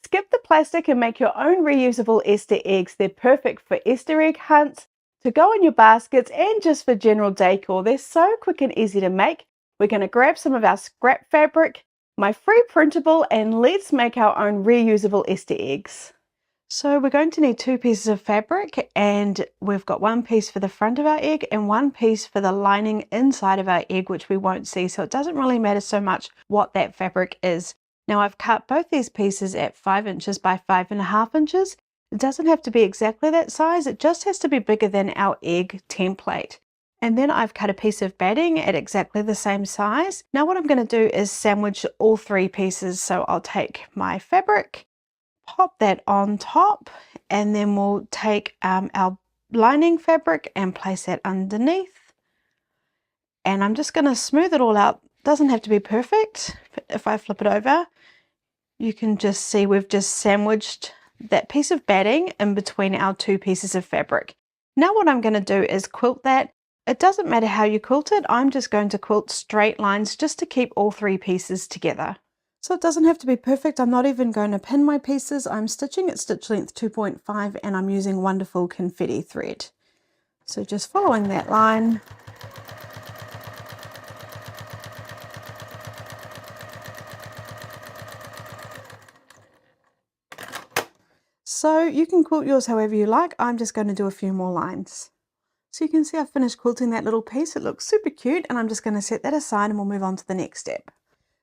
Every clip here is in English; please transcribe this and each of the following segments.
Skip the plastic and make your own reusable Easter eggs. They're perfect for Easter egg hunts, to go in your baskets, and just for general decor. They're so quick and easy to make. We're going to grab some of our scrap fabric, my free printable, and let's make our own reusable Easter eggs. So we're going to need 2 pieces of fabric, and we've got 1 piece for the front of our egg and 1 piece for the lining inside of our egg, which we won't see, so it doesn't really matter so much what that fabric is. Now I've cut both these pieces at 5 inches by 5.5 inches. It doesn't have to be exactly that size, it just has to be bigger than our egg template. And then I've cut a piece of batting at exactly the same size. Now what I'm going to do is sandwich all 3 pieces. So I'll take my fabric, pop that on top, and then we'll take our lining fabric and place that underneath. And I'm just going to smooth it all out. Doesn't have to be perfect. If I flip it over, you can just see we've just sandwiched that piece of batting in between our 2 pieces of fabric. Now what I'm going to do is quilt that. It doesn't matter how you quilt it. I'm just going to quilt straight lines just to keep all 3 pieces together. So it doesn't have to be perfect. I'm not even going to pin my pieces. I'm stitching at stitch length 2.5 and I'm using wonderful confetti thread. So just following that line. So you can quilt yours however you like. I'm just going to do a few more lines. So you can see I've finished quilting that little piece. It looks super cute, and I'm just going to set that aside and we'll move on to the next step.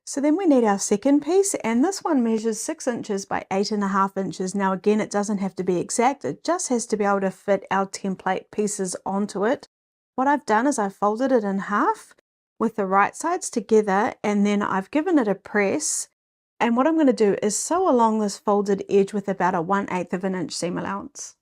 So then we need our second piece, and this one measures 6 inches by 8.5 inches. Now again, it doesn't have to be exact, it just has to be able to fit our template pieces onto it. What I've done is I've folded it in half with the right sides together, and then I've given it a press. And what I'm going to do is sew along this folded edge with about a 1/8 of an inch seam allowance.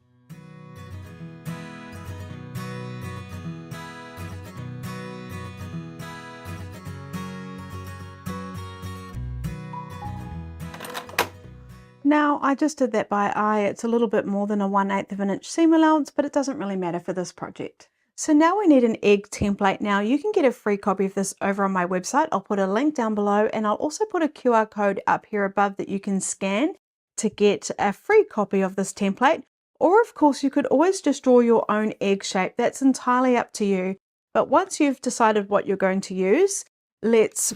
Now I just did that by eye. It's a little bit more than a 1/8 of an inch seam allowance, but it doesn't really matter for this project. So now we need an egg template. Now you can get a free copy of this over on my website. I'll put a link down below, and I'll also put a QR code up here above that you can scan to get a free copy of this template. Or of course you could always just draw your own egg shape. That's entirely up to you. But once you've decided what you're going to use, let's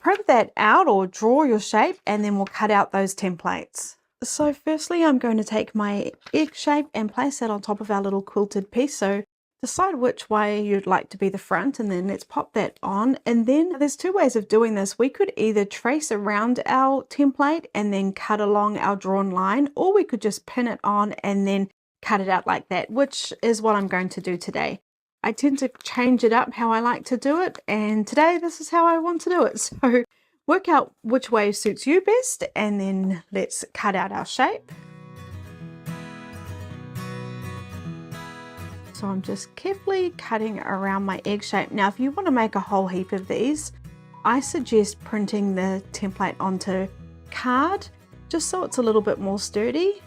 print that out or draw your shape, and then we'll cut out those templates. So firstly, I'm going to take my egg shape and place that on top of our little quilted piece. So decide which way you'd like to be the front, and then let's pop that on. And then there's 2 ways of doing this. We could either trace around our template and then cut along our drawn line, or we could just pin it on and then cut it out like that, which is what I'm going to do today. I tend to change it up how I like to do it, and today this is how I want to do it. So work out which way suits you best, and then let's cut out our shape. So I'm just carefully cutting around my egg shape. Now if you want to make a whole heap of these, I suggest printing the template onto card just so it's a little bit more sturdy.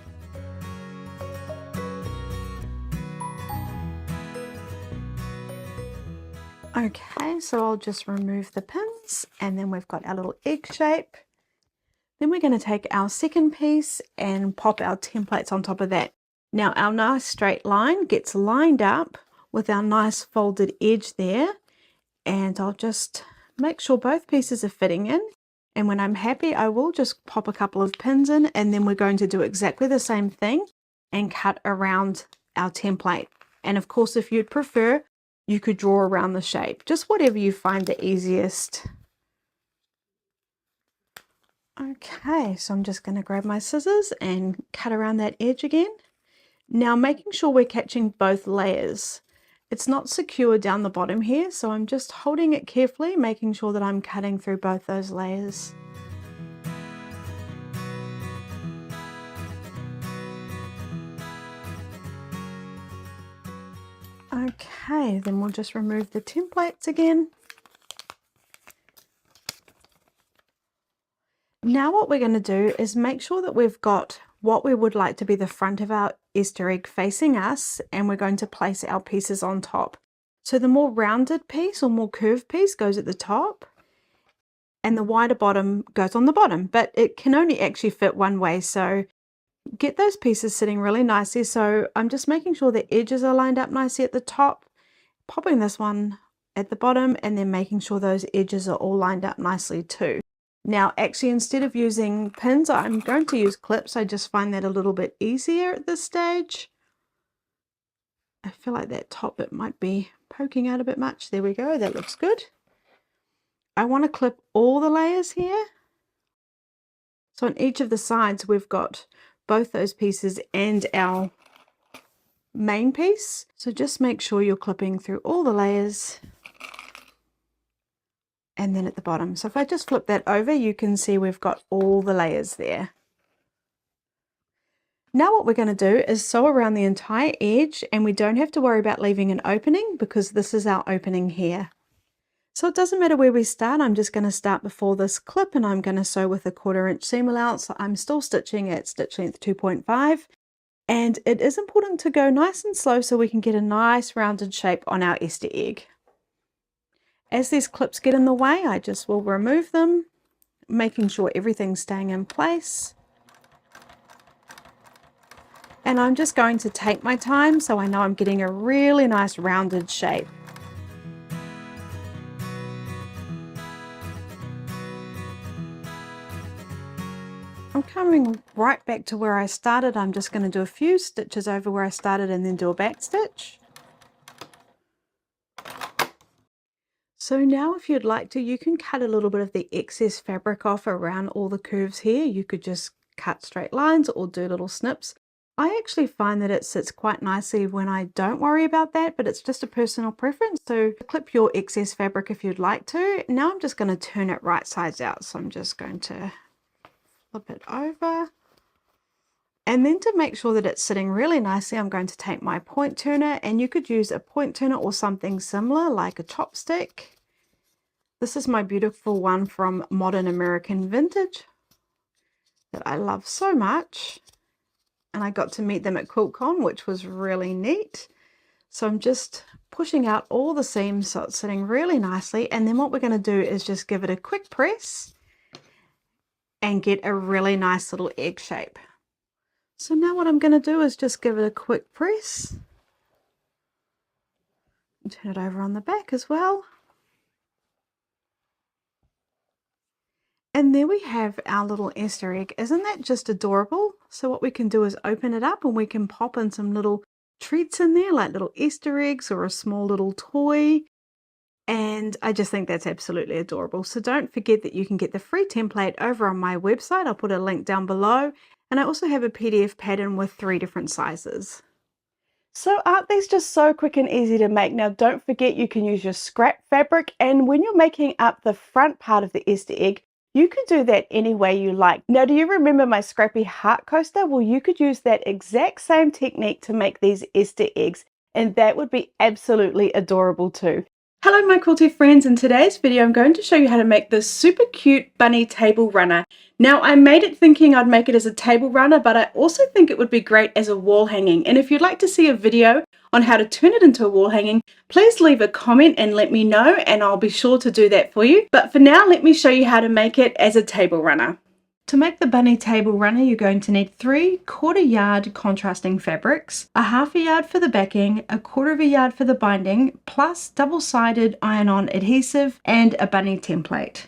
Okay, so I'll just remove the pins, and then we've got our little egg shape. Then we're going to take our second piece and pop our templates on top of that. Now our nice straight line gets lined up with our nice folded edge there, and I'll just make sure both pieces are fitting in, and when I'm happy I will just pop a couple of pins in, and then we're going to do exactly the same thing and cut around our template. And of course, if you'd prefer, you could draw around the shape, just whatever you find the easiest. Okay, so I'm just going to grab my scissors and cut around that edge again. Now making sure we're catching both layers. It's not secure down the bottom here, so I'm just holding it carefully, making sure that I'm cutting through both those layers. Okay, then we'll just remove the templates again. Now what we're going to do is make sure that we've got what we would like to be the front of our Easter egg facing us, and we're going to place our pieces on top. So the more rounded piece or more curved piece goes at the top, and the wider bottom goes on the bottom, but it can only actually fit one way. So get those pieces sitting really nicely. So I'm just making sure the edges are lined up nicely at the top, popping this one at the bottom, and then making sure those edges are all lined up nicely too. Now, actually, instead of using pins, I'm going to use clips. I just find that a little bit easier at this stage. I feel like that top bit might be poking out a bit much. There we go, that looks good. I want to clip all the layers here. So on each of the sides, we've got both those pieces and our main piece. So just make sure you're clipping through all the layers. And then at the bottom. So if I just flip that over, you can see we've got all the layers there. Now what we're going to do is sew around the entire edge, and we don't have to worry about leaving an opening because this is our opening here. So it doesn't matter where we start. I'm just going to start before this clip, and I'm going to sew with a 1/4 inch seam allowance. I'm still stitching at stitch length 2.5, and it is important to go nice and slow so we can get a nice rounded shape on our Easter egg. As these clips get in the way, I just will remove them, making sure everything's staying in place. And I'm just going to take my time so I know I'm getting a really nice rounded shape. I'm coming right back to where I started. I'm just going to do a few stitches over where I started and then do a back stitch. So now if you'd like to, you can cut a little bit of the excess fabric off around all the curves here. You could just cut straight lines or do little snips. I actually find that it sits quite nicely when I don't worry about that, but it's just a personal preference. So clip your excess fabric if you'd like to. Now I'm just going to turn it right sides out. So I'm just going to flip it over. And then to make sure that it's sitting really nicely, I'm going to take my point turner, and you could use a point turner or something similar like a chopstick. This is my beautiful one from Modern American Vintage that I love so much. And I got to meet them at QuiltCon, which was really neat. So I'm just pushing out all the seams so it's sitting really nicely. And then what we're going to do is just give it a quick press and get a really nice little egg shape. So now what I'm going to do is just give it a quick press. Turn it over on the back as well. And there we have our little Easter egg. Isn't that just adorable? So what we can do is open it up and we can pop in some little treats in there, like little Easter eggs or a small little toy. And I just think that's absolutely adorable. So don't forget that you can get the free template over on my website. I'll put a link down below. And I also have a PDF pattern with 3 different sizes. So aren't these just so quick and easy to make? Now don't forget you can use your scrap fabric, and when you're making up the front part of the Easter egg, you can do that any way you like. Now, do you remember my scrappy heart coaster? Well, you could use that exact same technique to make these Easter eggs, and that would be absolutely adorable too. Hello my quilty friends, in today's video I'm going to show you how to make this super cute bunny table runner. Now I made it thinking I'd make it as a table runner, but I also think it would be great as a wall hanging. And if you'd like to see a video on how to turn it into a wall hanging, please leave a comment and let me know, and I'll be sure to do that for you. But for now, let me show you how to make it as a table runner. To make the bunny table runner, you're going to need 3 1/4 yard contrasting fabrics, a 1/2 yard for the backing, a 1/4 yard for the binding, plus double-sided iron-on adhesive and a bunny template.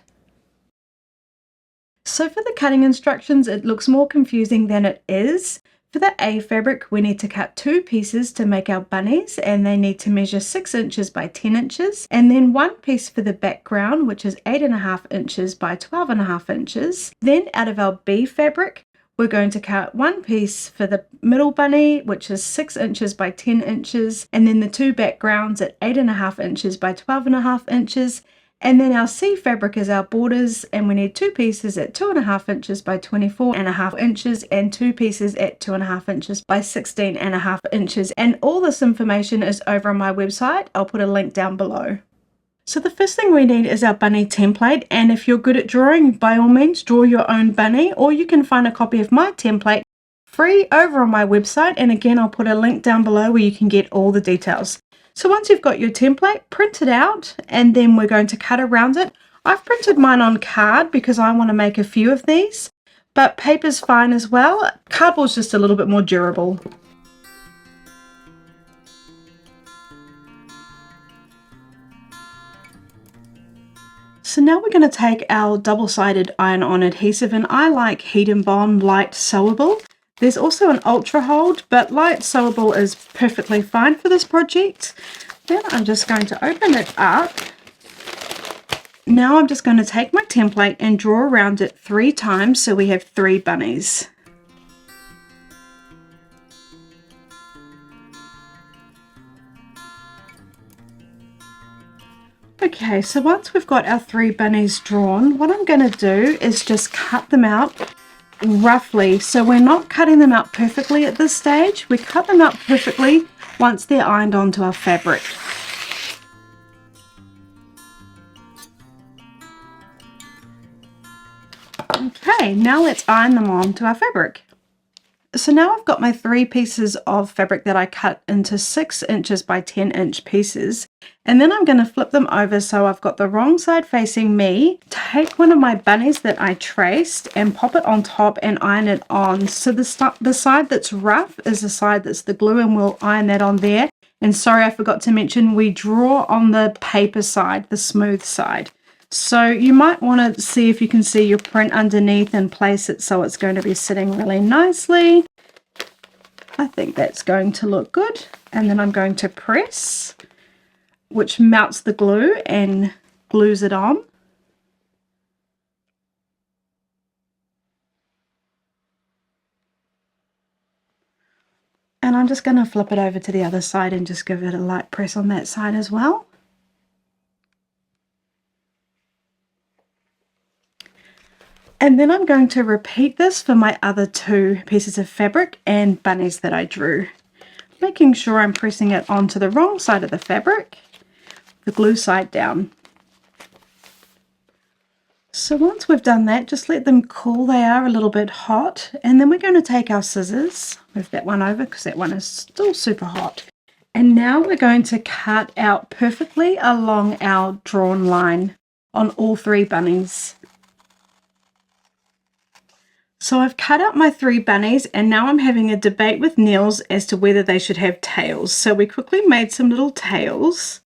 So for the cutting instructions, it looks more confusing than it is. For the A fabric, we need to cut 2 pieces to make our bunnies, and they need to measure 6 inches by 10 inches, and then 1 piece for the background, which is 8.5 inches by 12.5 inches. Then out of our B fabric, we're going to cut 1 piece for the middle bunny, which is 6 inches by 10 inches, and then the 2 backgrounds at 8.5 inches by 12.5 inches. And then our C fabric is our borders, and we need 2 pieces at 2.5 inches by 24.5 inches and 2 pieces at 2.5 inches by 16.5 inches. And all this information is over on my website. I'll put a link down below. So the first thing we need is our bunny template, and if you're good at drawing, by all means draw your own bunny, or you can find a copy of my template free over on my website, and again I'll put a link down below where you can get all the details. So once you've got your template, print it out, and then we're going to cut around it. I've printed mine on card because I want to make a few of these, but paper's fine as well. Cardboard's just a little bit more durable. So now we're going to take our double-sided iron-on adhesive, and I like Heat and Bond Light Sewable. There's also an Ultra Hold, but Light Sewable is perfectly fine for this project. Then I'm just going to open it up. Now I'm just going to take my template and draw around it 3 times so we have 3 bunnies. Okay, so once we've got our 3 bunnies drawn, what I'm going to do is just cut them out roughly. So we're not cutting them out perfectly at this stage. We cut them out perfectly once they're ironed onto our fabric. Okay, now let's iron them onto our fabric. So now I've got my 3 pieces of fabric that I cut into 6 inches by 10 inch pieces, and then I'm going to flip them over so I've got the wrong side facing me. Take one of my bunnies that I traced and pop it on top and iron it on. So the side that's rough is the side that's the glue, and we'll iron that on there. And sorry, I forgot to mention, we draw on the paper side, the smooth side. So you might want to see if you can see your print underneath and place it so it's going to be sitting really nicely. I think that's going to look good. And then I'm going to press, which melts the glue and glues it on. And I'm just going to flip it over to the other side and just give it a light press on that side as well. And then I'm going to repeat this for my other 2 pieces of fabric and bunnies that I drew, making sure I'm pressing it onto the wrong side of the fabric, the glue side down. So once we've done that, just let them cool. They are a little bit hot, and then we're going to take our scissors, move that one over because that one is still super hot. And now we're going to cut out perfectly along our drawn line on all 3 bunnies. So I've cut out my 3 bunnies, and now I'm having a debate with Niels as to whether they should have tails. So we quickly made some little tails,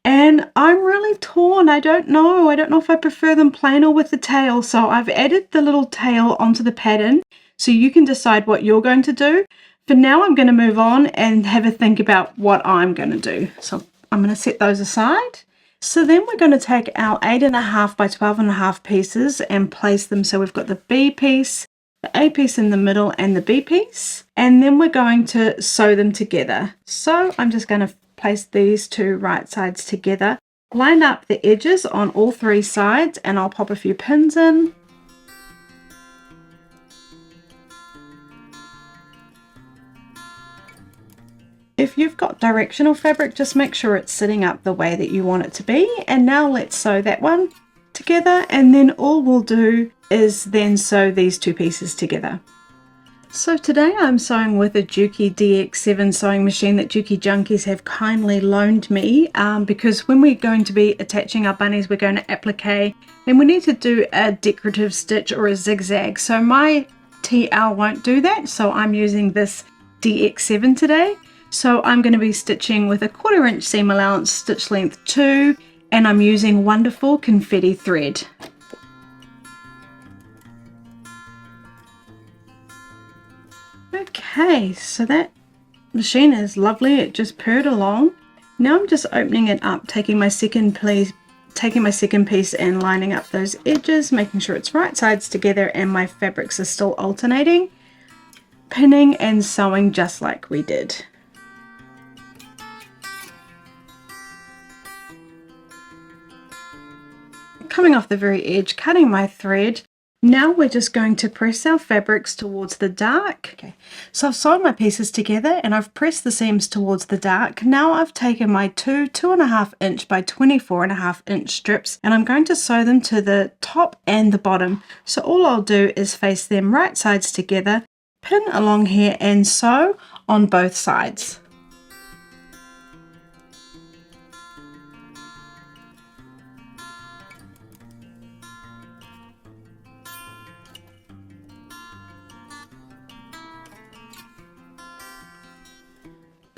and I'm really torn. I don't know if I prefer them plain or with the tail. So I've added the little tail onto the pattern, so you can decide what you're going to do. For now, I'm going to move on and have a think about what I'm going to do. So I'm going to set those aside. So then we're going to take our 8.5 by 12.5 pieces and place them so we've got the B piece, the A piece in the middle, and the B piece. And then we're going to sew them together. So I'm just going to place these 2 right sides together, line up the edges on all 3 sides, and I'll pop a few pins in. If you've got directional fabric, just make sure it's sitting up the way that you want it to be. And now let's sew that one together, and then all we'll do is then sew these 2 pieces together. So today I'm sewing with a Juki DX7 sewing machine that Juki Junkies have kindly loaned me, because when we're going to be attaching our bunnies, we're going to appliqué, and we need to do a decorative stitch or a zigzag. So my TL won't do that, so I'm using this DX7 today. So I'm going to be stitching with a 1/4 inch seam allowance, stitch length 2, and I'm using wonderful confetti thread. Okay, so that machine is lovely. It just purred along. Now I'm just opening it up, taking my second piece and lining up those edges, making sure it's right sides together and my fabrics are still alternating, pinning and sewing just like we did. Coming off the very edge, cutting my thread. Now we're just going to press our fabrics towards the dark. Okay, so I've sewn my pieces together and I've pressed the seams towards the dark. Now I've taken my 2.5 inch by 24.5 inch strips, and I'm going to sew them to the top and the bottom. So all I'll do is face them right sides together, pin along here and sew on both sides.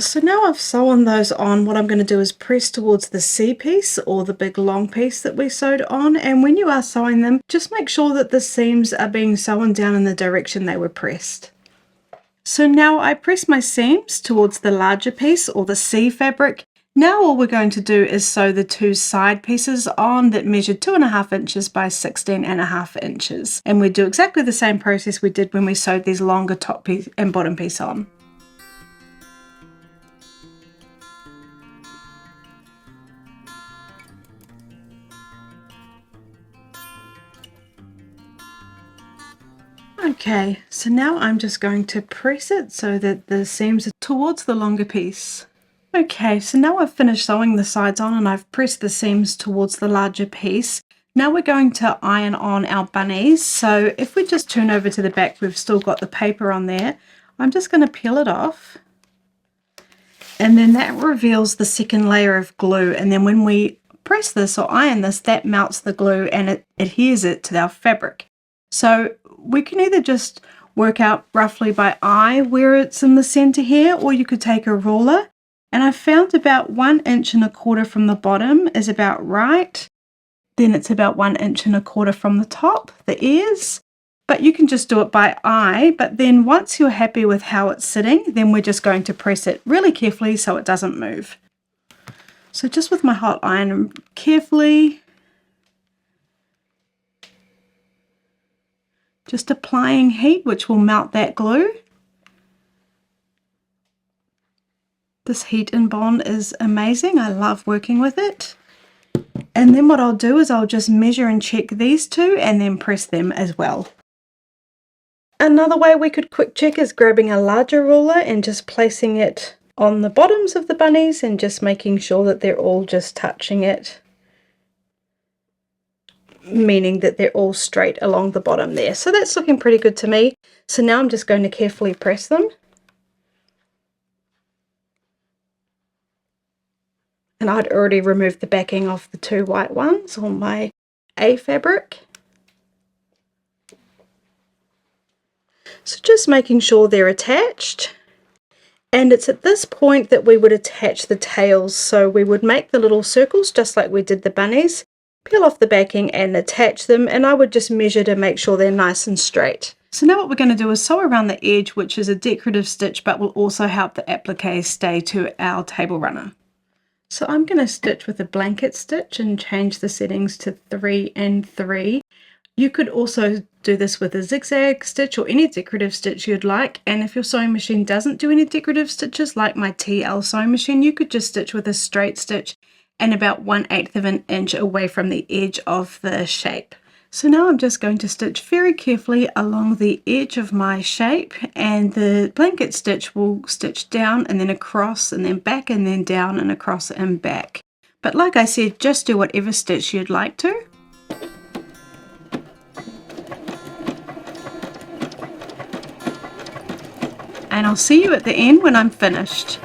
So now I've sewn those on, what I'm going to do is press towards the C piece or the big long piece that we sewed on, and when you are sewing them, just make sure that the seams are being sewn down in the direction they were pressed. So now I press my seams towards the larger piece or the C fabric. Now all we're going to do is sew the two side pieces on that measured 2.5 inches by 16.5 inches. And we do exactly the same process we did when we sewed these longer top piece and bottom piece on. Okay, so now I'm just going to press it so that the seams are towards the longer piece. Okay, so now I've finished sewing the sides on and I've pressed the seams towards the larger piece. Now we're going to iron on our bunnies. So if we just turn over to the back, we've still got the paper on there. I'm just going to peel it off. And then that reveals the second layer of glue. And then when we press this or iron this, that melts the glue and it adheres it to our fabric. So we can either just work out roughly by eye where it's in the center here, or you could take a ruler. And I found about 1.25 inches from the bottom is about right. Then it's about 1.25 inches from the top, the ears. But you can just do it by eye. But then once you're happy with how it's sitting, then we're just going to press it really carefully so it doesn't move. So just with my hot iron, carefully, just applying heat, which will melt that glue. This heat and bond is amazing. I love working with it. And then what I'll do is I'll just measure and check these two and then press them as well. Another way we could quick check is grabbing a larger ruler and just placing it on the bottoms of the bunnies and just making sure that they're all just touching it, meaning that they're all straight along the bottom there. So that's looking pretty good to me. So now I'm just going to carefully press them. And I'd already removed the backing off the two white ones on my A fabric. So just making sure they're attached. And it's at this point that we would attach the tails. So we would make the little circles just like we did the bunnies, peel off the backing and attach them. And I would just measure to make sure they're nice and straight. So now what we're going to do is sew around the edge, which is a decorative stitch, but will also help the applique stay to our table runner. So I'm going to stitch with a blanket stitch and change the settings to 3 and 3. You could also do this with a zigzag stitch or any decorative stitch you'd like. And if your sewing machine doesn't do any decorative stitches like my TL sewing machine, you could just stitch with a straight stitch and about 1/8 of an inch away from the edge of the shape. So now I'm just going to stitch very carefully along the edge of my shape, and the blanket stitch will stitch down and then across and then back and then down and across and back. But like I said, just do whatever stitch you'd like to. And I'll see you at the end when I'm finished.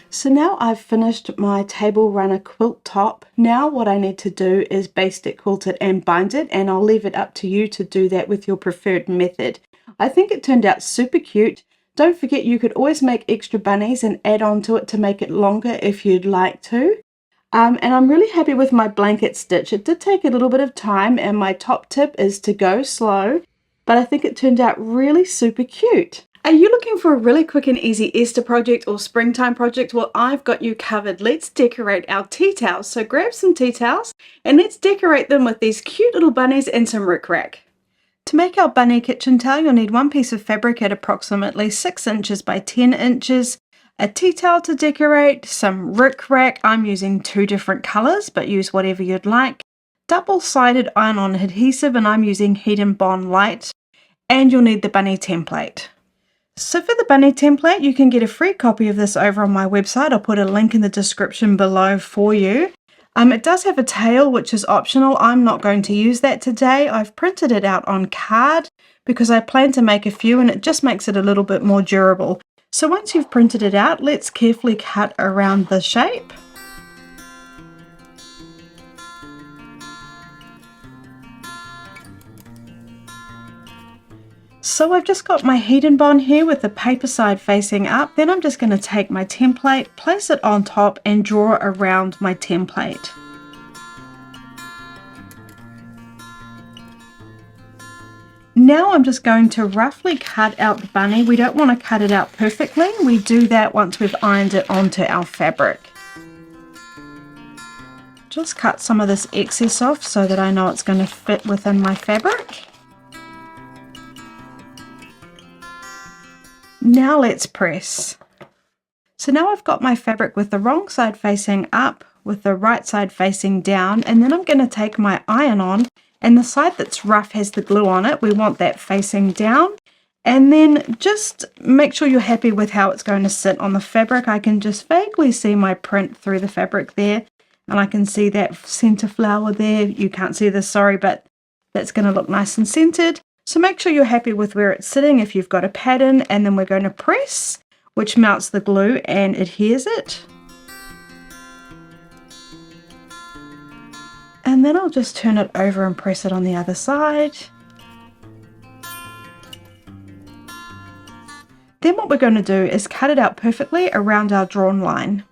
So now I've finished my table runner quilt top. Now what I need to do is baste it, quilt it and bind it, and I'll leave it up to you to do that with your preferred method. I think it turned out super cute. Don't forget you could always make extra bunnies and add on to it to make it longer if you'd like to. And I'm really happy with my blanket stitch. It did take a little bit of time, and my top tip is to go slow, but I think it turned out really super cute. Are you looking for a really quick and easy Easter project or springtime project? Well, I've got you covered. Let's decorate our tea towels. So grab some tea towels and let's decorate them with these cute little bunnies and some rickrack. To make our bunny kitchen towel, you'll need one piece of fabric at approximately 6 inches by 10 inches, a tea towel to decorate, some rickrack. I'm using 2 different colors, but use whatever you'd like. Double-sided iron-on adhesive, and I'm using Heat and Bond Light. And you'll need the bunny template. So for the bunny template, you can get a free copy of this over on my website. I'll put a link in the description below for you. It does have a tail, which is optional. I'm not going to use that today. I've printed it out on card because I plan to make a few, and it just makes it a little bit more durable. So once you've printed it out, let's carefully cut around the shape. So I've just got my heating bond here with the paper side facing up. Then I'm just going to take my template, place it on top and draw around my template. Now I'm just going to roughly cut out the bunny. We don't want to cut it out perfectly. We do that once we've ironed it onto our fabric. Just cut some of this excess off so that I know it's going to fit within my fabric. Now let's press. So now I've got my fabric with the wrong side facing up, with the right side facing down, and then I'm going to take my iron on, and the side that's rough has the glue on it. We want that facing down, and then just make sure you're happy with how it's going to sit on the fabric. I can just vaguely see my print through the fabric there, and I can see that center flower there. You can't see this, sorry, but that's going to look nice and centered. So make sure you're happy with where it's sitting if you've got a pattern, and then we're going to press, which mounts the glue and adheres it. And then I'll just turn it over and press it on the other side. Then what we're going to do is cut it out perfectly around our drawn line.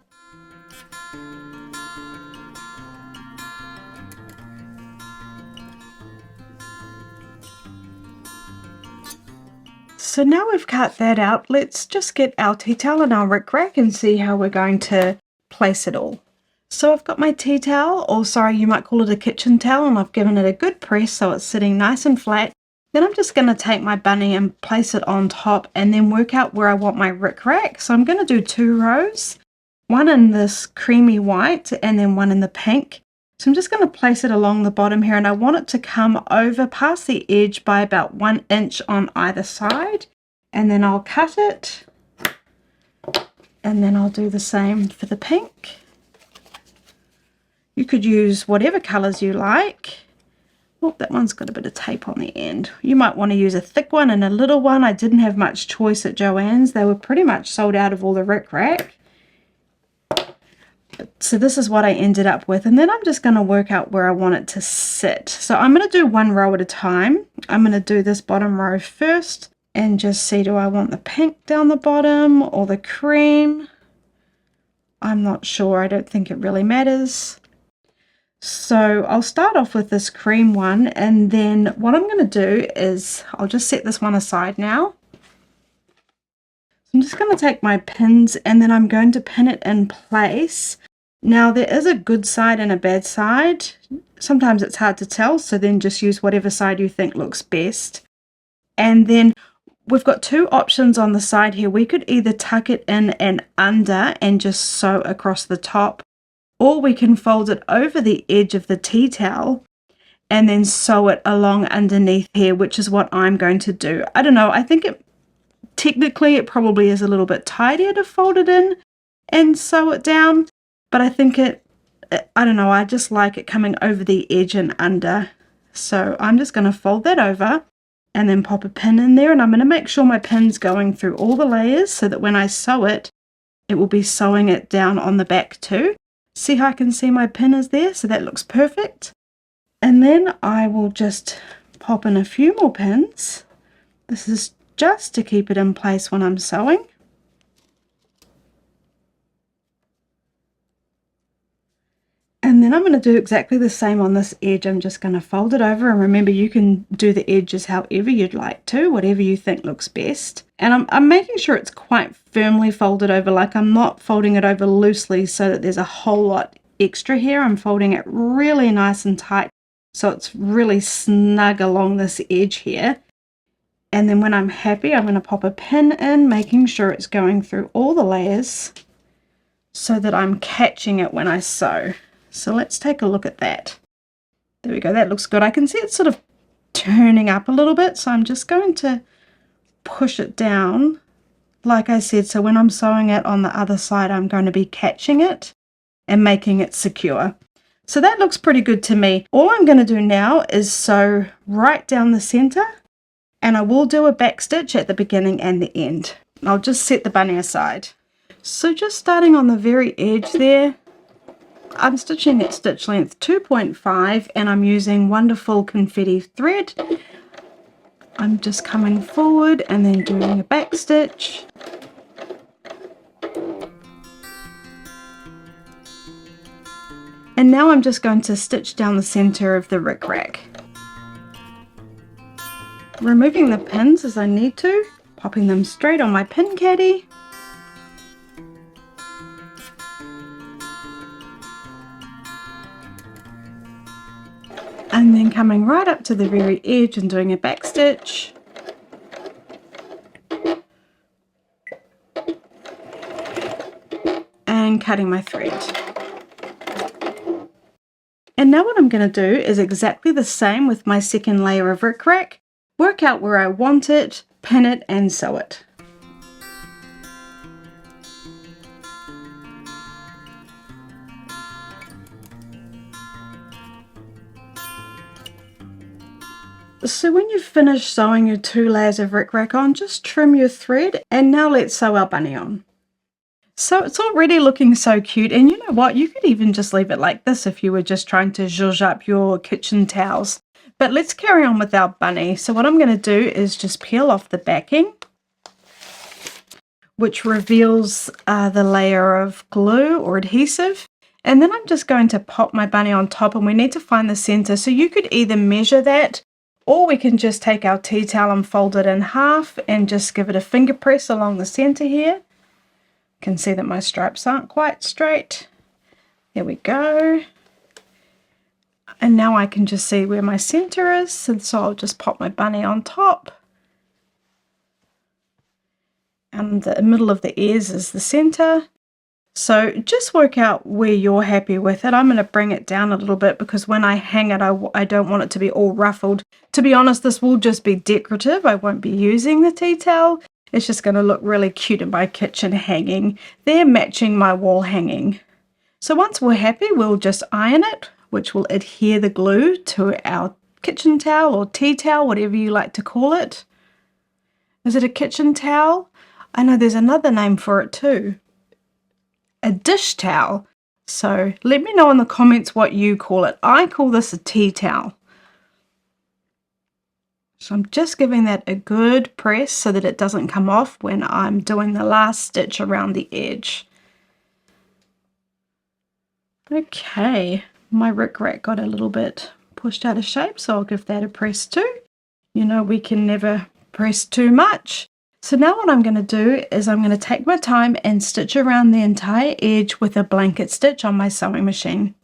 So now we've cut that out, let's just get our tea towel and our rick rack and see how we're going to place it all. So I've got my tea towel, or sorry, you might call it a kitchen towel, and I've given it a good press so it's sitting nice and flat. Then I'm just going to take my bunny and place it on top and then work out where I want my rick rack. So I'm going to do 2 rows, one in this creamy white and then one in the pink. So I'm just going to place it along the bottom here, and I want it to come over past the edge by about 1 inch on either side, and then I'll cut it, and then I'll do the same for the pink. You could use whatever colors you like. Oh, that one's got a bit of tape on the end. You might want to use a thick one and a little one. I didn't have much choice at Joann's. They were pretty much sold out of all the rick rack. So this is what I ended up with, and then I'm just going to work out where I want it to sit. So I'm going to do 1 row at a time. I'm going to do this bottom row first and just see, do I want the pink down the bottom or the cream? I'm not sure. I don't think it really matters. So I'll start off with this cream one, and then what I'm going to do is I'll just set this one aside now. I'm just going to take my pins and then I'm going to pin it in place. Now there is a good side and a bad side. Sometimes it's hard to tell, so then just use whatever side you think looks best. And then we've got 2 options on the side here. We could either tuck it in and under and just sew across the top, or we can fold it over the edge of the tea towel and then sew it along underneath here, which is what I'm going to do. I don't know, I think technically it probably is a little bit tidier to fold it in and sew it down, but I think I don't know, I just like it coming over the edge and under. So I'm just going to fold that over and then pop a pin in there, and I'm going to make sure my pin's going through all the layers so that when I sew it, it will be sewing it down on the back too. See how I can see my pin is there? So that looks perfect. And then I will just pop in a few more pins. This is just to keep it in place when I'm sewing. And then I'm going to do exactly the same on this edge. I'm just going to fold it over, and remember, you can do the edges however you'd like to, whatever you think looks best. And I'm making sure it's quite firmly folded over, like I'm not folding it over loosely so that there's a whole lot extra here. I'm folding it really nice and tight so it's really snug along this edge here. And then when I'm happy, I'm going to pop a pin in, making sure it's going through all the layers so that I'm catching it when I sew. So let's take a look at that. There we go, that looks good. I can see it's sort of turning up a little bit, so I'm just going to push it down, like I said, so when I'm sewing it on the other side, I'm going to be catching it and making it secure. So that looks pretty good to me. All I'm going to do now is sew right down the center, and I will do a back stitch at the beginning and the end. I'll just set the bunny aside. So just starting on the very edge there, I'm stitching at stitch length 2.5, and I'm using Wonderful Confetti thread. I'm just coming forward and then doing a back stitch. And now I'm just going to stitch down the center of the rickrack. Removing the pins as I need to, popping them straight on my pin caddy. And then coming right up to the very edge and doing a back stitch. And cutting my thread. And now what I'm going to do is exactly the same with my second layer of rickrack. Work out where I want it, pin it and sew it. So when you've finished sewing your 2 layers of rickrack on, just trim your thread, and now let's sew our bunny on. So it's already looking so cute, and you know what, you could even just leave it like this if you were just trying to zhuzh up your kitchen towels. But let's carry on with our bunny. So what I'm going to do is just peel off the backing, which reveals the layer of glue or adhesive. And then I'm just going to pop my bunny on top, and we need to find the center. So you could either measure that, or we can just take our tea towel and fold it in half and just give it a finger press along the center here. You can see that my stripes aren't quite straight. There we go. And now I can just see where my center is, and so I'll just pop my bunny on top. And the middle of the ears is the center. So just work out where you're happy with it. I'm going to bring it down a little bit because when I hang it, I don't want it to be all ruffled. To be honest, this will just be decorative. I won't be using the tea towel. It's just going to look really cute in my kitchen hanging. They're matching my wall hanging. So once we're happy, we'll just iron it, which will adhere the glue to our kitchen towel or tea towel, whatever you like to call it. Is it a kitchen towel? I know there's another name for it too. A dish towel. So let me know in the comments what you call it. I call this a tea towel. So I'm just giving that a good press so that it doesn't come off when I'm doing the last stitch around the edge. Okay, my rickrack got a little bit pushed out of shape, so I'll give that a press too. You know, we can never press too much. So now what I'm going to do is I'm going to take my time and stitch around the entire edge with a blanket stitch on my sewing machine.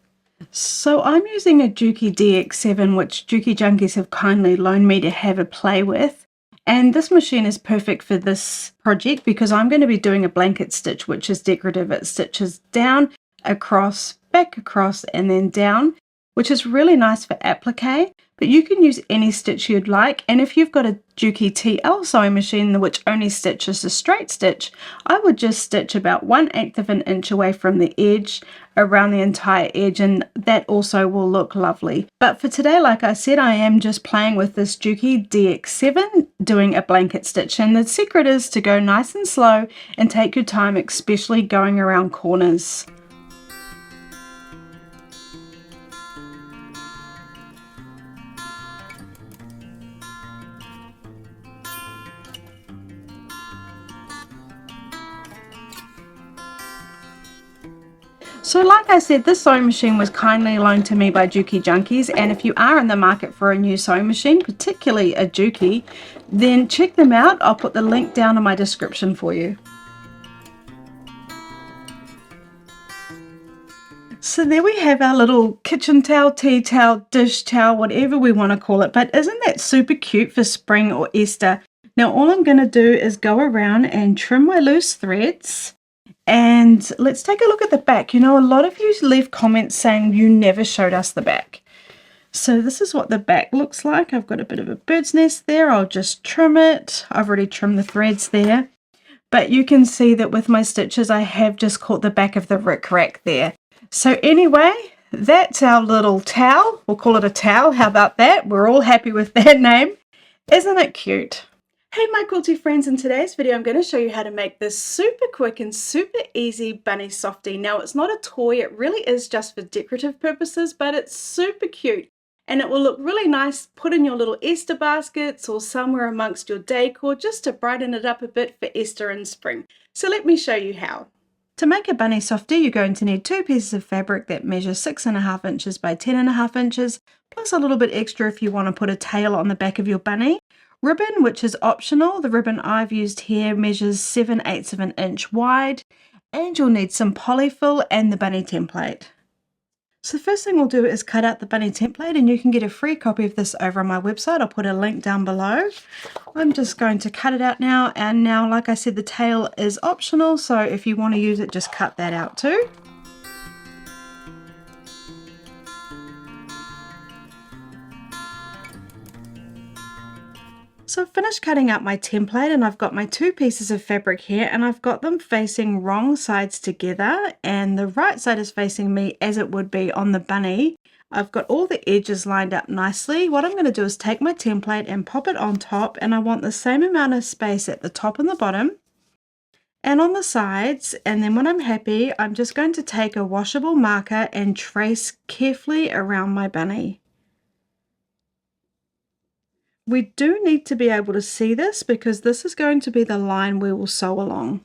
So I'm using a Juki DX7, which Juki Junkies have kindly loaned me to have a play with. And this machine is perfect for this project because I'm going to be doing a blanket stitch, which is decorative. It stitches down, across, back across, and then down, which is really nice for applique. But you can use any stitch you'd like, and if you've got a Juki TL sewing machine which only stitches a straight stitch, I would just stitch about 1/8 of an inch away from the edge around the entire edge, and that also will look lovely. But for today, like I said, I am just playing with this Juki DX7 doing a blanket stitch, and the secret is to go nice and slow and take your time, especially going around corners. So like I said, this sewing machine was kindly loaned to me by Juki Junkies, and if you are in the market for a new sewing machine, particularly a Juki, then check them out. I'll put the link down in my description for you. So there we have our little kitchen towel, tea towel, dish towel, whatever we want to call it. But isn't that super cute for spring or Easter? Now all I'm going to do is go around and trim my loose threads. And let's take a look at the back. You know, a lot of you leave comments saying you never showed us the back. So this is what the back looks like. I've got a bit of a bird's nest there. I'll just trim it. I've already trimmed the threads there. But you can see that with my stitches, I have just caught the back of the rickrack there. So anyway, that's our little towel. We'll call it a towel. How about that? We're all happy with that name. Isn't it cute? Hey my quilty friends, in today's video I'm going to show you how to make this super quick and super easy bunny softie. Now it's not a toy, it really is just for decorative purposes, but it's super cute. and it will look really nice put in your little Easter baskets or somewhere amongst your decor just to brighten it up a bit for Easter and spring. So let me show you how. To make a bunny softie, you're going to need 2 pieces of fabric that measure 6.5 inches by 10.5 inches, plus a little bit extra if you want to put a tail on the back of your bunny. Ribbon, which is optional. The ribbon I've used here measures 7/8 of an inch wide, and you'll need some polyfill and the bunny template. So the first thing we'll do is cut out the bunny template, and you can get a free copy of this over on my website. I'll put a link down below. I'm just going to cut it out now, and now, like I said, the tail is optional, so if you want to use it, just cut that out too. So I've finished cutting out my template, and I've got my 2 pieces of fabric here, and I've got them facing wrong sides together, and the right side is facing me as it would be on the bunny. I've got all the edges lined up nicely. What I'm going to do is take my template and pop it on top, and I want the same amount of space at the top and the bottom and on the sides. And then when I'm happy, I'm just going to take a washable marker and trace carefully around my bunny. We do need to be able to see this because this is going to be the line we will sew along.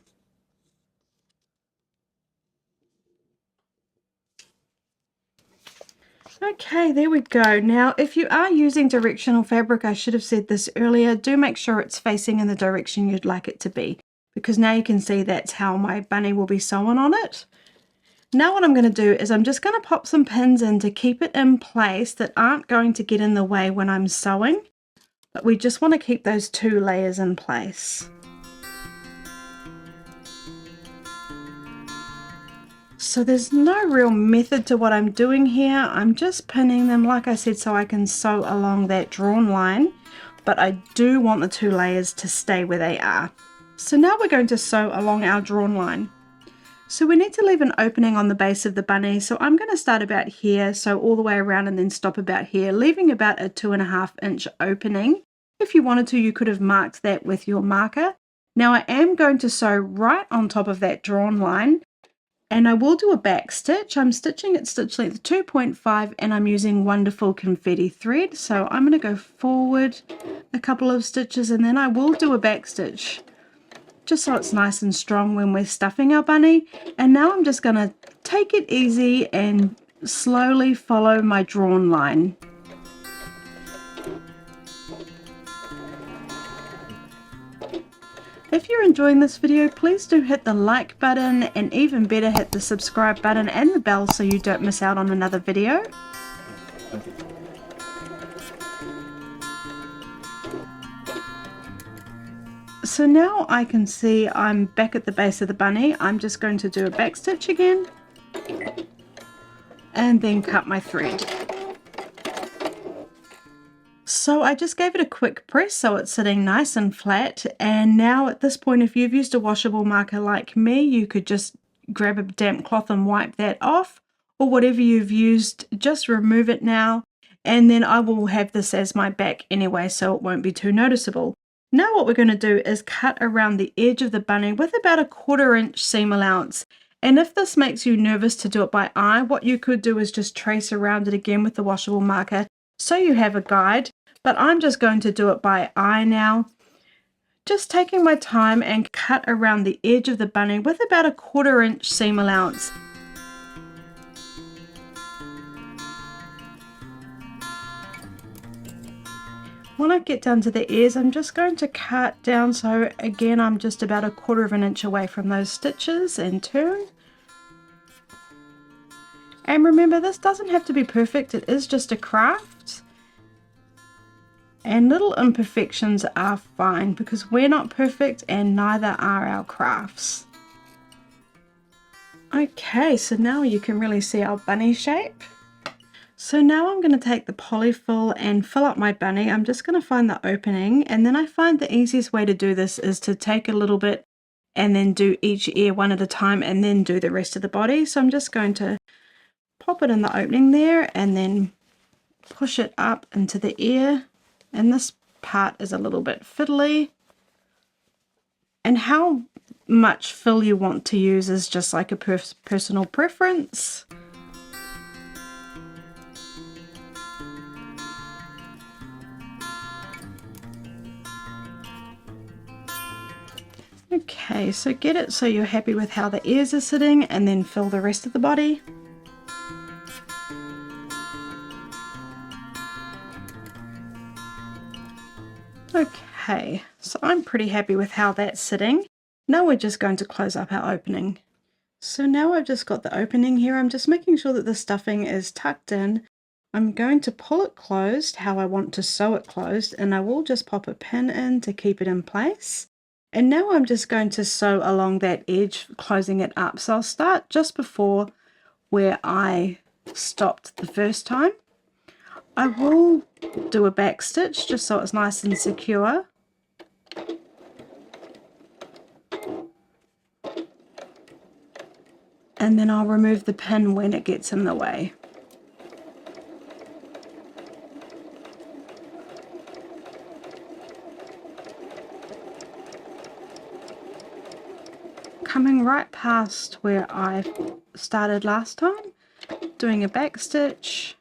Okay, there we go. Now, if you are using directional fabric, I should have said this earlier, do make sure it's facing in the direction you'd like it to be, because now you can see that's how my bunny will be sewn on it. Now what I'm going to do is I'm just going to pop some pins in to keep it in place that aren't going to get in the way when I'm sewing. But we just want to keep those 2 layers in place. So there's no real method to what I'm doing here. I'm just pinning them, like I said, so I can sew along that drawn line. But I do want the 2 layers to stay where they are. So now we're going to sew along our drawn line. So we need to leave an opening on the base of the bunny. So I'm going to start about here, sew all the way around and then stop about here, leaving about a 2.5 inch opening. If you wanted to, you could have marked that with your marker. Now I am going to sew right on top of that drawn line, and I will do a back stitch. I'm stitching at stitch length 2.5, and I'm using Wonderful Confetti thread. So I'm going to go forward a couple of stitches, and then I will do a back stitch, just so it's nice and strong when we're stuffing our bunny. And now I'm just going to take it easy and slowly follow my drawn line. If you're enjoying this video, please do hit the like button, and even better, hit the subscribe button and the bell so you don't miss out on another video. So now I can see I'm back at the base of the bunny. I'm just going to do a back stitch again and then cut my thread. So I just gave it a quick press so it's sitting nice and flat, and now at this point, if you've used a washable marker like me, you could just grab a damp cloth and wipe that off, or whatever you've used, just remove it now, and then I will have this as my back anyway, so it won't be too noticeable. Now what we're going to do is cut around the edge of the bunny with about a 1/4 inch seam allowance. And if this makes you nervous to do it by eye, what you could do is just trace around it again with the washable marker so you have a guide. But I'm just going to do it by eye now. Just taking my time and cut around the edge of the bunny with about a 1/4 inch seam allowance. When I get down to the ears, I'm just going to cut down, so again I'm just about a 1/4 inch away from those stitches, and turn. And remember, this doesn't have to be perfect, it is just a craft. And little imperfections are fine because we're not perfect and neither are our crafts. Okay, so now you can really see our bunny shape. So now I'm going to take the polyfill and fill up my bunny. I'm just going to find the opening, and then I find the easiest way to do this is to take a little bit and then do each ear one at a time and then do the rest of the body. So I'm just going to pop it in the opening there and then push it up into the ear. And this part is a little bit fiddly. And how much fill you want to use is just like a personal preference. Okay, so get it so you're happy with how the ears are sitting, and then fill the rest of the body. Okay, so I'm pretty happy with how that's sitting. Now we're just going to close up our opening. So now I've just got the opening here. I'm just making sure that the stuffing is tucked in. I'm going to pull it closed how I want to sew it closed, and I will just pop a pin in to keep it in place. And now I'm just going to sew along that edge, closing it up. So I'll start just before where I stopped the first time. I will do a back stitch just so it's nice and secure. And then I'll remove the pin when it gets in the way. Coming right past where I started last time, doing a back stitch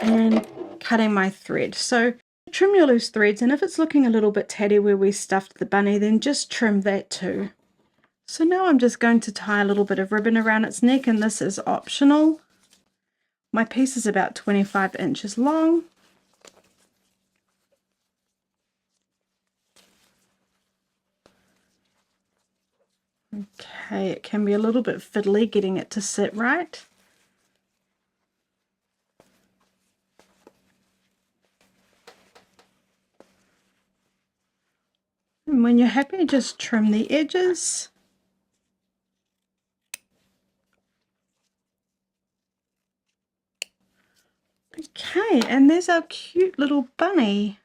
and cutting my thread. So trim your loose threads, and if it's looking a little bit tatty where we stuffed the bunny, then just trim that too. So now I'm just going to tie a little bit of ribbon around its neck, and this is optional. My piece is about 25 inches long. Okay, it can be a little bit fiddly getting it to sit right. And when you're happy, just trim the edges. Okay, and there's our cute little bunny.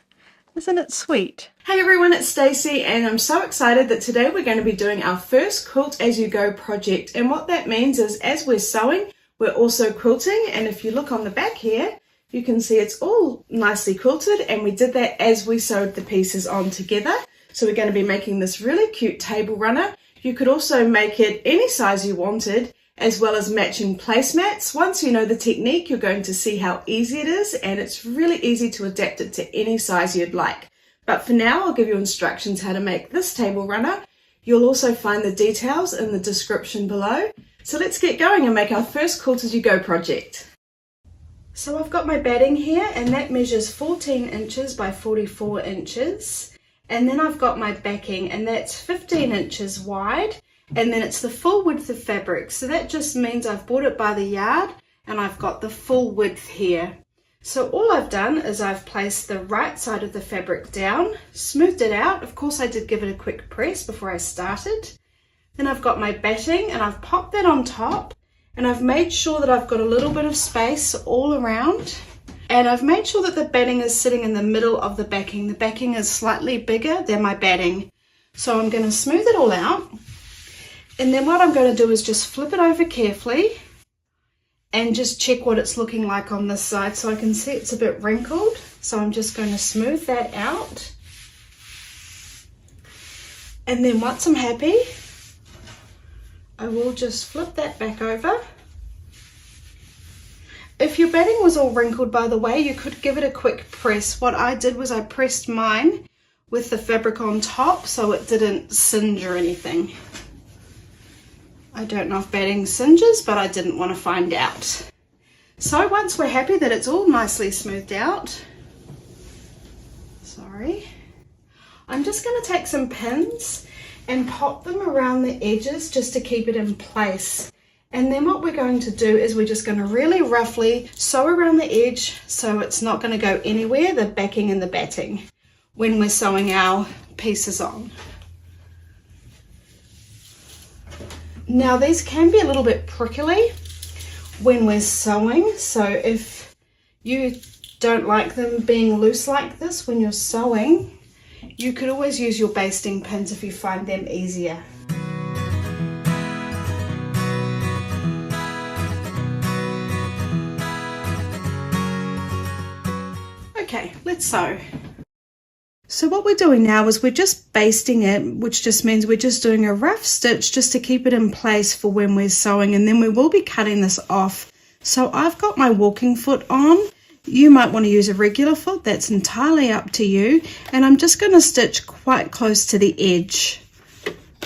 Isn't it sweet? Hey everyone, it's Stacey, and I'm so excited that today we're going to be doing our first Quilt-as-you-go project. And what that means is, as we're sewing, we're also quilting. And if you look on the back here, you can see it's all nicely quilted, and we did that as we sewed the pieces on together. So we're going to be making this really cute table runner. You could also make it any size you wanted, as well as matching placemats. Once you know the technique, you're going to see how easy it is, and it's really easy to adapt it to any size you'd like. But for now, I'll give you instructions how to make this table runner. You'll also find the details in the description below. So let's get going and make our first Quilt-as-you-go project. So I've got my batting here, and that measures 14 inches by 44 inches. And then I've got my backing, and that's 15 inches wide. And then it's the full width of fabric. So that just means I've bought it by the yard, and I've got the full width here. So all I've done is I've placed the right side of the fabric down, smoothed it out. Of course, I did give it a quick press before I started. Then I've got my batting, and I've popped that on top, and I've made sure that I've got a little bit of space all around. And I've made sure that the batting is sitting in the middle of the backing. The backing is slightly bigger than my batting. So I'm going to smooth it all out. And then what I'm going to do is just flip it over carefully and just check what it's looking like on this side. So I can see it's a bit wrinkled. So I'm just going to smooth that out. And then once I'm happy, I will just flip that back over. If your batting was all wrinkled, by the way, you could give it a quick press. What I did was I pressed mine with the fabric on top so it didn't singe or anything. I don't know if batting singes, but I didn't want to find out. So once we're happy that it's all nicely smoothed out, I'm just going to take some pins and pop them around the edges just to keep it in place. And then what we're going to do is we're just going to really roughly sew around the edge so it's not going to go anywhere, the backing and the batting, when we're sewing our pieces on. Now these can be a little bit prickly when we're sewing, so if you don't like them being loose like this when you're sewing, you could always use your basting pins if you find them easier. Okay, let's sew. So what we're doing now is we're just basting it, which just means we're just doing a rough stitch just to keep it in place for when we're sewing, and then we will be cutting this off. So I've got my walking foot on, You might want to use a regular foot, that's entirely up to you. And I'm just going to stitch quite close to the edge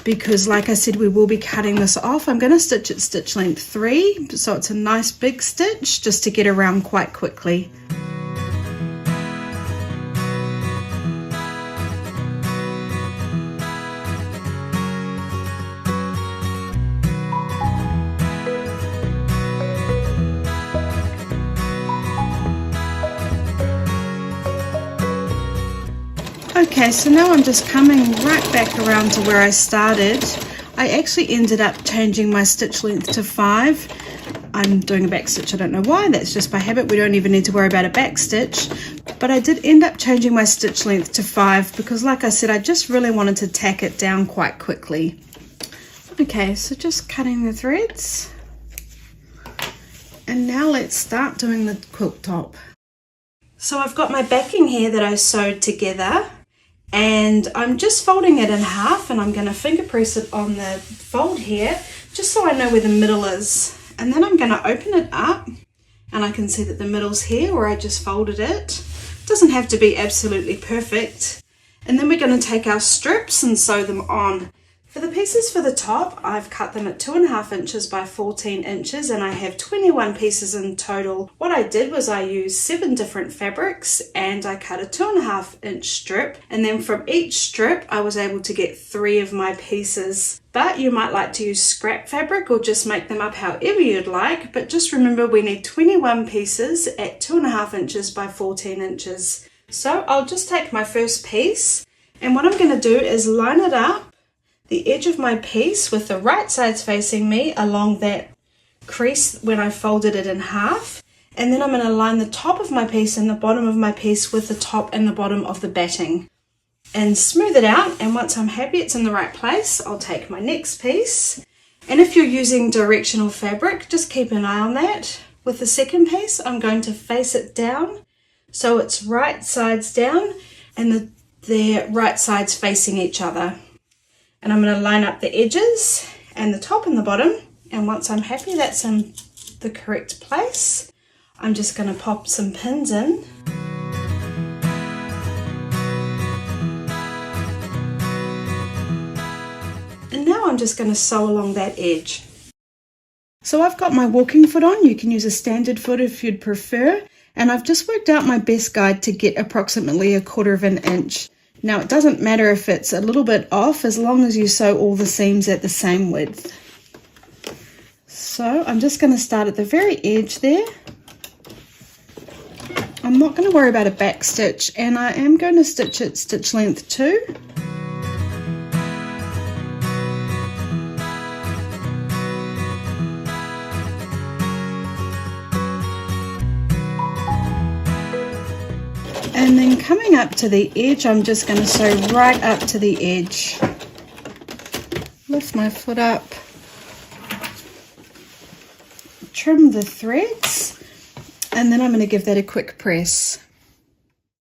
because, like I said, we will be cutting this off. I'm going to stitch at stitch length 3, so it's a nice big stitch just to get around quite quickly. Okay, so now I'm just coming right back around to where I started. I actually ended up changing my stitch length to 5. I'm doing a back stitch, I don't know why, that's just by habit. We don't even need to worry about a back stitch. But I did end up changing my stitch length to 5 because, like I said, I just really wanted to tack it down quite quickly. Okay, so just cutting the threads. And now let's start doing the quilt top. So I've got my backing here that I sewed together. And I'm just folding it in half, and I'm going to finger press it on the fold here just so I know where the middle is. And then I'm going to open it up and I can see that the middle's here where I just folded it. It doesn't have to be absolutely perfect. And then we're going to take our strips and sew them on. For the pieces for the top, I've cut them at 2.5 inches by 14 inches and I have 21 pieces in total. What I did was I used 7 different fabrics and I cut a 2.5 inch strip, and then from each strip I was able to get 3 of my pieces. But you might like to use scrap fabric or just make them up however you'd like, but just remember we need 21 pieces at 2.5 inches by 14 inches. So I'll just take my first piece, and what I'm going to do is line it up the edge of my piece with the right sides facing me along that crease when I folded it in half, and then I'm going to line the top of my piece and the bottom of my piece with the top and the bottom of the batting and smooth it out. And once I'm happy it's in the right place, I'll take my next piece, and if you're using directional fabric, just keep an eye on that. With the second piece I'm going to face it down so it's right sides down and the right sides facing each other. And I'm going to line up the edges and the top and the bottom, and once I'm happy that's in the correct place, I'm just going to pop some pins in. And now I'm just going to sew along that edge. So I've got my walking foot on, you can use a standard foot if you'd prefer, and I've just worked out my best guide to get approximately 1/4 inch. Now it doesn't matter if it's a little bit off as long as you sew all the seams at the same width. So I'm just going to start at the very edge there. I'm not going to worry about a back stitch, and I am going to stitch at stitch length 2. And then coming up to the edge, I'm just going to sew right up to the edge. Lift my foot up, trim the threads, and then I'm going to give that a quick press.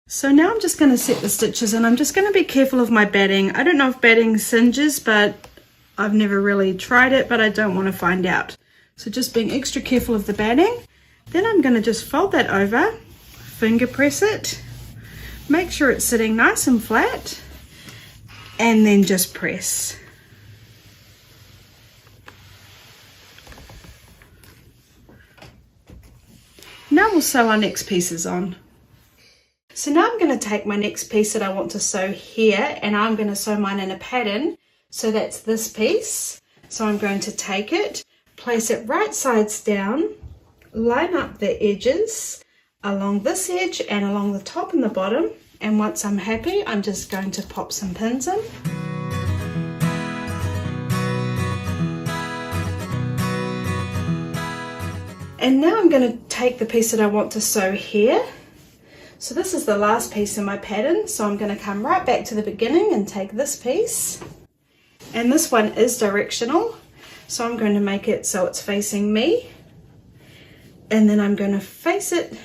So now I'm just going to set the stitches, and I'm just going to be careful of my batting. I don't know if batting singes, but I've never really tried it, but I don't want to find out. So just being extra careful of the batting. Then I'm going to just fold that over, finger press it, make sure it's sitting nice and flat, and then just press. Now we'll sew our next pieces on. So now I'm going to take my next piece that I want to sew here, and I'm going to sew mine in a pattern. So that's this piece. So I'm going to take it, place it right sides down, line up the edges along this edge and along the top and the bottom, and once I'm happy I'm just going to pop some pins in. And now I'm going to take the piece that I want to sew here. So this is the last piece in my pattern, so I'm going to come right back to the beginning and take this piece, and this one is directional, so I'm going to make it so it's facing me, and then I'm going to face it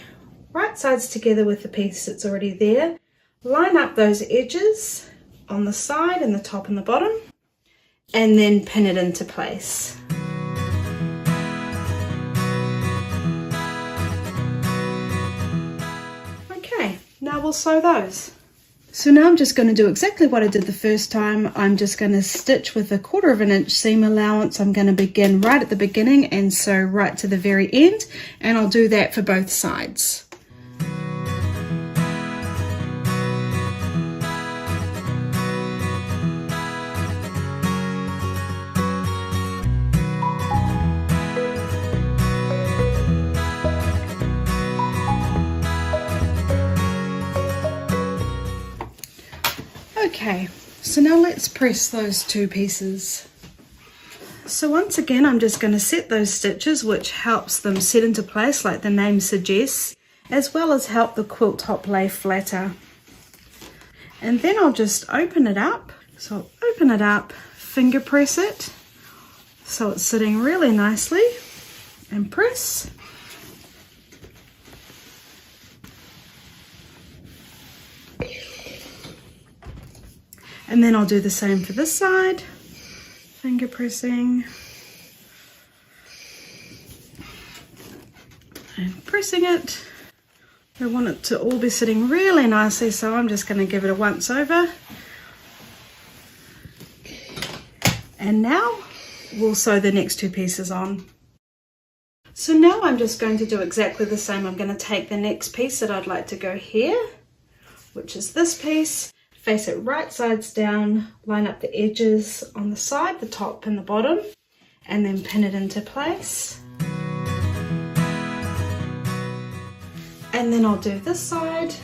right sides together with the piece that's already there, line up those edges on the side and the top and the bottom, and then pin it into place. will sew those. So now I'm just going to do exactly what I did the first time. I'm just going to stitch with a 1/4 inch seam allowance. I'm going to begin right at the beginning and sew right to the very end, and I'll do that for both sides. Okay, so now let's press those 2 pieces. So once again, I'm just going to set those stitches, which helps them set into place like the name suggests, as well as help the quilt top lay flatter. And then I'll just open it up. So I'll open it up, finger press it, so it's sitting really nicely, and press. And then I'll do the same for this side, finger pressing and pressing it. I want it to all be sitting really nicely, so I'm just going to give it a once over. And now we'll sew the next 2 pieces on. So now I'm just going to do exactly the same. I'm going to take the next piece that I'd like to go here, which is this piece. Face it right sides down, line up the edges on the side, the top and the bottom, and then pin it into place. And then I'll do this side.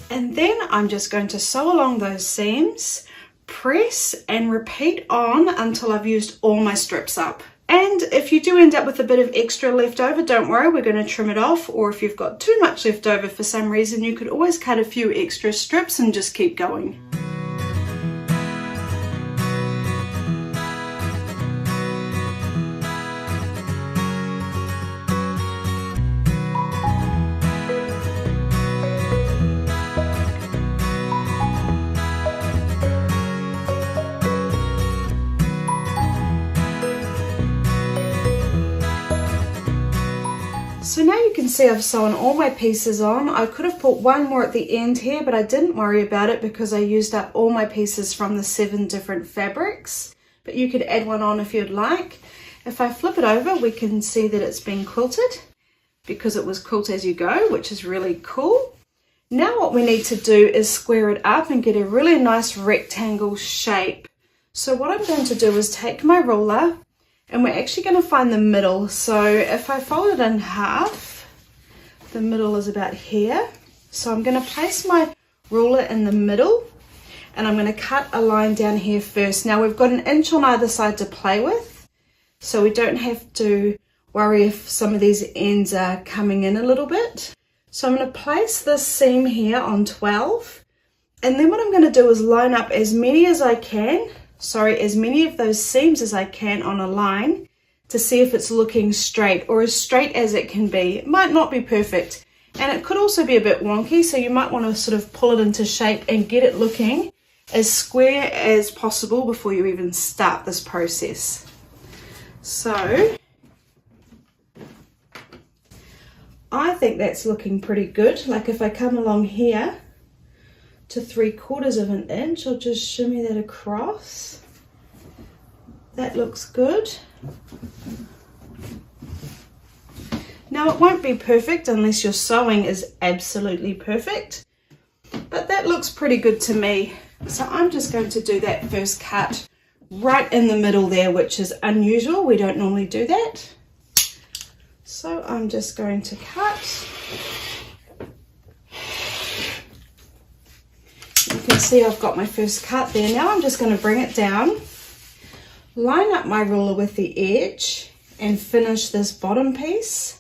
And then I'm just going to sew along those seams, press and repeat on until I've used all my strips up. And if you do end up with a bit of extra left over, don't worry, we're going to trim it off. Or if you've got too much left over for some reason, you could always cut a few extra strips and just keep going. So now you can see I've sewn all my pieces on. I could have put one more at the end here, but I didn't worry about it because I used up all my pieces from the 7 different fabrics. But you could add one on if you'd like. If I flip it over, we can see that it's been quilted because it was Quilt-as-you-go, which is really cool. Now what we need to do is square it up and get a really nice rectangle shape. So what I'm going to do is take my ruler, and we're actually going to find the middle. So if I fold it in half, the middle is about here. So I'm going to place my ruler in the middle, and I'm going to cut a line down here first. Now we've got 1 inch on either side to play with, so we don't have to worry if some of these ends are coming in a little bit. So I'm going to place this seam here on 12, and then what I'm going to do is line up as many of those seams as I can on a line to see if it's looking straight or as straight as it can be. It might not be perfect, and it could also be a bit wonky, so you might want to sort of pull it into shape and get it looking as square as possible before you even start this process. So I think that's looking pretty good. Like if I come along here to 3/4 inch, I'll just shimmy that across. That looks good. Now it won't be perfect unless your sewing is absolutely perfect, but that looks pretty good to me. So I'm just going to do that first cut right in the middle there, which is unusual. We don't normally do that. So I'm just going to cut. You can see I've got my first cut there. Now I'm just going to bring it down, line up my ruler with the edge, and finish this bottom piece.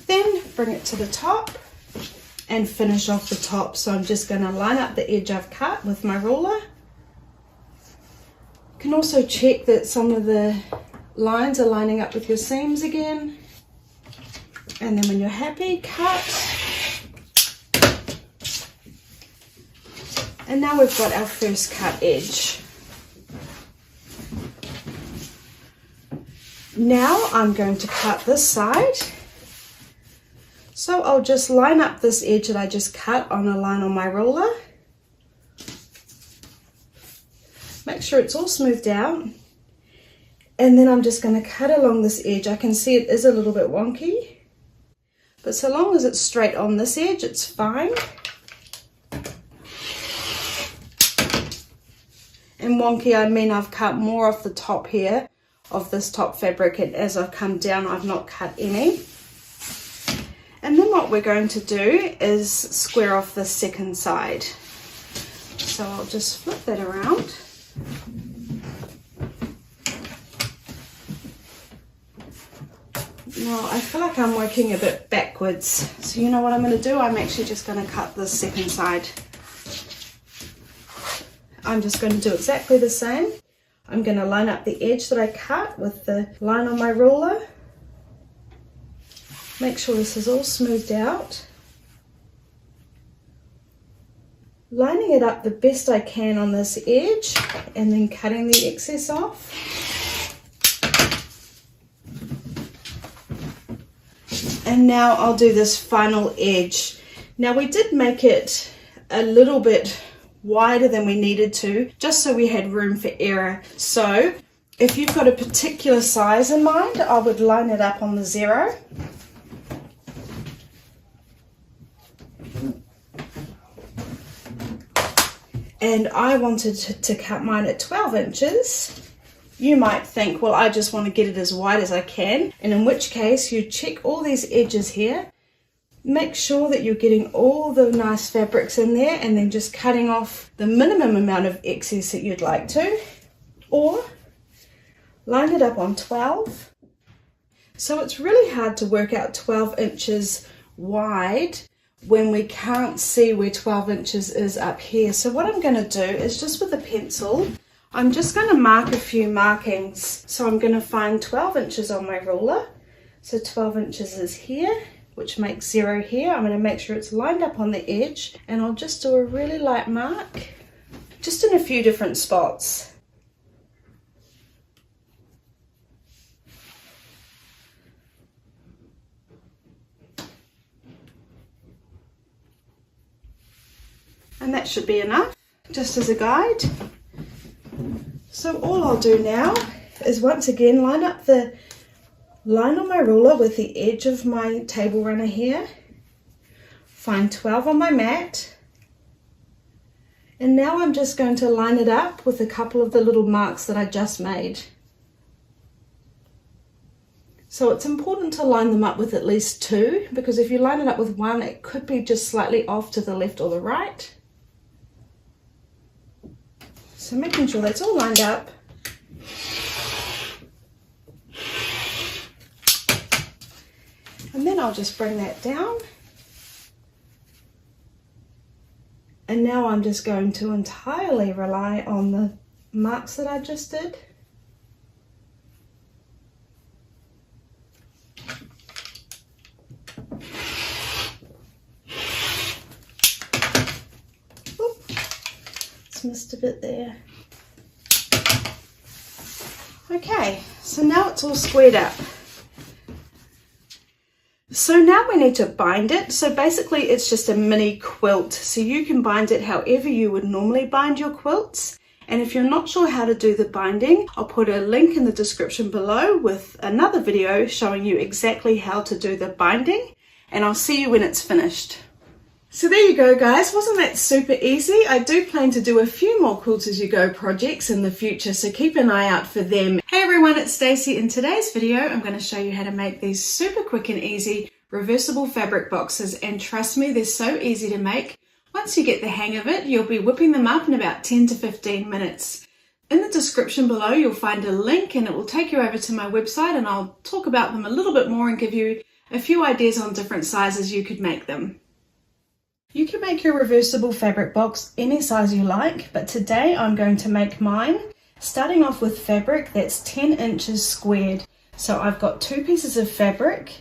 Then bring it to the top and finish off the top. So I'm just going to line up the edge I've cut with my ruler. You can also check that some of the lines are lining up with your seams again. And then when you're happy, cut. And now we've got our first cut edge. Now I'm going to cut this side. So I'll just line up this edge that I just cut on a line on my ruler. Make sure it's all smoothed out. And then I'm just going to cut along this edge. I can see it is a little bit wonky, but so long as it's straight on this edge, it's fine. And wonky, I mean I've cut more off the top here of this top fabric, and as I've come down I've not cut any. And then what we're going to do is square off the second side. So I'll just flip that around. Now I feel like I'm working a bit backwards, so you know what I'm going to do? I'm actually just going to cut the second side. I'm just going to do exactly the same. I'm going to line up the edge that I cut with the line on my ruler. Make sure this is all smoothed out. Lining it up the best I can on this edge and then cutting the excess off. And now I'll do this final edge. Now we did make it a little bit wider than we needed to, just so we had room for error. So if you've got a particular size in mind, I would line it up on the 0. And I wanted to cut mine at 12 inches. You might think, well, I just want to get it as wide as I can, and in which case you check all these edges here. Make sure that you're getting all the nice fabrics in there and then just cutting off the minimum amount of excess that you'd like to, or line it up on 12. So it's really hard to work out 12 inches wide when we can't see where 12 inches is up here. So what I'm going to do is just with a pencil, I'm just going to mark a few markings. So I'm going to find 12 inches on my ruler. So 12 inches is here, which makes 0 here. I'm going to make sure it's lined up on the edge, and I'll just do a really light mark, just in a few different spots. And that should be enough, just as a guide. So all I'll do now is once again line up the line on my ruler with the edge of my table runner here, find 12 on my mat, and now I'm just going to line it up with a couple of the little marks that I just made. So it's important to line them up with at least 2, because if you line it up with 1, it could be just slightly off to the left or the right. So making sure that's all lined up. And then I'll just bring that down. And now I'm just going to entirely rely on the marks that I just did. Missed a bit there. Okay, so now it's all squared up. So now we need to bind it. So basically it's just a mini quilt. So you can bind it however you would normally bind your quilts. And if you're not sure how to do the binding, I'll put a link in the description below with another video showing you exactly how to do the binding. And I'll see you when it's finished. So there you go, guys. Wasn't that super easy? I do plan to do a few more Quilt-as-you-go projects in the future, so keep an eye out for them. Hey everyone, it's Stacey. In today's video, I'm going to show you how to make these super quick and easy reversible fabric boxes, and trust me, they're so easy to make. Once you get the hang of it, you'll be whipping them up in about 10 to 15 minutes. In the description below, you'll find a link and it will take you over to my website, and I'll talk about them a little bit more and give you a few ideas on different sizes you could make them. You can make your reversible fabric box any size you like, but today I'm going to make mine starting off with fabric that's 10 inches squared. So I've got 2 pieces of fabric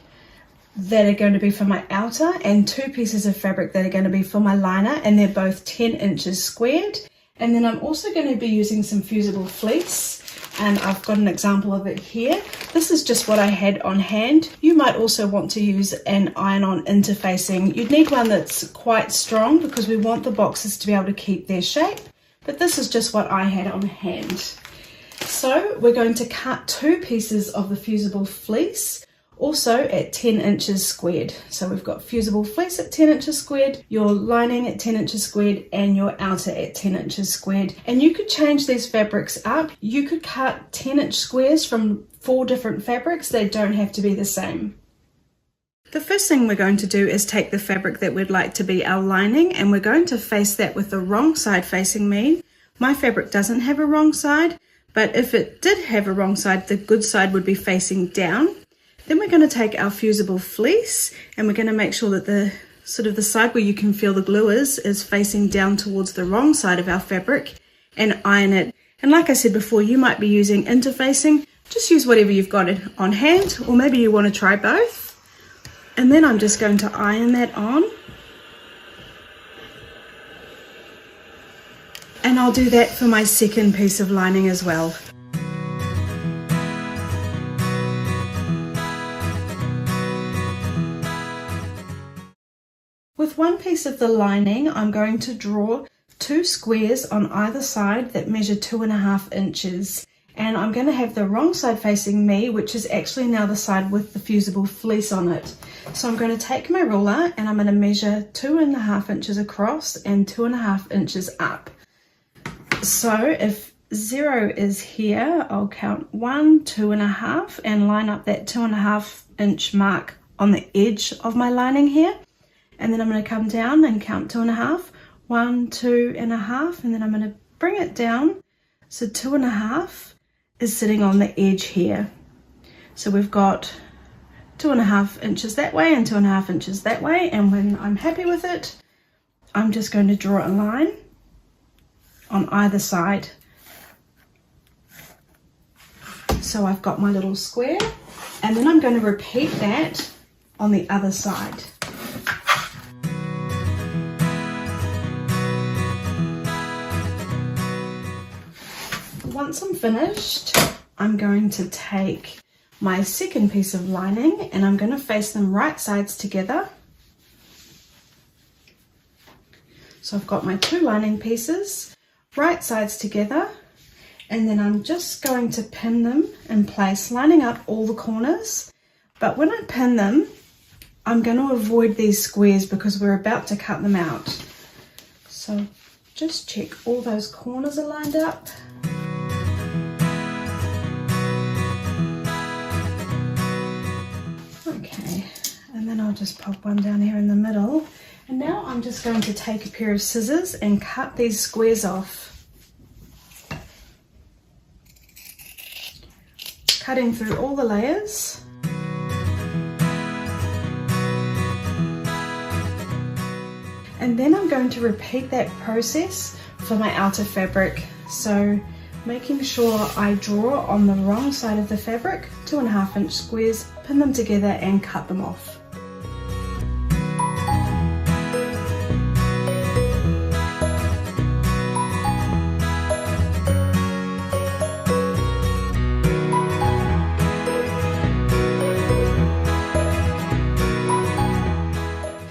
that are going to be for my outer and 2 pieces of fabric that are going to be for my liner, and they're both 10 inches squared. And then I'm also going to be using some fusible fleece, and I've got an example of it here. This is just what I had on hand. You might also want to use an iron-on interfacing. You'd need one that's quite strong because we want the boxes to be able to keep their shape, but this is just what I had on hand. So we're going to cut 2 pieces of the fusible fleece, also at 10 inches squared. So we've got fusible fleece at 10 inches squared, your lining at 10 inches squared, and your outer at 10 inches squared. And you could change these fabrics up. You could cut 10-inch squares from 4 different fabrics. They don't have to be the same. The first thing we're going to do is take the fabric that we'd like to be our lining, and we're going to face that with the wrong side facing me. My fabric doesn't have a wrong side, but if it did have a wrong side, the good side would be facing down. Then we're going to take our fusible fleece, and we're going to make sure that the side where you can feel the glue is facing down towards the wrong side of our fabric, and iron it. And like I said before, you might be using interfacing. Just use whatever you've got on hand, or maybe you want to try both. And then I'm just going to iron that on. And I'll do that for my second piece of lining as well. With one piece of the lining, I'm going to draw 2 squares on either side that measure 2.5 inches. And I'm going to have the wrong side facing me, which is actually now the side with the fusible fleece on it. So I'm going to take my ruler and I'm going to measure 2.5 inches across and 2.5 inches up. So if 0 is here, I'll count 1, 2.5 and line up that 2.5 inch mark on the edge of my lining here. And then I'm going to come down and count 2.5, 1, 2.5, and then I'm going to bring it down. So 2.5 is sitting on the edge here. So we've got 2.5 inches that way and 2.5 inches that way. And when I'm happy with it, I'm just going to draw a line on either side. So I've got my little square, and then I'm going to repeat that on the other side. Once I'm finished, I'm going to take my second piece of lining and I'm going to face them right sides together. So I've got my 2 lining pieces, right sides together, and then I'm just going to pin them in place, lining up all the corners. But when I pin them, I'm going to avoid these squares because we're about to cut them out. So just check all those corners are lined up. Okay, and then I'll just pop one down here in the middle. And now I'm just going to take a pair of scissors and cut these squares off. Cutting through all the layers. And then I'm going to repeat that process for my outer fabric. So making sure I draw on the wrong side of the fabric, 2.5 inch squares, pin them together and cut them off.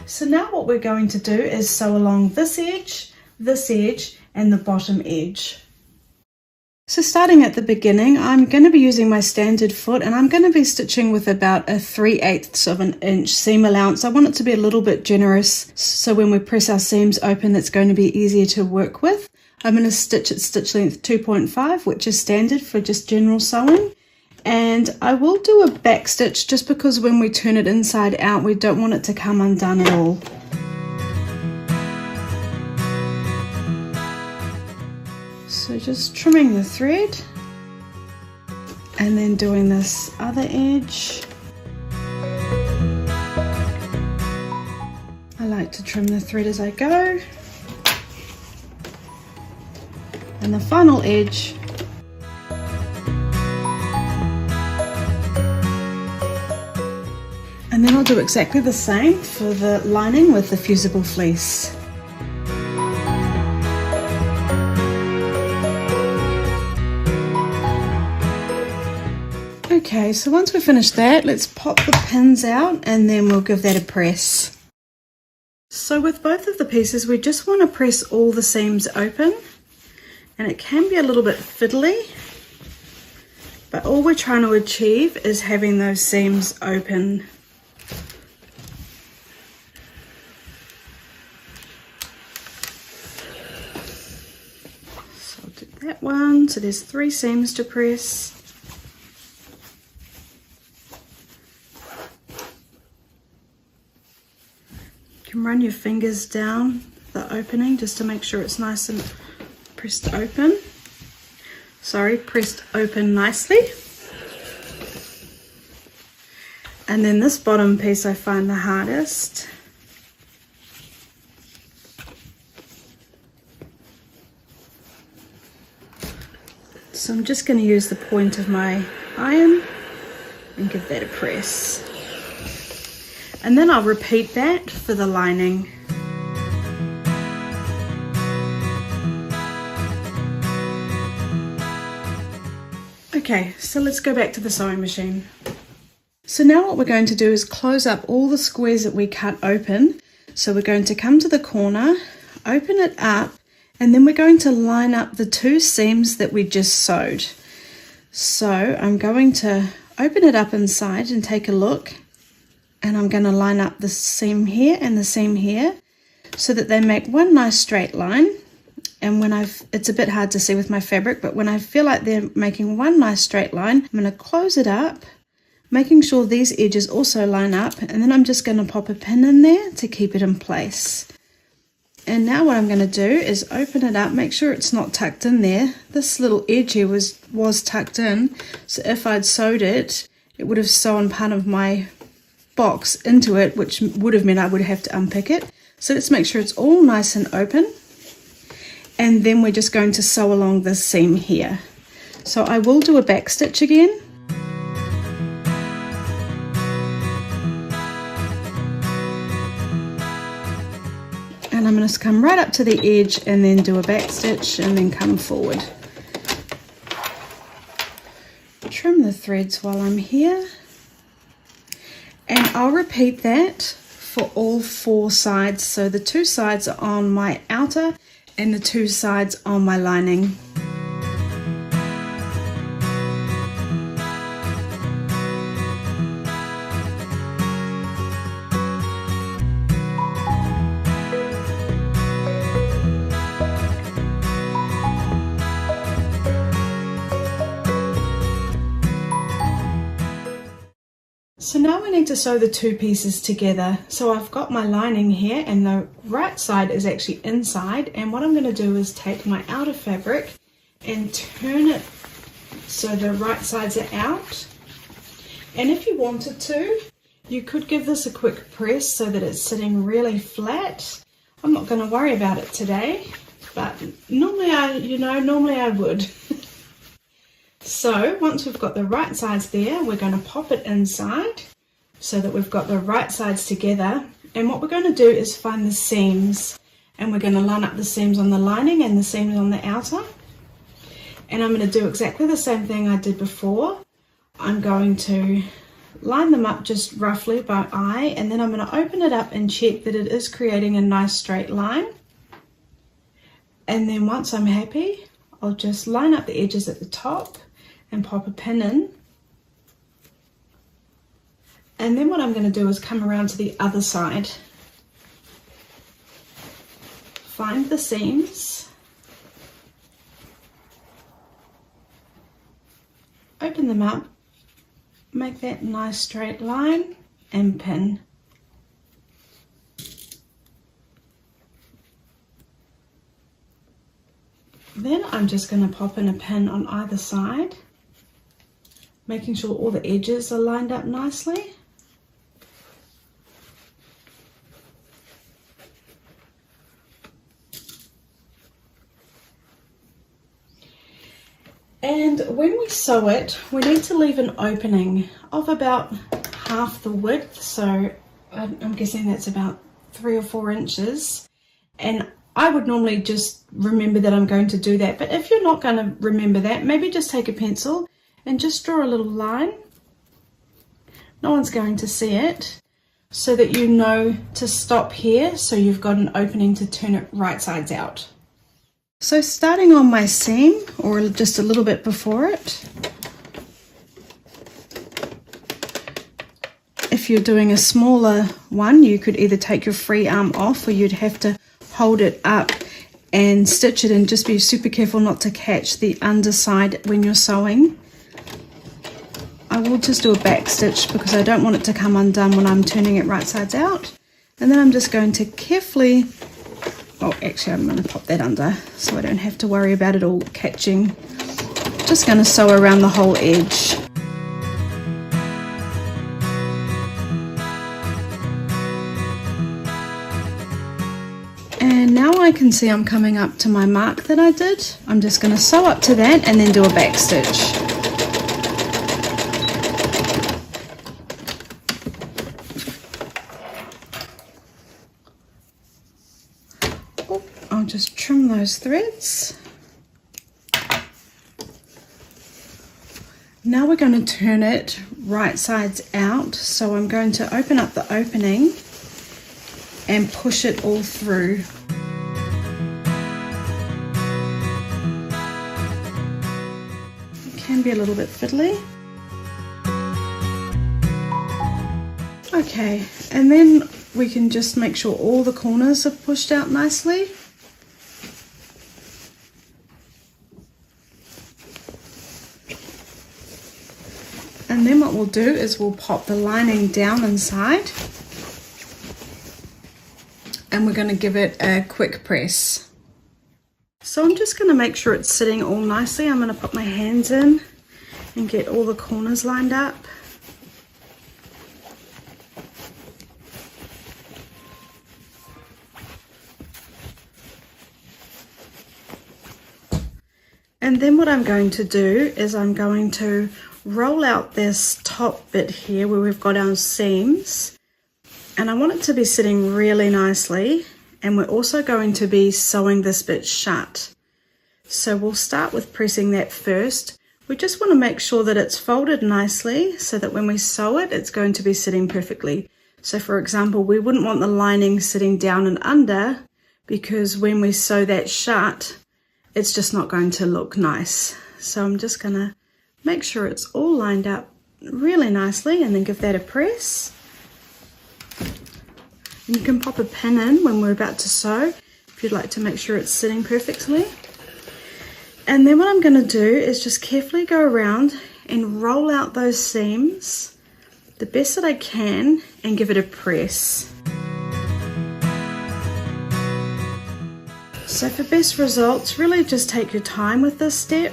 So now what we're going to do is sew along this edge, and the bottom edge. So starting at the beginning, I'm going to be using my standard foot and I'm going to be stitching with about a 3/8 of an inch seam allowance. I want it to be a little bit generous so when we press our seams open it's going to be easier to work with. I'm going to stitch at stitch length 2.5, which is standard for just general sewing. And I will do a back stitch just because when we turn it inside out we don't want it to come undone at all. So just trimming the thread and then doing this other edge. I like to trim the thread as I go. And the final edge. And then I'll do exactly the same for the lining with the fusible fleece. Okay, so once we've finished that, let's pop the pins out and then we'll give that a press. So with both of the pieces, we just want to press all the seams open, and it can be a little bit fiddly, but all we're trying to achieve is having those seams open. So I'll do that one. So there's 3 seams to press. You can run your fingers down the opening just to make sure it's nice and pressed open. Sorry, pressed open nicely. And then this bottom piece I find the hardest. So I'm just going to use the point of my iron and give that a press. And then I'll repeat that for the lining. Okay, so let's go back to the sewing machine. So now what we're going to do is close up all the squares that we cut open. So we're going to come to the corner, open it up, and then we're going to line up the 2 seams that we just sewed. So I'm going to open it up inside and take a look. And I'm going to line up the seam here and the seam here so that they make one nice straight line. And when it's a bit hard to see with my fabric, but when I feel like they're making one nice straight line, I'm going to close it up, making sure these edges also line up, and then I'm just going to pop a pin in there to keep it in place. And now what I'm going to do is open it up, make sure it's not tucked in there. This little edge here was tucked in, so if I'd sewed it, it would have sewn part of my box into it, which would have meant I would have to unpick it. So let's make sure it's all nice and open, and then we're just going to sew along this seam here. So I will do a back stitch again. And I'm going to come right up to the edge and then do a back stitch and then come forward. Trim the threads while I'm here. And I'll repeat that for all 4 sides. So the 2 sides are on my outer and the 2 sides on my lining. So now we need to sew the 2 pieces together. So I've got my lining here and the right side is actually inside, and what I'm going to do is take my outer fabric and turn it so the right sides are out. And if you wanted to, you could give this a quick press so that it's sitting really flat. I'm not going to worry about it today, but normally I would. So once we've got the right sides there, we're going to pop it inside so that we've got the right sides together. And what we're going to do is find the seams, and we're going to line up the seams on the lining and the seams on the outer. And I'm going to do exactly the same thing I did before. I'm going to line them up just roughly by eye, and then I'm going to open it up and check that it is creating a nice straight line. And then once I'm happy, I'll just line up the edges at the top and pop a pin in. And then what I'm going to do is come around to the other side. Find the seams. Open them up. Make that nice straight line and pin. Then I'm just going to pop in a pin on either side, making sure all the edges are lined up nicely. And when we sew it, we need to leave an opening of about half the width, so I'm guessing that's about 3 or 4 inches. And I would normally just remember that I'm going to do that, but if you're not going to remember that, maybe just take a pencil and just draw a little line. No one's going to see it, so that you know to stop here, so you've got an opening to turn it right sides out. So starting on my seam, or just a little bit before it, if you're doing a smaller one, you could either take your free arm off, or you'd have to hold it up and stitch it, and just be super careful not to catch the underside when you're sewing. I will just do a back stitch because I don't want it to come undone when I'm turning it right sides out. And then I'm just going to carefully, oh actually I'm going to pop that under so I don't have to worry about it all catching. Just going to sew around the whole edge. And now I can see I'm coming up to my mark that I did. I'm just going to sew up to that and then do a back stitch. I'll just trim those threads. Now we're going to turn it right sides out, so I'm going to open up the opening and push it all through. It can be a little bit fiddly. Okay, and then we can just make sure all the corners are pushed out nicely. And then what we'll do is we'll pop the lining down inside, and we're going to give it a quick press. So I'm just going to make sure it's sitting all nicely. I'm going to put my hands in and get all the corners lined up. And then what I'm going to do is I'm going to roll out this top bit here where we've got our seams, and I want it to be sitting really nicely, and we're also going to be sewing this bit shut. So we'll start with pressing that first. We just want to make sure that it's folded nicely so that when we sew it, it's going to be sitting perfectly. So for example, we wouldn't want the lining sitting down and under, because when we sew that shut, it's just not going to look nice. So I'm just going to make sure it's all lined up really nicely, and then give that a press. And you can pop a pin in when we're about to sew if you'd like to make sure it's sitting perfectly. And then what I'm going to do is just carefully go around and roll out those seams the best that I can and give it a press. So for best results, really just take your time with this step.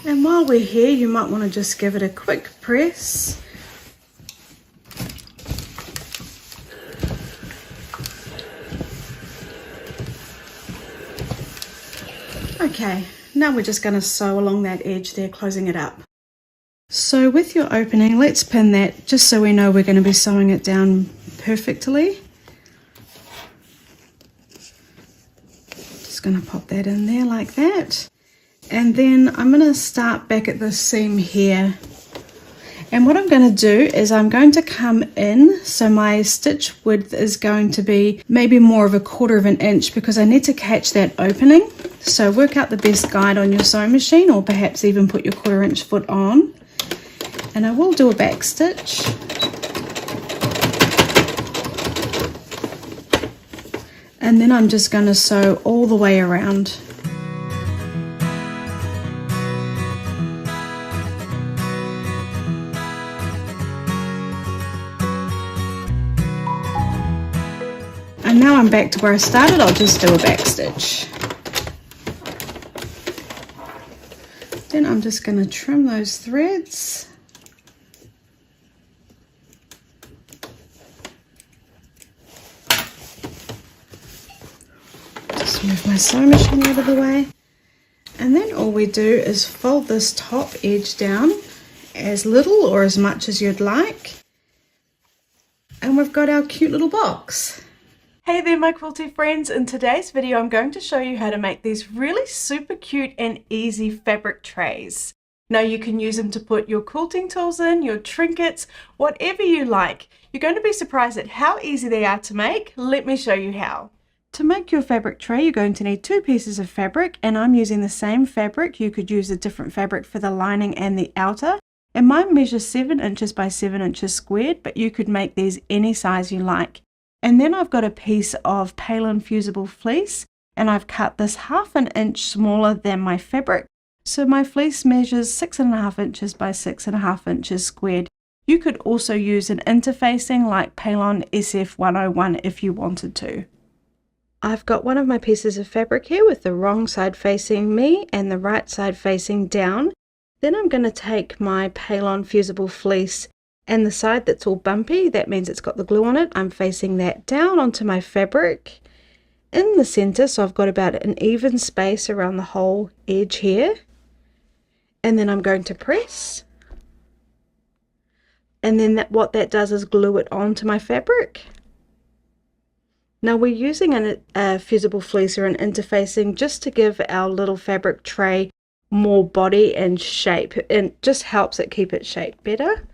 And while we're here, you might want to just give it a quick press. Okay, now we're just going to sew along that edge there, closing it up. So with your opening, let's pin that just so we know we're going to be sewing it down perfectly. Just going to pop that in there like that. And then I'm going to start back at the seam here. And what I'm going to do is I'm going to come in, so my stitch width is going to be maybe more of 1/4 of an inch, because I need to catch that opening. So work out the best guide on your sewing machine, or perhaps even put your 1/4 inch foot on. And I will do a back stitch. And then I'm just going to sew all the way around. And now I'm back to where I started. I'll just do a back stitch. Then I'm just going to trim those threads. Just move my sewing machine out of the way. And then all we do is fold this top edge down as little or as much as you'd like. And we've got our cute little box. Hey there my quilty friends, in today's video I'm going to show you how to make these really super cute and easy fabric trays. Now you can use them to put your quilting tools in, your trinkets, whatever you like. You're going to be surprised at how easy they are to make. Let me show you how. To make your fabric tray, you're going to need 2 pieces of fabric, and I'm using the same fabric. You could use a different fabric for the lining and the outer. And mine measures 7 inches by 7 inches squared, but you could make these any size you like. And then I've got a piece of pale fusible fleece, and I've cut this 1/2 inch smaller than my fabric. So my fleece measures 6.5 inches by 6.5 inches squared. You could also use an interfacing like Palon SF101 if you wanted to. I've got one of my pieces of fabric here with the wrong side facing me and the right side facing down. Then I'm going to take my Palon fusible fleece, and the side that's all bumpy, that means it's got the glue on it, I'm facing that down onto my fabric in the center, so I've got about an even space around the whole edge here. And then I'm going to press, and then what that does is glue it onto my fabric. Now we're using a fusible fleece or an interfacing just to give our little fabric tray more body and shape, and just helps it keep its shape better.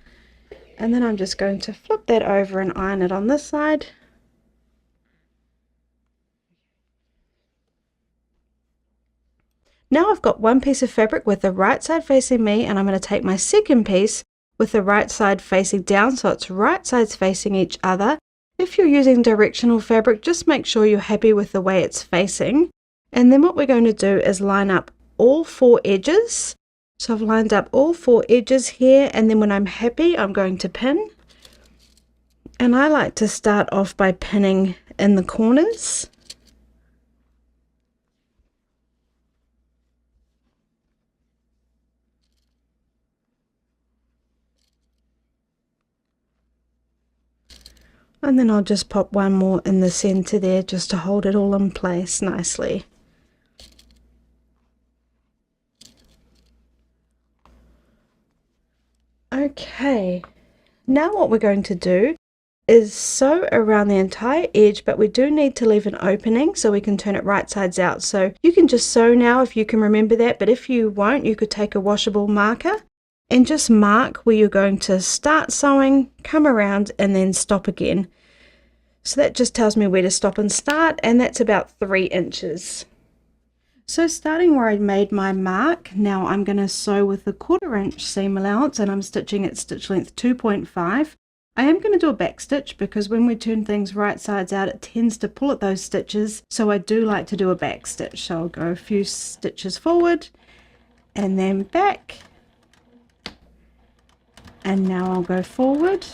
And then I'm just going to flip that over and iron it on this side. Now I've got one piece of fabric with the right side facing me, and I'm going to take my second piece with the right side facing down, so it's right sides facing each other. If you're using directional fabric, just make sure you're happy with the way it's facing. And then what we're going to do is line up all 4 edges. So I've lined up all 4 edges here, and then when I'm happy I'm going to pin. And I like to start off by pinning in the corners. And then I'll just pop one more in the center there just to hold it all in place nicely. Okay, now what we're going to do is sew around the entire edge, but we do need to leave an opening so we can turn it right sides out. So you can just sew now if you can remember that, but if you won't, you could take a washable marker and just mark where you're going to start sewing, come around, and then stop again. So that just tells me where to stop and start, and that's about 3 inches. So starting where I made my mark, now I'm going to sew with the 1/4 inch seam allowance, and I'm stitching at stitch length 2.5. I am going to do a back stitch because when we turn things right sides out it tends to pull at those stitches, so I do like to do a back stitch. So I'll go a few stitches forward and then back, and now I'll go forward.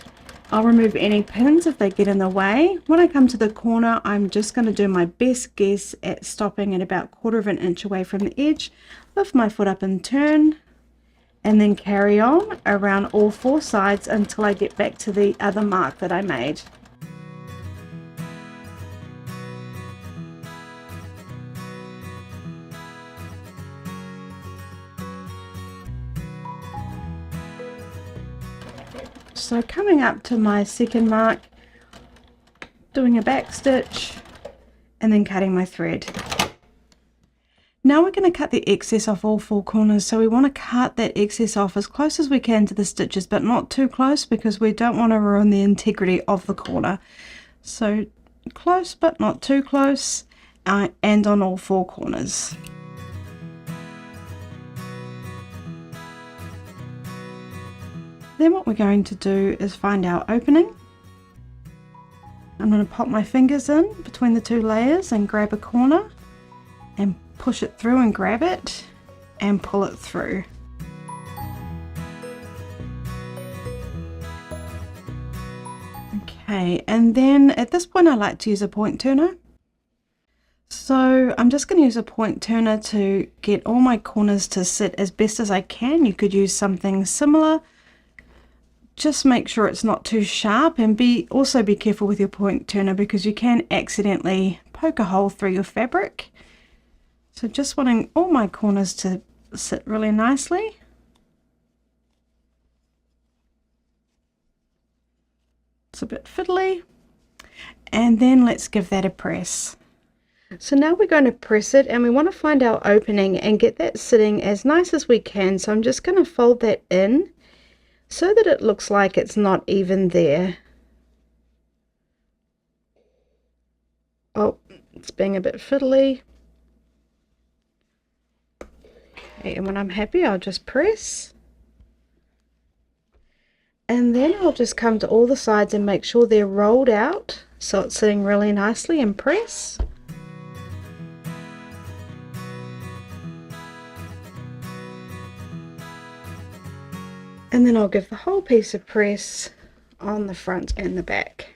I'll remove any pins if they get in the way. When I come to the corner, I'm just going to do my best guess at stopping at about 1/4 inch away from the edge, lift my foot up and turn, and then carry on around all 4 sides until I get back to the other mark that I made. So coming up to my second mark, doing a back stitch, and then cutting my thread. Now we're going to cut the excess off all 4 corners, so we want to cut that excess off as close as we can to the stitches, but not too close because we don't want to ruin the integrity of the corner. So close but not too close, and on all 4 corners. Then what we're going to do is find our opening. I'm going to pop my fingers in between the 2 layers and grab a corner and push it through and grab it and pull it through. Okay, and then at this point I like to use a point turner. So I'm just going to use a point turner to get all my corners to sit as best as I can. You could use something similar. Just make sure it's not too sharp, and also be careful with your point turner because you can accidentally poke a hole through your fabric. So just wanting all my corners to sit really nicely. It's a bit fiddly. And then let's give that a press. So now we're going to press it, and we want to find our opening and get that sitting as nice as we can. So I'm just going to fold that in so that it looks like it's not even there. Oh, it's being a bit fiddly. Okay, and when I'm happy, I'll just press. And then I'll just come to all the sides and make sure they're rolled out so it's sitting really nicely, and press. And then I'll give the whole piece a press on the front and the back.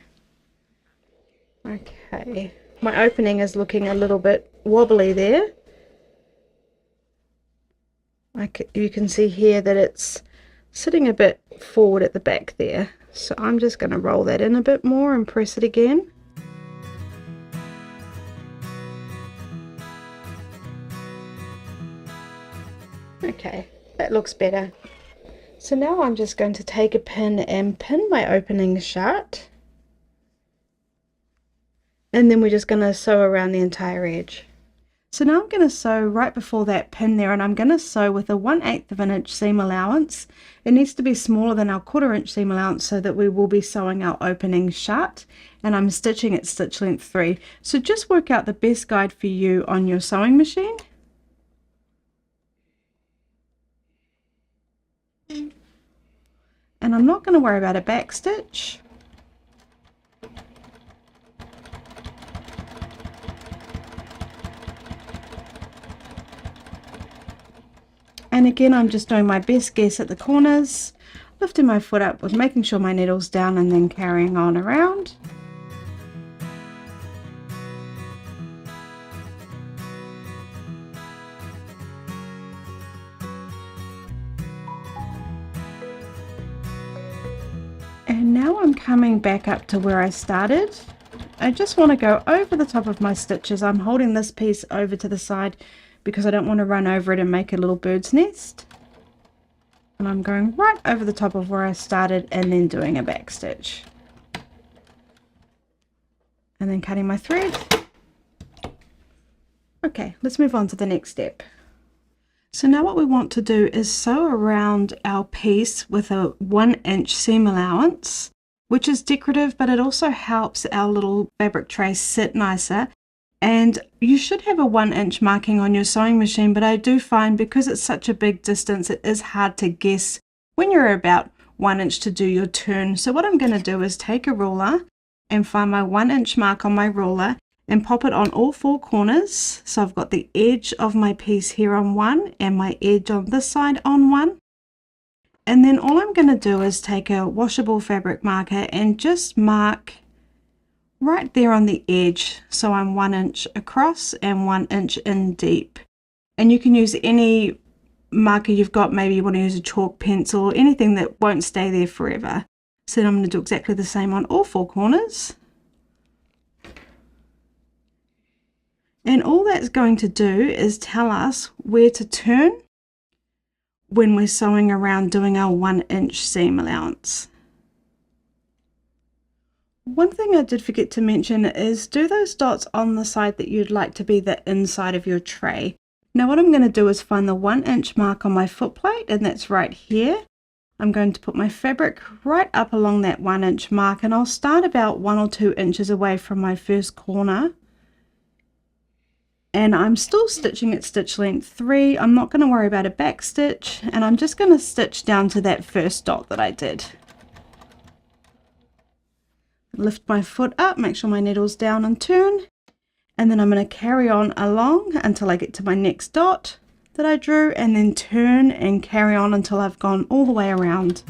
Okay, my opening is looking a little bit wobbly there. You can see here that it's sitting a bit forward at the back there. So I'm just going to roll that in a bit more and press it again. Okay, that looks better. So now I'm just going to take a pin and pin my opening shut. And then we're just going to sew around the entire edge. So now I'm going to sew right before that pin there, and I'm going to sew with a 1/8 of an inch seam allowance. It needs to be smaller than our 1/4 inch seam allowance so that we will be sewing our opening shut, and I'm stitching at stitch length 3. So just work out the best guide for you on your sewing machine. And I'm not going to worry about a back stitch. And again, I'm just doing my best guess at the corners, lifting my foot up with making sure my needle's down and then carrying on around. And now I'm coming back up to where I started. I just want to go over the top of my stitches. I'm holding this piece over to the side because I don't want to run over it and make a little bird's nest. And I'm going right over the top of where I started and then doing a back stitch. And then cutting my thread. Okay, let's move on to the next step. So now what we want to do is sew around our piece with a 1-inch seam allowance, which is decorative, but it also helps our little fabric tray sit nicer. And you should have a 1-inch marking on your sewing machine, but I do find because it's such a big distance, it is hard to guess when you're about 1 inch to do your turn. So what I'm going to do is take a ruler and find my 1-inch mark on my ruler and pop it on all 4 corners. So I've got the edge of my piece here on 1 and my edge on this side on 1. And then all I'm going to do is take a washable fabric marker and just mark right there on the edge. So I'm 1 inch across and 1 inch in deep. And you can use any marker you've got. Maybe you want to use a chalk pencil, anything that won't stay there forever. So then I'm going to do exactly the same on all 4 corners. And all that's going to do is tell us where to turn when we're sewing around doing our 1-inch seam allowance. One thing I did forget to mention is do those dots on the side that you'd like to be the inside of your tray. Now what I'm going to do is find the 1-inch mark on my foot plate, and that's right here. I'm going to put my fabric right up along that 1-inch mark, and I'll start about 1 or 2 inches away from my first corner. And I'm still stitching at stitch length 3. I'm not going to worry about a back stitch, and I'm just going to stitch down to that first dot that I did. Lift my foot up, make sure my needle's down and turn, and then I'm going to carry on along until I get to my next dot that I drew, and then turn and carry on until I've gone all the way around.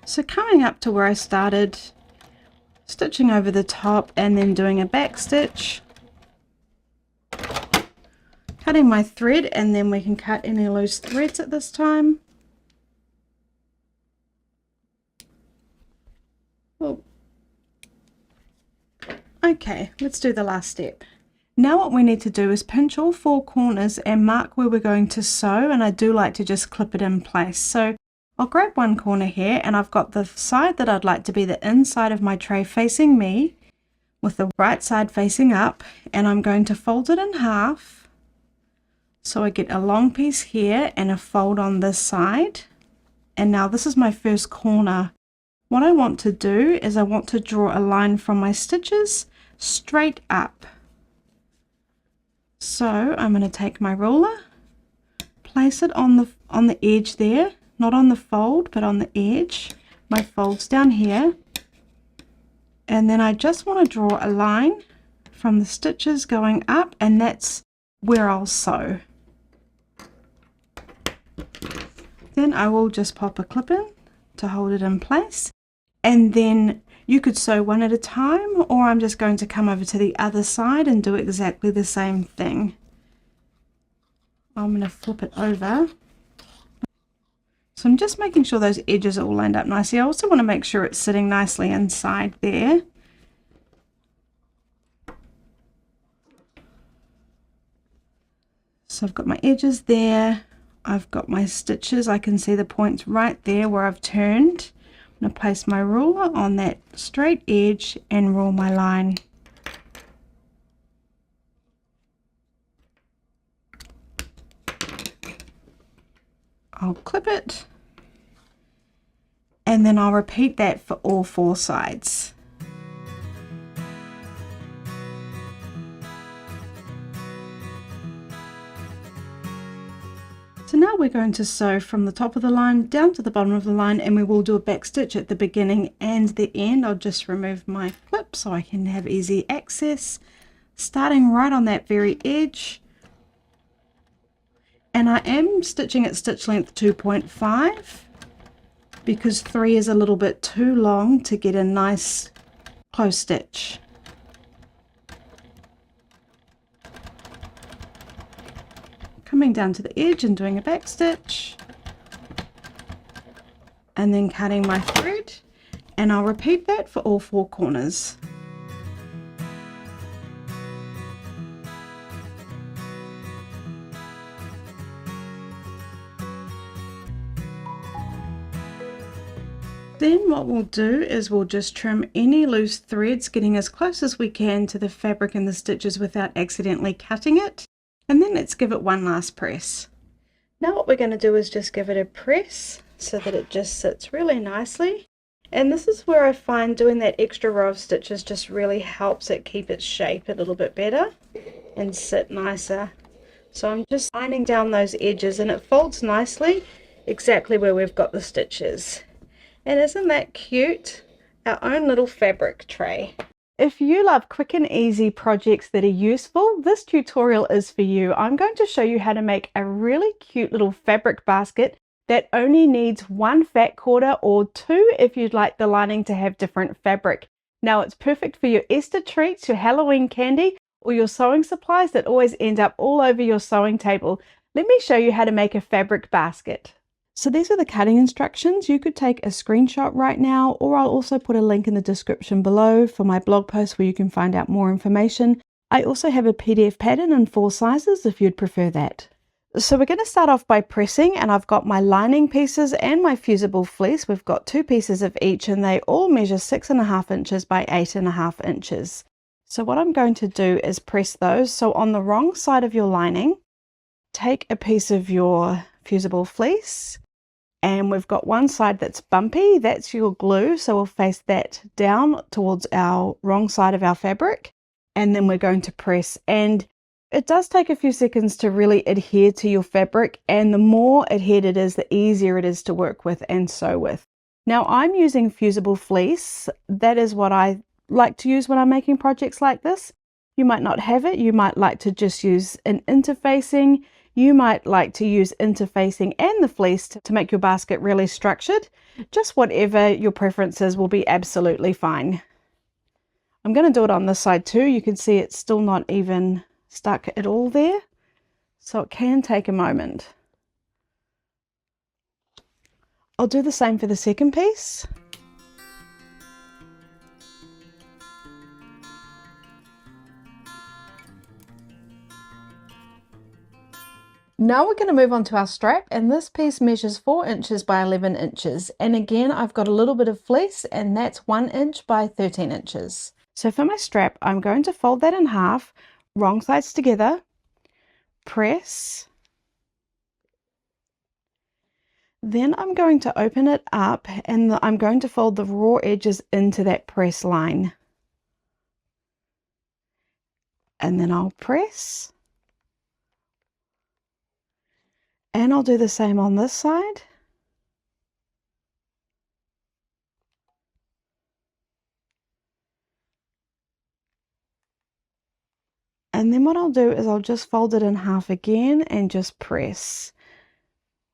So coming up to where I started, stitching over the top and then doing a back stitch, cutting my thread, and then we can cut any loose threads at this time. Okay, let's do the last step. Now what we need to do is pinch all 4 corners and mark where we're going to sew, and I do like to just clip it in place. So I'll grab one corner here, and I've got the side that I'd like to be the inside of my tray facing me with the right side facing up, and I'm going to fold it in half so I get a long piece here and a fold on this side. And now this is my first corner. What I want to do is I want to draw a line from my stitches straight up. So I'm going to take my ruler, place it on the edge there, not on the fold but on the edge. My fold's down here, and then I just want to draw a line from the stitches going up, and that's where I'll sew. Then I will just pop a clip in to hold it in place, and then you could sew one at a time, or I'm just going to come over to the other side and do exactly the same thing. I'm going to flip it over. So I'm just making sure those edges are all lined up nicely. I also want to make sure it's sitting nicely inside there. So I've got my edges there. I've got my stitches. I can see the points right there where I've turned. I'm going to place my ruler on that straight edge and rule my line. I'll clip it, and then I'll repeat that for all 4 sides. So now we're going to sew from the top of the line down to the bottom of the line, and we will do a back stitch at the beginning and the end. I'll just remove my clip so I can have easy access, starting right on that very edge. And I am stitching at stitch length 2.5 because 3 is a little bit too long to get a nice close stitch. Coming down to the edge and doing a back stitch, and then cutting my thread, and I'll repeat that for all 4 corners. Then what we'll do is we'll just trim any loose threads, getting as close as we can to the fabric and the stitches without accidentally cutting it. And then let's give it one last press. Now what we're going to do is just give it a press so that it just sits really nicely. And this is where I find doing that extra row of stitches just really helps it keep its shape a little bit better and sit nicer. So I'm just lining down those edges, and it folds nicely exactly where we've got the stitches. And isn't that cute? Our own little fabric tray. If you love quick and easy projects that are useful, this tutorial is for you. I'm going to show you how to make a really cute little fabric basket that only needs 1 fat quarter or 2 if you'd like the lining to have different fabric. Now it's perfect for your Easter treats, your Halloween candy, or your sewing supplies that always end up all over your sewing table. Let me show you how to make a fabric basket. So these are the cutting instructions. You could take a screenshot right now, or I'll also put a link in the description below for my blog post where you can find out more information. I also have a PDF pattern in 4 sizes if you'd prefer that. So we're going to start off by pressing, and I've got my lining pieces and my fusible fleece. We've got 2 pieces of each, and they all measure 6.5 inches by 8.5 inches. So what I'm going to do is press those. So on the wrong side of your lining, take a piece of your fusible fleece, and we've got one side that's bumpy, that's your glue, so we'll face that down towards our wrong side of our fabric, and then we're going to press. And it does take a few seconds to really adhere to your fabric, and the more adhered it is, the easier it is to work with and sew with. Now I'm using fusible fleece. That is what I like to use when I'm making projects like this. You might not have it. You might like to just use an interfacing. You might like to use interfacing and the fleece to make your basket really structured. Just whatever your preferences will be absolutely fine. I'm going to do it on this side too. You can see it's still not even stuck at all there, so it can take a moment. I'll do the same for the second piece. Now we're going to move on to our strap, and this piece measures 4 inches by 11 inches. And again, I've got a little bit of fleece, and that's 1 inch by 13 inches. So for my strap, I'm going to fold that in half, wrong sides together, press. Then I'm going to open it up, and I'm going to fold the raw edges into that press line. And then I'll press. And I'll do the same on this side. And then what I'll do is I'll just fold it in half again and just press.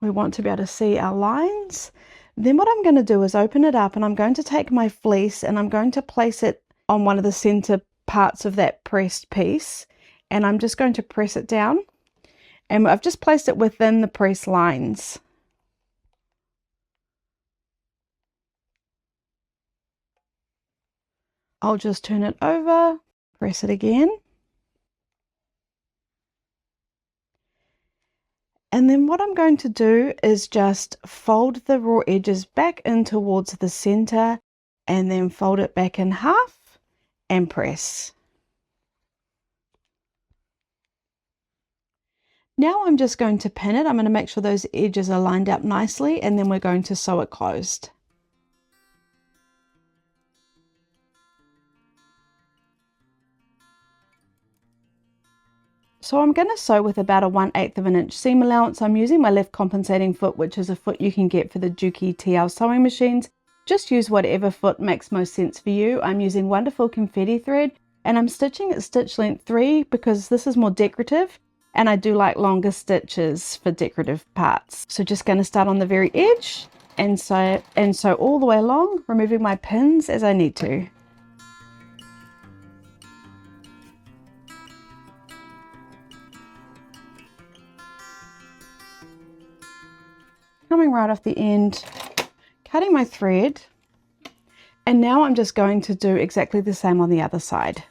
We want to be able to see our lines. Then what I'm going to do is open it up, and I'm going to take my fleece and I'm going to place it on one of the center parts of that pressed piece. And I'm just going to press it down. And I've just placed it within the press lines. I'll just turn it over, press it again. And then what I'm going to do is just fold the raw edges back in towards the center, and then fold it back in half and press. Now I'm just going to pin it. I'm going to make sure those edges are lined up nicely, and then we're going to sew it closed. So I'm going to sew with about a 1/8 of an inch seam allowance. I'm using my left compensating foot, which is a foot you can get for the Juki TL sewing machines. Just use whatever foot makes most sense for you. I'm using wonderful confetti thread, and I'm stitching at stitch length 3 because this is more decorative, and I do like longer stitches for decorative parts. So just going to start on the very edge and sew all the way along, removing my pins as I need to. Coming right off the end, cutting my thread, and now I'm just going to do exactly the same on the other side.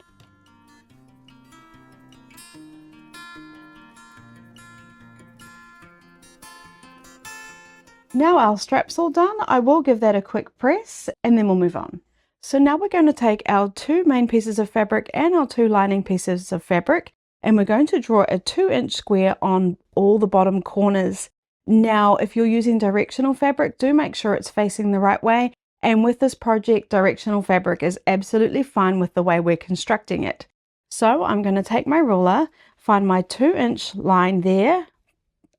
Now our strap's all done. I will give that a quick press, and then we'll move on. So now we're going to take our 2 main pieces of fabric and our 2 lining pieces of fabric, and we're going to draw a 2-inch square on all the bottom corners. Now, if you're using directional fabric, do make sure it's facing the right way. And with this project, directional fabric is absolutely fine with the way we're constructing it. So I'm going to take my ruler, find my 2-inch line there,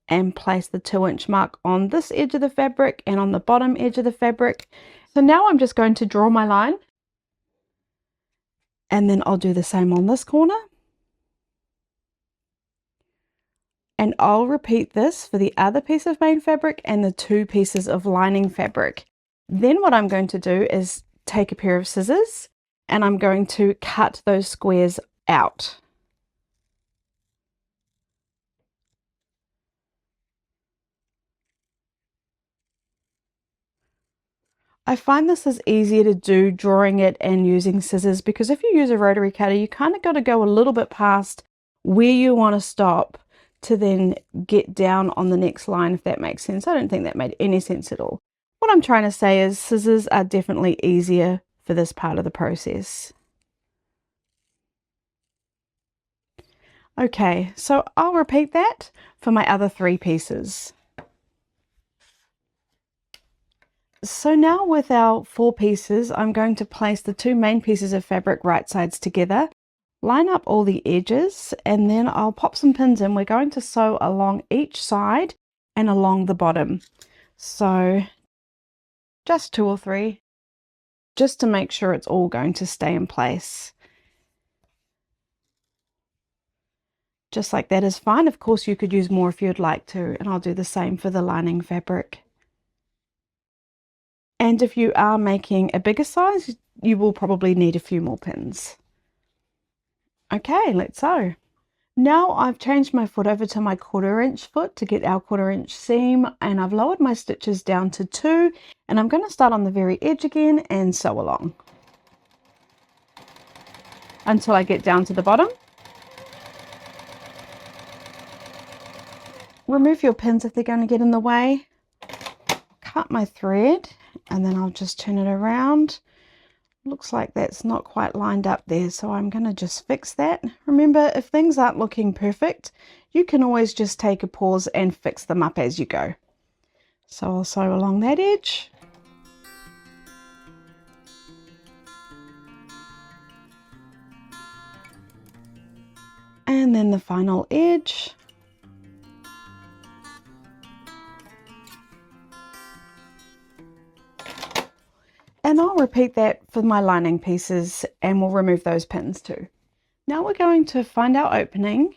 and place the 2-inch mark on this edge of the fabric and on the bottom edge of the fabric. So now I'm just going to draw my line, and then I'll do the same on this corner. And I'll repeat this for the other piece of main fabric and the 2 pieces of lining fabric. Then what I'm going to do is take a pair of scissors, and I'm going to cut those squares out. I find this is easier to do drawing it and using scissors, because if you use a rotary cutter, you kind of got to go a little bit past where you want to stop to then get down on the next line, if that makes sense. I don't think that made any sense at all. What I'm trying to say is scissors are definitely easier for this part of the process. Okay, so I'll repeat that for my other 3 pieces. So now with our 4 pieces, I'm going to place the 2 main pieces of fabric right sides together, line up all the edges, and then I'll pop some pins in. We're going to sew along each side and along the bottom. So just 2 or 3, just to make sure it's all going to stay in place. Just like that is fine. Of course, you could use more if you'd like to, and I'll do the same for the lining fabric. And if you are making a bigger size, you will probably need a few more pins. Okay, let's sew. Now I've changed my foot over to my 1/4 inch foot to get our 1/4 inch seam, and I've lowered my stitches down to 2, and I'm going to start on the very edge again and sew along until I get down to the bottom. remove your pins if they're going to get in the way. Cut my thread and then I'll just turn it around. Looks like that's not quite lined up there, so I'm going to just fix that. Remember, if things aren't looking perfect, you can always just take a pause and fix them up as you go. So I'll sew along that edge. And then the final edge. And I'll repeat that for my lining pieces and we'll remove those pins too. Now we're going to find our opening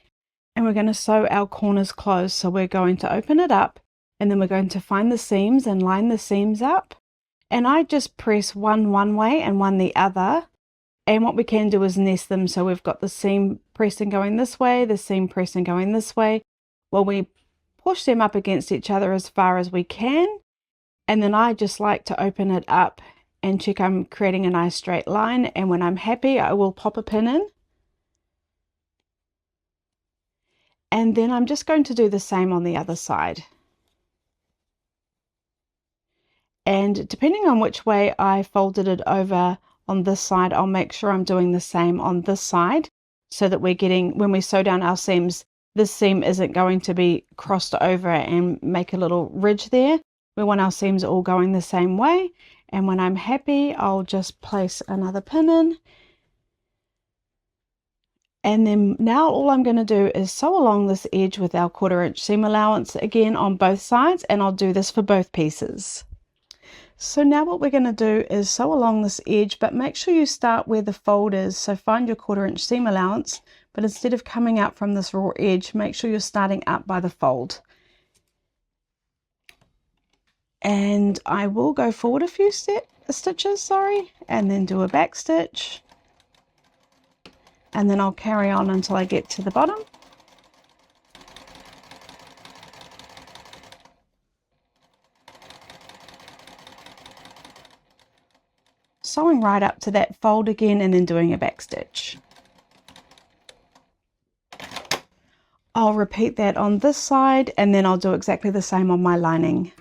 and we're going to sew our corners closed. So we're going to open it up and then we're going to find the seams and line the seams up. And I just press one way and one the other. And what we can do is nest them. So we've got the seam pressing going this way, the seam pressing going this way. Well, we push them up against each other as far as we can. And then I just like to open it up and check I'm creating a nice straight line, and when I'm happy I will pop a pin in. And then I'm just going to do the same on the other side. And depending on which way I folded it over on this side, I'll make sure I'm doing the same on this side so that we're getting, when we sew down our seams, this seam isn't going to be crossed over and make a little ridge there. We want our seams all going the same way. And when I'm happy, I'll just place another pin in. And then now all I'm going to do is sew along this edge with our 1/4 inch seam allowance again on both sides, and I'll do this for both pieces. So now what we're going to do is sew along this edge, but make sure you start where the fold is. So find your 1/4 inch seam allowance, but instead of coming out from this raw edge, make sure you're starting up by the fold. And I will go forward a few stitches, and then do a back stitch. And then I'll carry on until I get to the bottom. Sewing right up to that fold again and then doing a back stitch. I'll repeat that on this side and then I'll do exactly the same on my lining.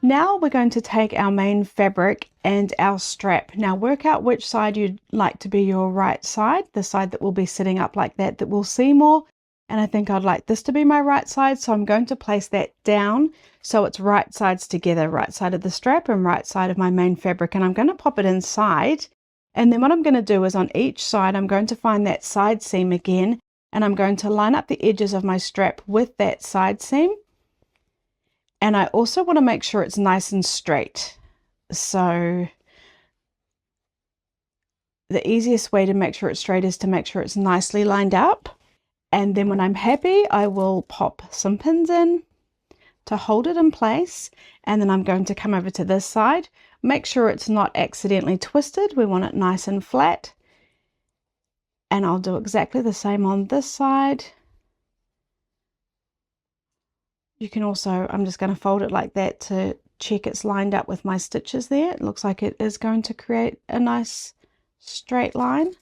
Now we're going to take our main fabric and our strap. Now work out which side you'd like to be your right side, the side that will be sitting up like that will see more. And I think I'd like this to be my right side, so I'm going to place that down so it's right sides together, right side of the strap and right side of my main fabric. And I'm going to pop it inside. And then what I'm going to do is on each side, I'm going to find that side seam again, and I'm going to line up the edges of my strap with that side seam. And I also want to make sure it's nice and straight. So the easiest way to make sure it's straight is to make sure it's nicely lined up. And then when I'm happy, I will pop some pins in to hold it in place. And then I'm going to come over to this side. Make sure it's not accidentally twisted. We want it nice and flat. And I'll do exactly the same on this side. You can also, I'm just going to fold it like that to check it's lined up with my stitches there. It looks like it is going to create a nice straight line.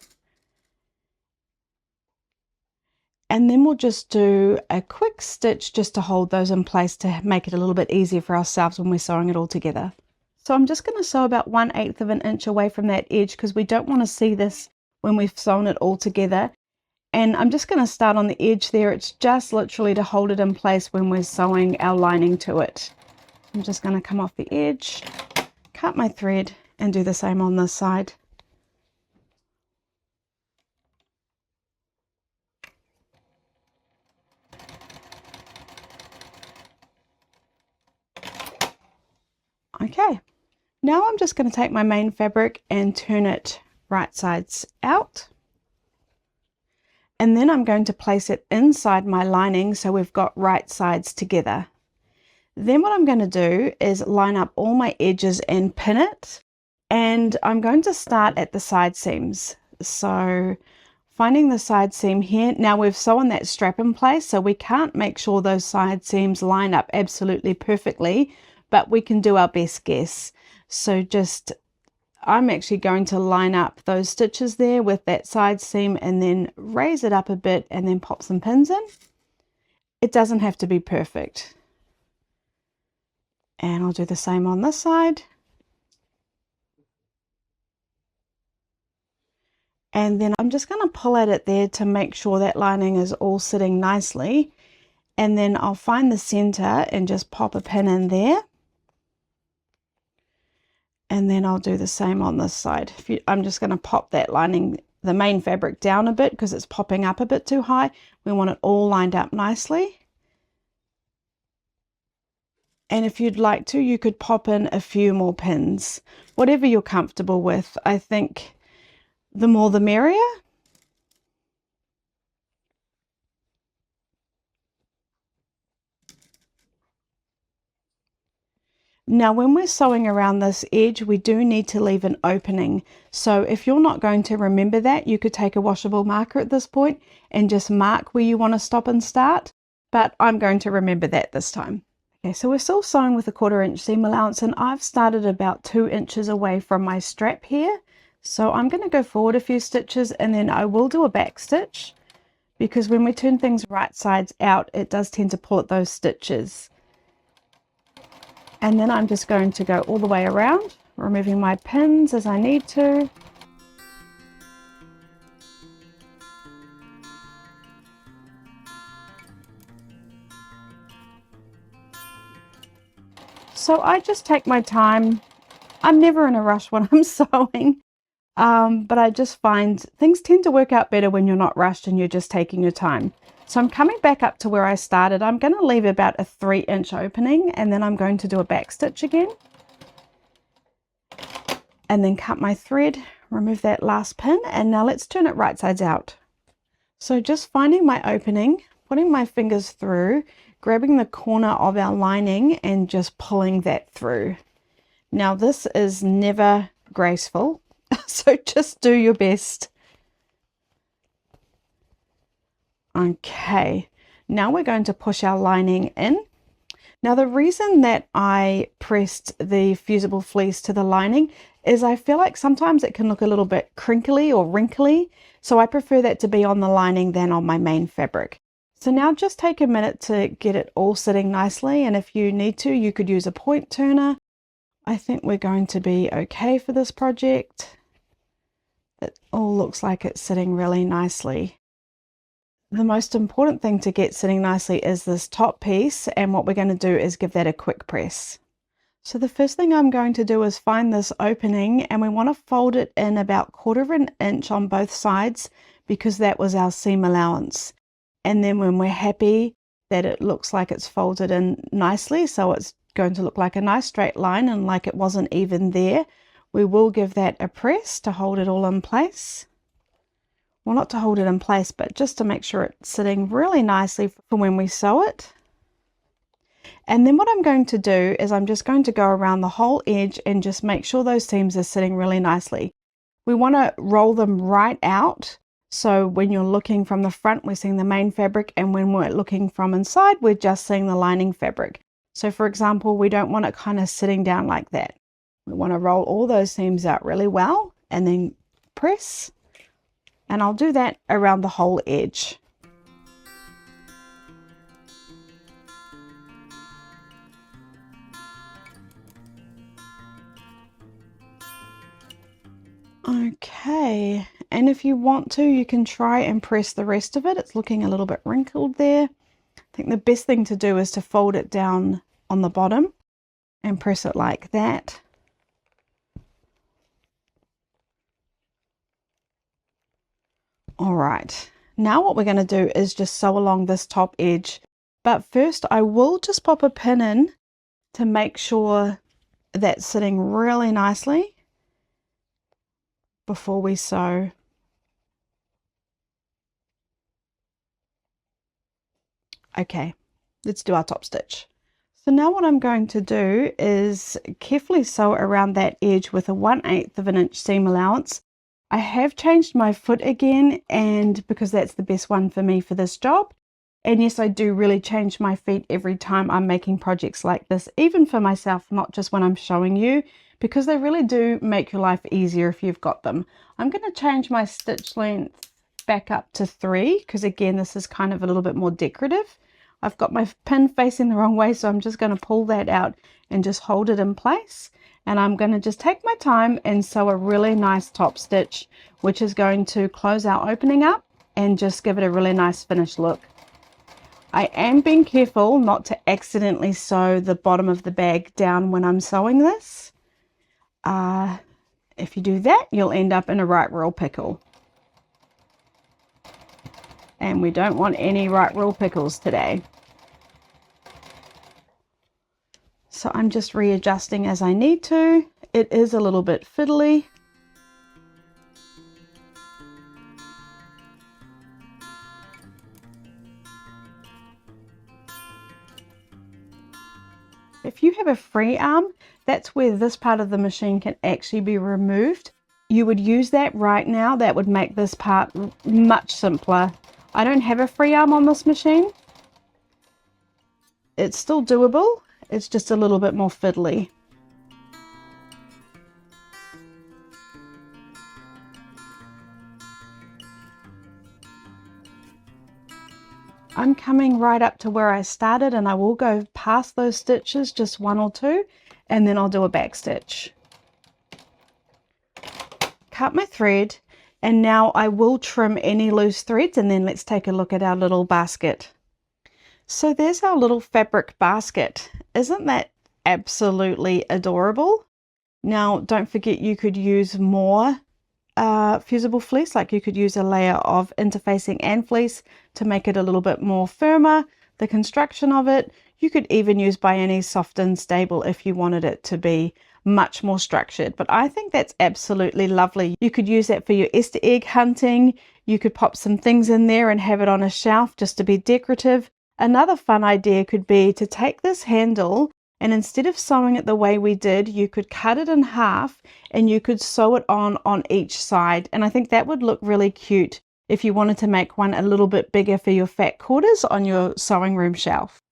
And then we'll just do a quick stitch just to hold those in place to make it a little bit easier for ourselves when we're sewing it all together. So I'm just going to sew about 1/8 of an inch away from that edge because we don't want to see this when we've sewn it all together. And I'm just going to start on the edge there. It's just literally to hold it in place when we're sewing our lining to it. I'm just going to come off the edge, cut my thread, and do the same on this side. Okay, now I'm just going to take my main fabric and turn it right sides out. And then I'm going to place it inside my lining so we've got right sides together. Then what I'm going to do is line up all my edges and pin it. And I'm going to start at the side seams. So finding the side seam here. Now we've sewn that strap in place, so we can't make sure those side seams line up absolutely perfectly, but we can do our best guess. So just, I'm actually going to line up those stitches there with that side seam and then raise it up a bit and then pop some pins in. It doesn't have to be perfect. And I'll do the same on this side. And then I'm just going to pull at it there to make sure that lining is all sitting nicely. And then I'll find the center and just pop a pin in there. And then I'll do the same on this side. I'm just going to pop that lining, the main fabric, down a bit because it's popping up a bit too high. We want it all lined up nicely. And if you'd like to, you could pop in a few more pins, whatever you're comfortable with. I think the more the merrier. Now, when we're sewing around this edge, we do need to leave an opening. So if you're not going to remember that, you could take a washable marker at this point and just mark where you want to stop and start. But I'm going to remember that this time. Okay, so we're still sewing with a 1/4 inch seam allowance, and I've started about 2 inches away from my strap here. So I'm going to go forward a few stitches and then I will do a back stitch, because when we turn things right sides out, it does tend to pull at those stitches. And then I'm just going to go all the way around, removing my pins as I need to. So I just take my time. I'm never in a rush when I'm sewing. But I just find things tend to work out better when you're not rushed and you're just taking your time. So I'm coming back up to where I started. I'm going to leave about a 3 inch opening, and then I'm going to do a back stitch again. And then cut my thread, remove that last pin, and now let's turn it right sides out. So just finding my opening, putting my fingers through, grabbing the corner of our lining and just pulling that through. Now this is never graceful. So just do your best. Okay, now we're going to push our lining in. Now the reason that I pressed the fusible fleece to the lining is I feel like sometimes it can look a little bit crinkly or wrinkly. So I prefer that to be on the lining than on my main fabric. So now just take a minute to get it all sitting nicely. And if you need to, you could use a point turner. I think we're going to be okay for this project. It all looks like it's sitting really nicely. The most important thing to get sitting nicely is this top piece, and what we're going to do is give that a quick press. So the first thing I'm going to do is find this opening, and we want to fold it in about 1/4 inch on both sides because that was our seam allowance. And then when we're happy that it looks like it's folded in nicely, so it's going to look like a nice straight line and like it wasn't even there, we will give that a press to hold it all in place. Well, not to hold it in place, but just to make sure it's sitting really nicely for when we sew it. And then what I'm going to do is I'm just going to go around the whole edge and just make sure those seams are sitting really nicely. We want to roll them right out. So when you're looking from the front, we're seeing the main fabric, and when we're looking from inside, we're just seeing the lining fabric. So for example, we don't want it kind of sitting down like that. We want to roll all those seams out really well and then press. And I'll do that around the whole edge. Okay, and if you want to, you can try and press the rest of it. It's looking a little bit wrinkled there. I think the best thing to do is to fold it down on the bottom and press it like that. All right, now what we're going to do is just sew along this top edge. But first I will just pop a pin in to make sure that's sitting really nicely before we sew. Okay, let's do our top stitch. So now what I'm going to do is carefully sew around that edge with a 1/8 of an inch seam allowance. I have changed my foot again, and because that's the best one for me for this job. And yes, I do really change my feet every time I'm making projects like this, even for myself, not just when I'm showing you, because they really do make your life easier if you've got them. I'm going to change my stitch length back up to 3 because again this is kind of a little bit more decorative. I've got my pin facing the wrong way, so I'm just going to pull that out and just hold it in place. And I'm going to just take my time and sew a really nice top stitch, which is going to close our opening up and just give it a really nice finished look. I am being careful not to accidentally sew the bottom of the bag down when I'm sewing this. If you do that, you'll end up in a right royal pickle. And we don't want any right royal pickles today. So I'm just readjusting as I need to. It is a little bit fiddly. If you have a free arm, that's where this part of the machine can actually be removed. You would use that right now. That would make this part much simpler. I don't have a free arm on this machine. It's still doable. It's just a little bit more fiddly. I'm coming right up to where I started, and I will go past those stitches, just 1 or 2, and then I'll do a back stitch. Cut my thread, and now I will trim any loose threads, and then let's take a look at our little basket. So there's our little fabric basket. Isn't that absolutely adorable? Now don't forget, you could use more fusible fleece, like you could use a layer of interfacing and fleece to make it a little bit more firmer, the construction of it. You could even use Bienni's Soft and Stable if you wanted it to be much more structured, but I think that's absolutely lovely. You could use that for your Easter egg hunting. You could pop some things in there and have it on a shelf just to be decorative. Another fun idea could be to take this handle, and instead of sewing it the way we did, you could cut it in half and you could sew it on each side. And I think that would look really cute if you wanted to make one a little bit bigger for your fat quarters on your sewing room shelf.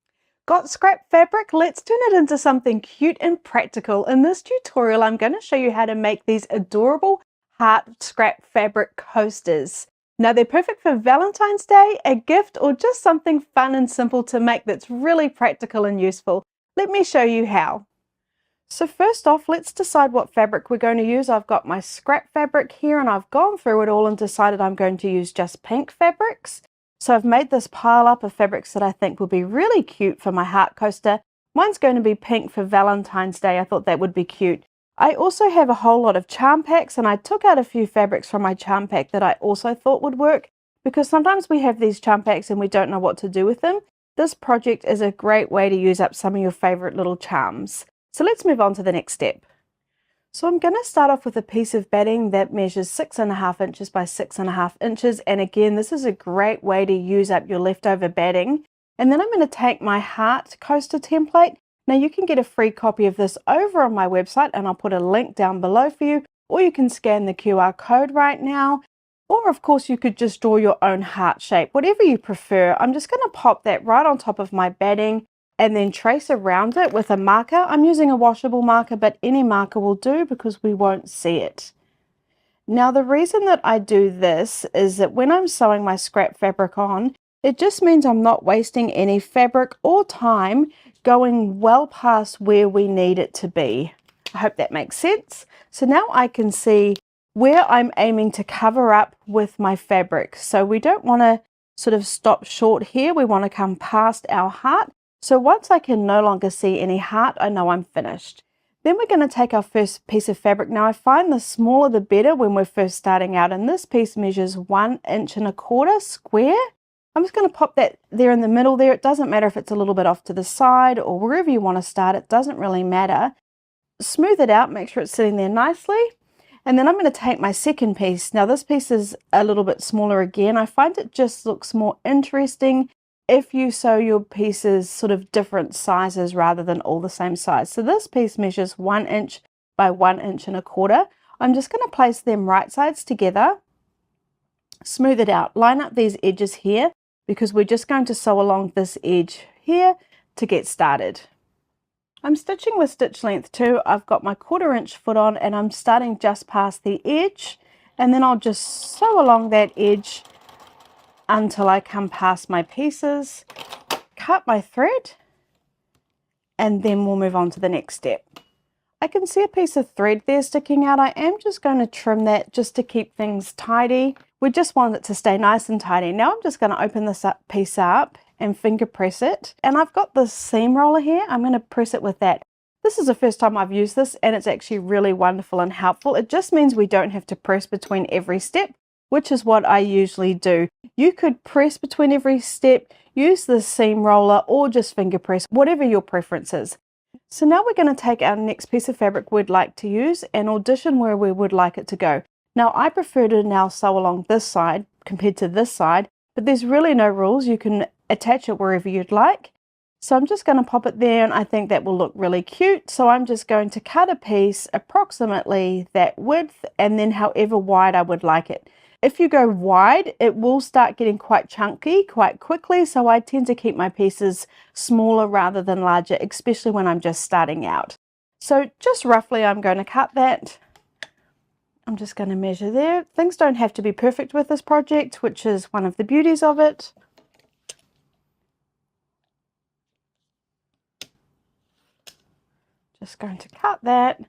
Got scrap fabric? Let's turn it into something cute and practical. In this tutorial, I'm going to show you how to make these adorable heart scrap fabric coasters. Now they're perfect for Valentine's Day, a gift, or just something fun and simple to make that's really practical and useful. Let me show you how. So first off, let's decide what fabric we're going to use. I've got my scrap fabric here, and I've gone through it all and decided I'm going to use just pink fabrics. So I've made this pile up of fabrics that I think will be really cute for my heart coaster. Mine's going to be pink for Valentine's Day. I thought that would be cute. I also have a whole lot of charm packs, and I took out a few fabrics from my charm pack that I also thought would work, because sometimes we have these charm packs and we don't know what to do with them. This project is a great way to use up some of your favorite little charms. So let's move on to the next step. So I'm going to start off with a piece of batting that measures 6.5 inches by 6.5 inches. And again, this is a great way to use up your leftover batting. And then I'm going to take my heart coaster template. Now you can get a free copy of this over on my website, and I'll put a link down below for you, or you can scan the QR code right now. Or of course you could just draw your own heart shape, whatever you prefer. I'm just going to pop that right on top of my batting and then trace around it with a marker. I'm using a washable marker, but any marker will do because we won't see it. Now the reason that I do this is that when I'm sewing my scrap fabric on, it just means I'm not wasting any fabric or time going well past where we need it to be. I hope that makes sense. So now I can see where I'm aiming to cover up with my fabric. So we don't want to sort of stop short here. We want to come past our heart. So once I can no longer see any heart, I know I'm finished. Then we're going to take our first piece of fabric. Now I find the smaller the better when we're first starting out, and this piece measures 1.25 inches square. I'm just going to pop that there in the middle there. It doesn't matter if it's a little bit off to the side or wherever you want to start. It doesn't really matter. Smooth it out, make sure it's sitting there nicely. And then I'm going to take my second piece. Now this piece is a little bit smaller again. I find it just looks more interesting if you sew your pieces sort of different sizes rather than all the same size. So this piece measures 1 inch by 1.25 inches. I'm just going to place them right sides together, smooth it out, line up these edges here because we're just going to sew along this edge here to get started. I'm stitching with stitch length 2. I've got my 1/4 inch foot on and I'm starting just past the edge, and then I'll just sew along that edge until I come past my pieces, cut my thread, and then we'll move on to the next step. I can see a piece of thread there sticking out. I am just going to trim that just to keep things tidy. We just want it to stay nice and tidy. Now I'm just going to open this piece up and finger press it. And I've got this seam roller here. I'm going to press it with that. This is the first time I've used this, and it's actually really wonderful and helpful. It just means we don't have to press between every step, which is what I usually do. You could press between every step, use the seam roller, or just finger press, whatever your preference is. So now we're going to take our next piece of fabric we'd like to use and audition where we would like it to go. Now I prefer to now sew along this side compared to this side, but there's really no rules. You can attach it wherever you'd like. So I'm just going to pop it there, and I think that will look really cute. So I'm just going to cut a piece approximately that width and then however wide I would like it. If you go wide, it will start getting quite chunky quite quickly, so I tend to keep my pieces smaller rather than larger, especially when I'm just starting out. So just roughly I'm going to cut that. I'm just going to measure there. Things don't have to be perfect with this project, which is one of the beauties of it. Just going to cut that.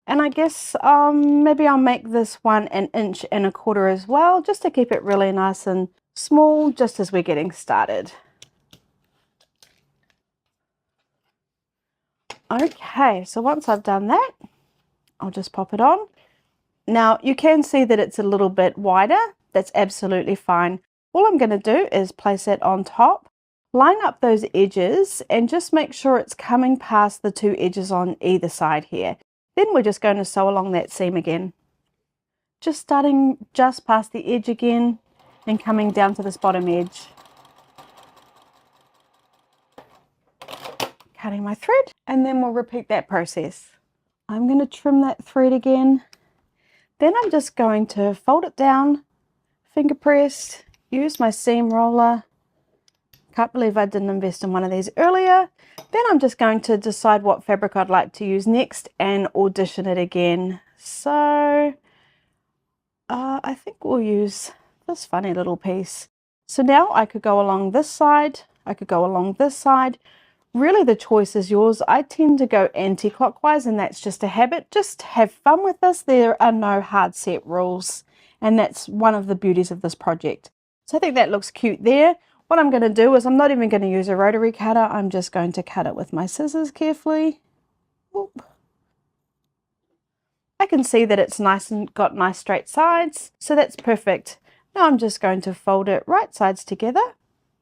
And I guess maybe I'll make this one 1 1/4 inch as well, just to keep it really nice and small, just as we're getting started. Okay, so once I've done that, I'll just pop it on. Now you can see that it's a little bit wider. That's absolutely fine. All I'm going to do is place it on top, line up those edges, and just make sure it's coming past the 2 edges on either side here. Then we're just going to sew along that seam again. Just starting just past the edge again and coming down to this bottom edge. Cutting my thread, and then we'll repeat that process. I'm going to trim that thread again. Then I'm just going to fold it down, finger press, use my seam roller. Can't believe I didn't invest in one of these earlier. Then I'm just going to decide what fabric I'd like to use next and audition it again. So I think we'll use this funny little piece. So now I could go along this side, I could go along this side. Really the choice is yours. I tend to go anti-clockwise, and that's just a habit. Just have fun with this. There are no hard set rules, and that's one of the beauties of this project. So I think that looks cute there. What I'm going to do is I'm not even going to use a rotary cutter. I'm just going to cut it with my scissors carefully. Oop. I can see that it's nice and got nice straight sides, so that's perfect. Now I'm just going to fold it right sides together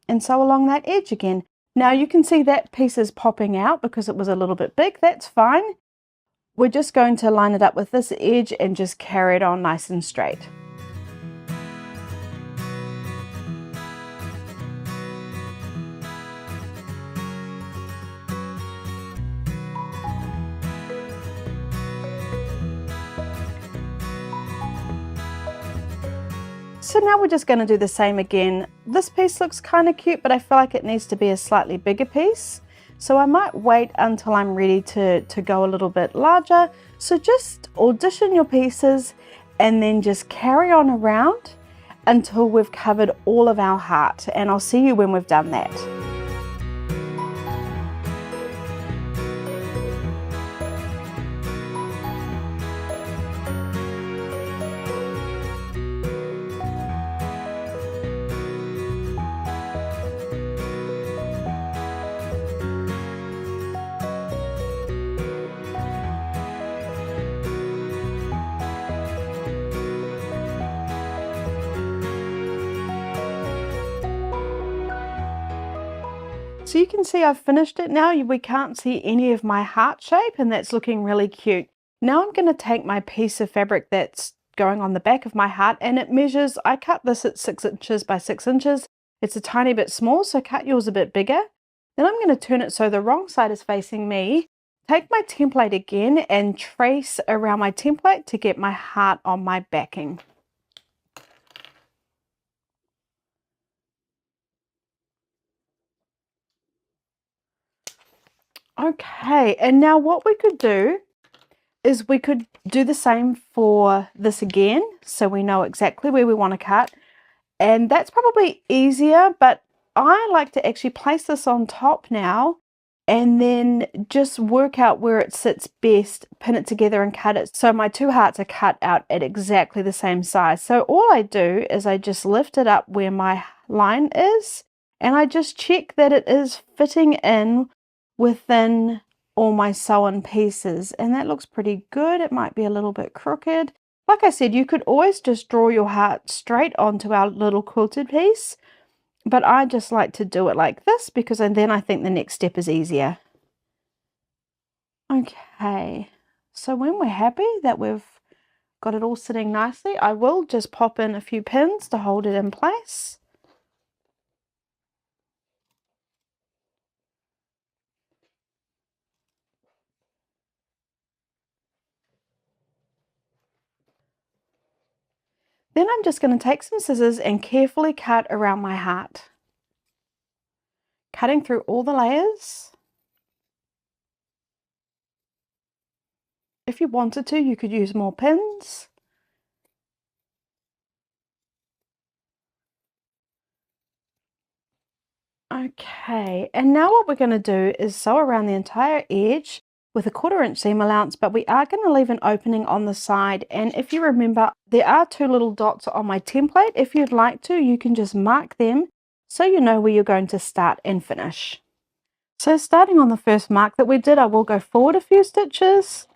and sew along that edge again. Now you can see that piece is popping out because it was a little bit big. That's fine. We're just going to line it up with this edge and just carry it on nice and straight. So now we're just going to do the same again. This piece looks kind of cute, but I feel like it needs to be a slightly bigger piece. So I might wait until I'm ready to go a little bit larger. So just audition your pieces and then just carry on around until we've covered all of our heart. And I'll see you when we've done that. So you can see I've finished it now. We can't see any of my heart shape, and that's looking really cute. Now I'm going to take my piece of fabric that's going on the back of my heart, and it measures, I cut this at 6 inches by 6 inches. It's a tiny bit small, so cut yours a bit bigger. Then I'm going to turn it so the wrong side is facing me. Take my template again and trace around my template to get my heart on my backing. Okay, and now what we could do is we could do the same for this again, so we know exactly where we want to cut. And that's probably easier, but I like to actually place this on top now and then just work out where it sits best, pin it together and cut it. So my two hearts are cut out at exactly the same size. So all I do is I just lift it up where my line is and I just check that it is fitting in within all my sewn pieces, and that looks pretty good. It might be a little bit crooked. Like I said, you could always just draw your heart straight onto our little quilted piece, but I just like to do it like this because then I think the next step is easier. Okay, so when we're happy that we've got it all sitting nicely, I will just pop in a few pins to hold it in place. Then I'm just going to take some scissors and carefully cut around my heart, cutting through all the layers. If you wanted to, you could use more pins. Okay, and now what we're going to do is sew around the entire edge with a 1/4 inch seam allowance, but we are going to leave an opening on the side. And if you remember, there are 2 little dots on my template. If you'd like to, you can just mark them so you know where you're going to start and finish. So starting on the first mark that we did, I will go forward a few stitches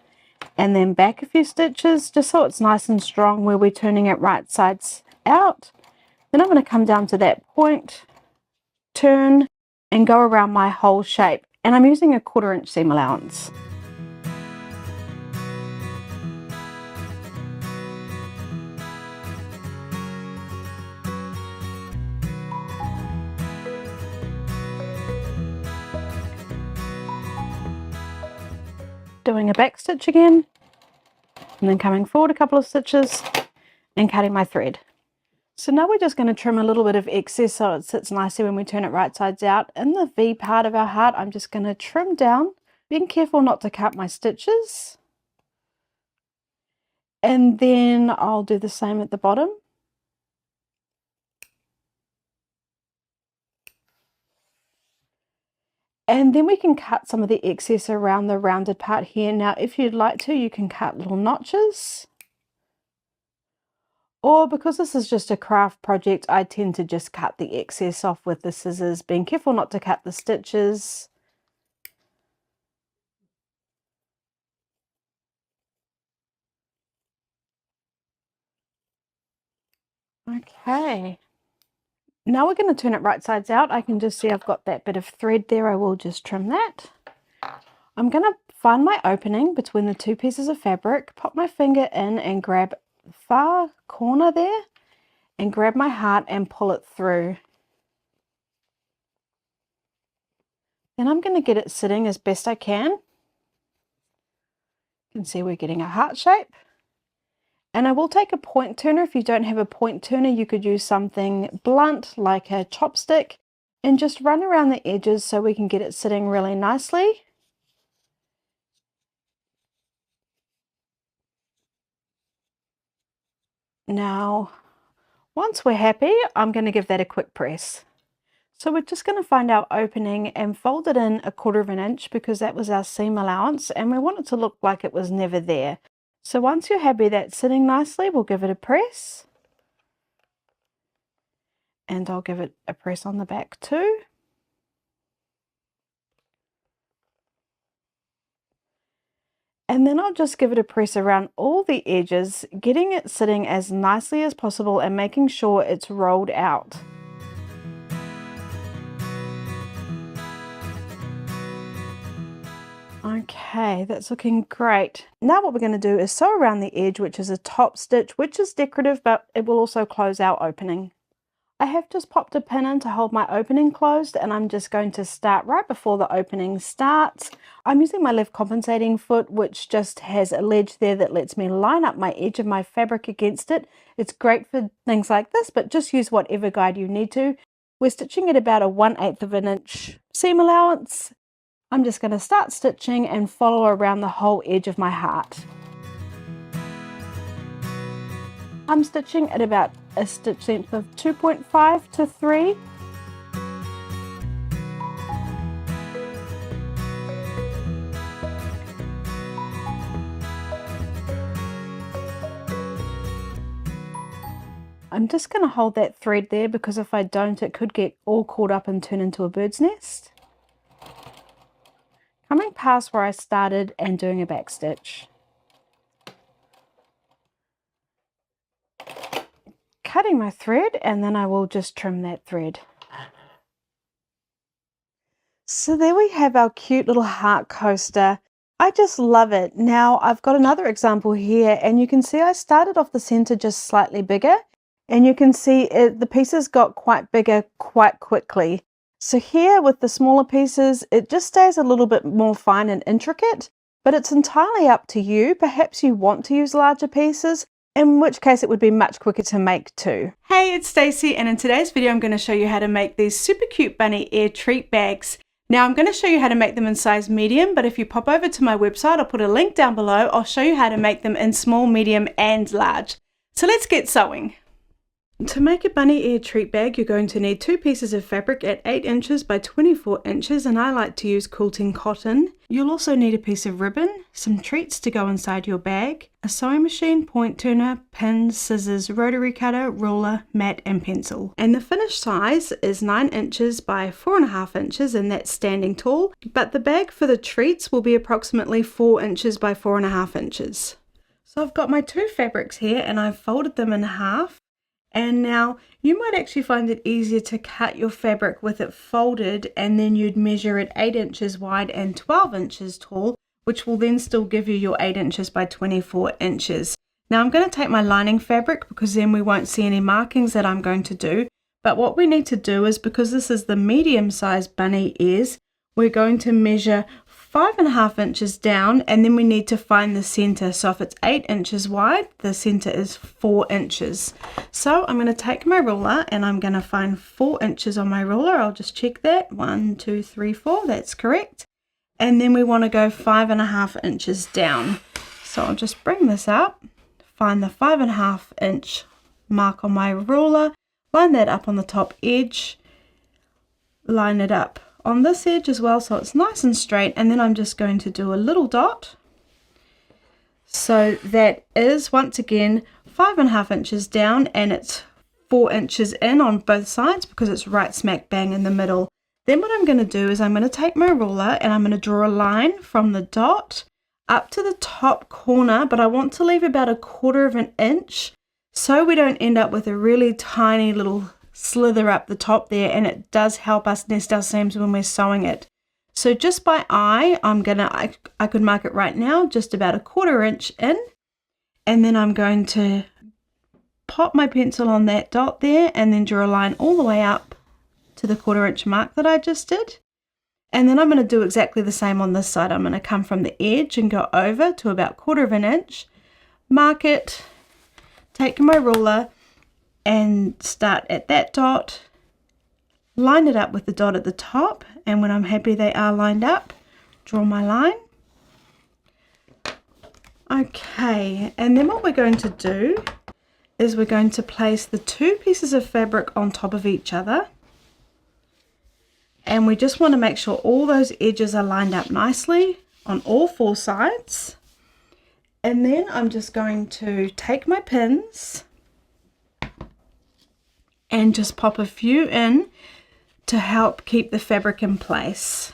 and then back a few stitches, just so it's nice and strong where we're turning it right sides out. Then I'm going to come down to that point, turn and go around my whole shape, and I'm using a 1/4 inch seam allowance. Doing a back stitch again and then coming forward a couple of stitches and cutting my thread. So now we're just going to trim a little bit of excess so it sits nicely when we turn it right sides out. In the V part of our heart, I'm just going to trim down, being careful not to cut my stitches. And then I'll do the same at the bottom. And then we can cut some of the excess around the rounded part here. Now, if you'd like to, you can cut little notches. Or because this is just a craft project, I tend to just cut the excess off with the scissors, being careful not to cut the stitches. Okay. Now we're going to turn it right sides out. I can just see I've got that bit of thread there. I will just trim that. I'm going to find my opening between the 2 pieces of fabric, pop my finger in and grab the far corner there and grab my heart and pull it through. Then I'm going to get it sitting as best I can. You can see we're getting a heart shape. And I will take a point turner. If you don't have a point turner, you could use something blunt like a chopstick and just run around the edges so we can get it sitting really nicely. Now, once we're happy, I'm going to give that a quick press. So we're just going to find our opening and fold it in a 1/4 inch because that was our seam allowance and we want it to look like it was never there. So once you're happy that's sitting nicely, we'll give it a press. And I'll give it a press on the back too. And then I'll just give it a press around all the edges, getting it sitting as nicely as possible and making sure it's rolled out. Okay, that's looking great. Now what we're going to do is sew around the edge, which is a top stitch, which is decorative, but it will also close our opening. I have just popped a pin in to hold my opening closed, and I'm just going to start right before the opening starts. I'm using my left compensating foot, which just has a ledge there that lets me line up my edge of my fabric against it. It's great for things like this, but just use whatever guide you need to. We're stitching at about a 1/8 of an inch seam allowance. I'm just going to start stitching and follow around the whole edge of my heart. I'm stitching at about a stitch length of 2.5 to 3. I'm just going to hold that thread there because if I don't, it could get all caught up and turn into a bird's nest. Coming past where I started and doing a back stitch. Cutting my thread, and then I will just trim that thread. So there we have our cute little heart coaster. I just love it. Now I've got another example here, and you can see I started off the center just slightly bigger, and you can see the pieces got quite bigger quite quickly. So here with the smaller pieces, it just stays a little bit more fine and intricate, but it's entirely up to you. Perhaps you want to use larger pieces, in which case it would be much quicker to make too. Hey, it's Stacey, and in today's video I'm going to show you how to make these super cute bunny ear treat bags. Now I'm going to show you how to make them in size medium, but if you pop over to my website, I'll put a link down below. I'll show you how to make them in small, medium and large. So let's get sewing. To make a bunny ear treat bag, you're going to need 2 pieces of fabric at 8 inches by 24 inches, and I like to use quilting cotton. You'll also need a piece of ribbon, some treats to go inside your bag, a sewing machine, point turner, pins, scissors, rotary cutter, ruler, mat and pencil. And the finished size is 9 inches by 4.5 inches, and that's standing tall, but the bag for the treats will be approximately 4 inches by 4.5 inches. So I've got my 2 fabrics here and I've folded them in half. And now you might actually find it easier to cut your fabric with it folded, and then you'd measure it 8 inches wide and 12 inches tall, which will then still give you your 8 inches by 24 inches. Now I'm going to take my lining fabric because then we won't see any markings that I'm going to do. But what we need to do is, because this is the medium size bunny ears, we're going to measure 5.5 inches down, and then we need to find the center. So if it's 8 inches wide, the center is 4 inches. So I'm going to take my ruler and I'm going to find 4 inches on my ruler. I'll just check that. 1, 2, 3, 4. That's correct. And then we want to go 5.5 inches down. So I'll just bring this up, find the 5.5 inch mark on my ruler, line that up on the top edge, line it up on this edge as well so it's nice and straight, and then I'm just going to do a little dot. So that is once again 5.5 inches down, and it's 4 inches in on both sides because it's right smack bang in the middle. Then what I'm going to do is I'm going to take my ruler and I'm going to draw a line from the dot up to the top corner, but I want to leave about 1/4 inch so we don't end up with a really tiny little slither up the top there, and it does help us nest our seams when we're sewing it. So just by eye, I could mark it right now just about 1/4 inch in, and then I'm going to pop my pencil on that dot there and then draw a line all the way up to the 1/4 inch mark that I just did. And then I'm going to do exactly the same on this side. I'm going to come from the edge and go over to about 1/4 inch, mark it, take my ruler and start at that dot, line it up with the dot at the top, and when I'm happy they are lined up, draw my line. Okay, and then what we're going to do is we're going to place the 2 pieces of fabric on top of each other, and we just want to make sure all those edges are lined up nicely on all 4 sides. And then I'm just going to take my pins and just pop a few in to help keep the fabric in place.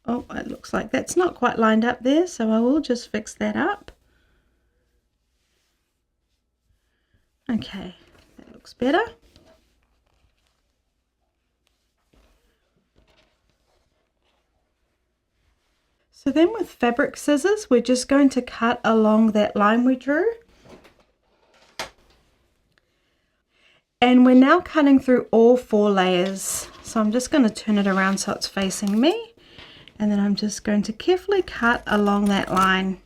Oh, it looks like that's not quite lined up there, so I will just fix that up. Okay, that looks better. So then with fabric scissors, we're just going to cut along that line we drew. And we're now cutting through all 4 layers. So I'm just going to turn it around so it's facing me. And then I'm just going to carefully cut along that line.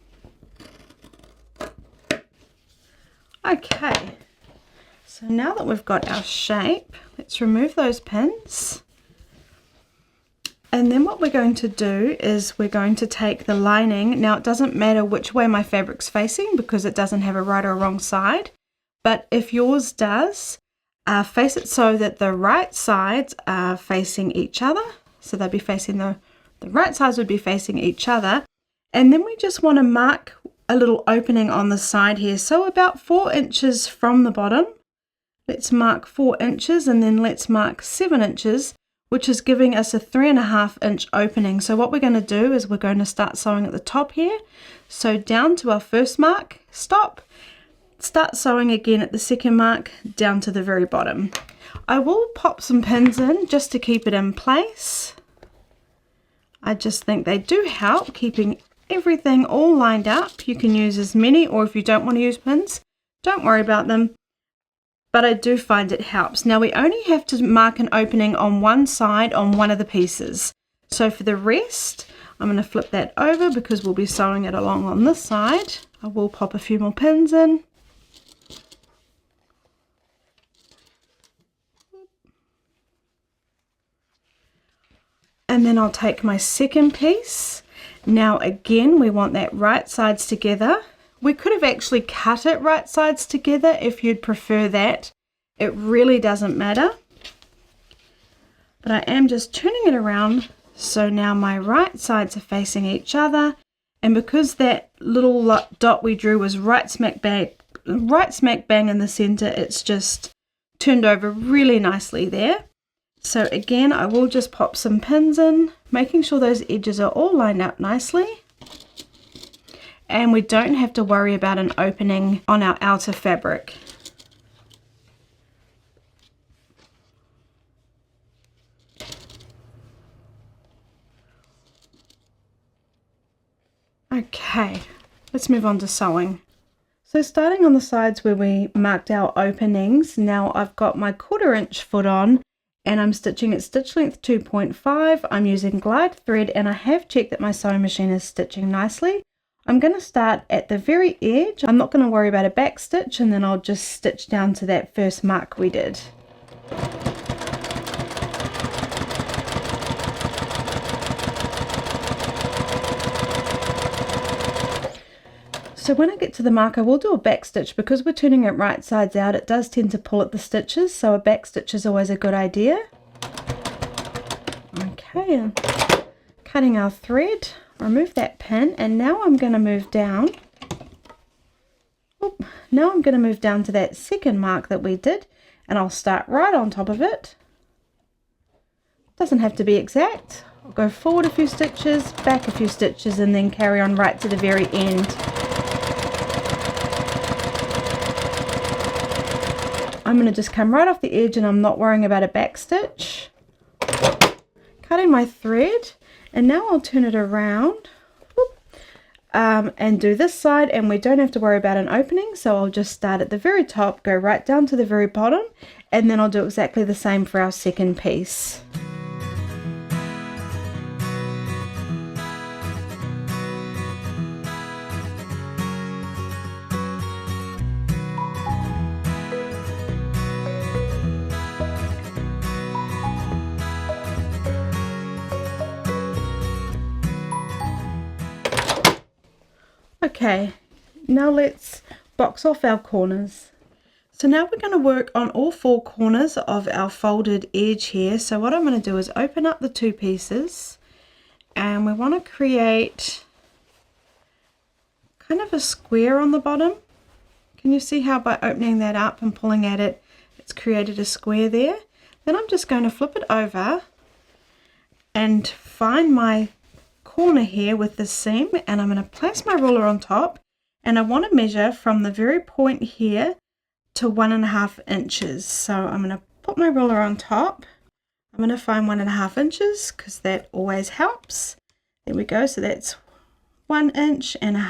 Okay, So now that we've got our shape, let's remove those pins. And then what we're going to do is we're going to take the lining. Now it doesn't matter which way my fabric's facing because it doesn't have a right or wrong side. But if yours does, face it so that the right sides are facing each other. So they'll be facing the right sides would be facing each other. And then we just want to mark a little opening on the side here. So about 4 inches from the bottom. Let's mark 4 inches and then let's mark 7 inches, which is giving us a 3.5 inch opening. So what we're going to do is we're going to start sewing at the top here. So down to our first mark, stop, start sewing again at the second mark, down to the very bottom. I will pop some pins in just to keep it in place. I just think they do help keeping everything all lined up. You can use as many, or if you don't want to use pins, don't worry about them. But I do find it helps. Now we only have to mark an opening on one side on one of the pieces. So for the rest, I'm going to flip that over because we'll be sewing it along on this side. I will pop a few more pins in. And then I'll take my second piece. Now again, we want that right sides together. We could have actually cut it right sides together if you'd prefer that. It really doesn't matter. But I am just turning it around so now my right sides are facing each other. And because that little dot we drew was right smack bang in the center, it's just turned over really nicely there. So again, I will just pop some pins in, making sure those edges are all lined up nicely. And we don't have to worry about an opening on our outer fabric. Okay, let's move on to sewing. So starting on the sides where we marked our openings, now I've got my 1/4 inch foot on and I'm stitching at stitch length 2.5. I'm using glide thread and I have checked that my sewing machine is stitching nicely. I'm going to start at the very edge. I'm not going to worry about a back stitch, and then I'll just stitch down to that first mark we did. So when I get to the mark, I will do a back stitch because we're turning it right sides out. It does tend to pull at the stitches, so a back stitch is always a good idea. Okay, and cutting our thread, remove that pin, and now I'm going to move down. Now I'm going to move down to that second mark that we did, and I'll start right on top of it. Doesn't have to be exact. I'll go forward a few stitches, back a few stitches, and then carry on right to the very end. I'm going to just come right off the edge and I'm not worrying about a back stitch. Cutting my thread, and now I'll turn it around and do this side, and we don't have to worry about an opening, so I'll just start at the very top, go right down to the very bottom, and then I'll do exactly the same for our second piece. Okay, now let's box off our corners. So now we're going to work on all 4 corners of our folded edge here. So what I'm going to do is open up the 2 pieces, and we want to create kind of a square on the bottom. Can you see how by opening that up and pulling at it, it's created a square there? Then I'm just going to flip it over and find my corner here with the seam, and I'm going to place my ruler on top, and I want to measure from the very point here to 1.5 inches. So I'm going to put my ruler on top. I'm going to find 1.5 inches because that always helps. There we go. So that's 1.5 inches. I'm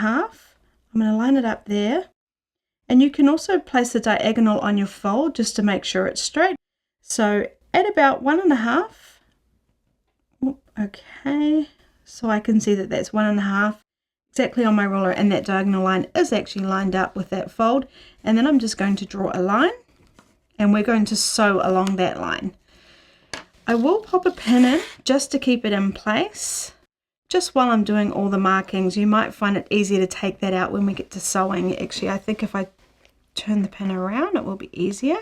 going to line it up there, and you can also place a diagonal on your fold just to make sure it's straight. So at about 1.5. Okay. So I can see that that's 1.5 exactly on my ruler, and that diagonal line is actually lined up with that fold. And then I'm just going to draw a line. and we're going to sew along that line. I will pop a pin in just to keep it in place. Just while I'm doing all the markings, you might find it easier to take that out when we get to sewing. Actually, I think if I turn the pin around, it will be easier.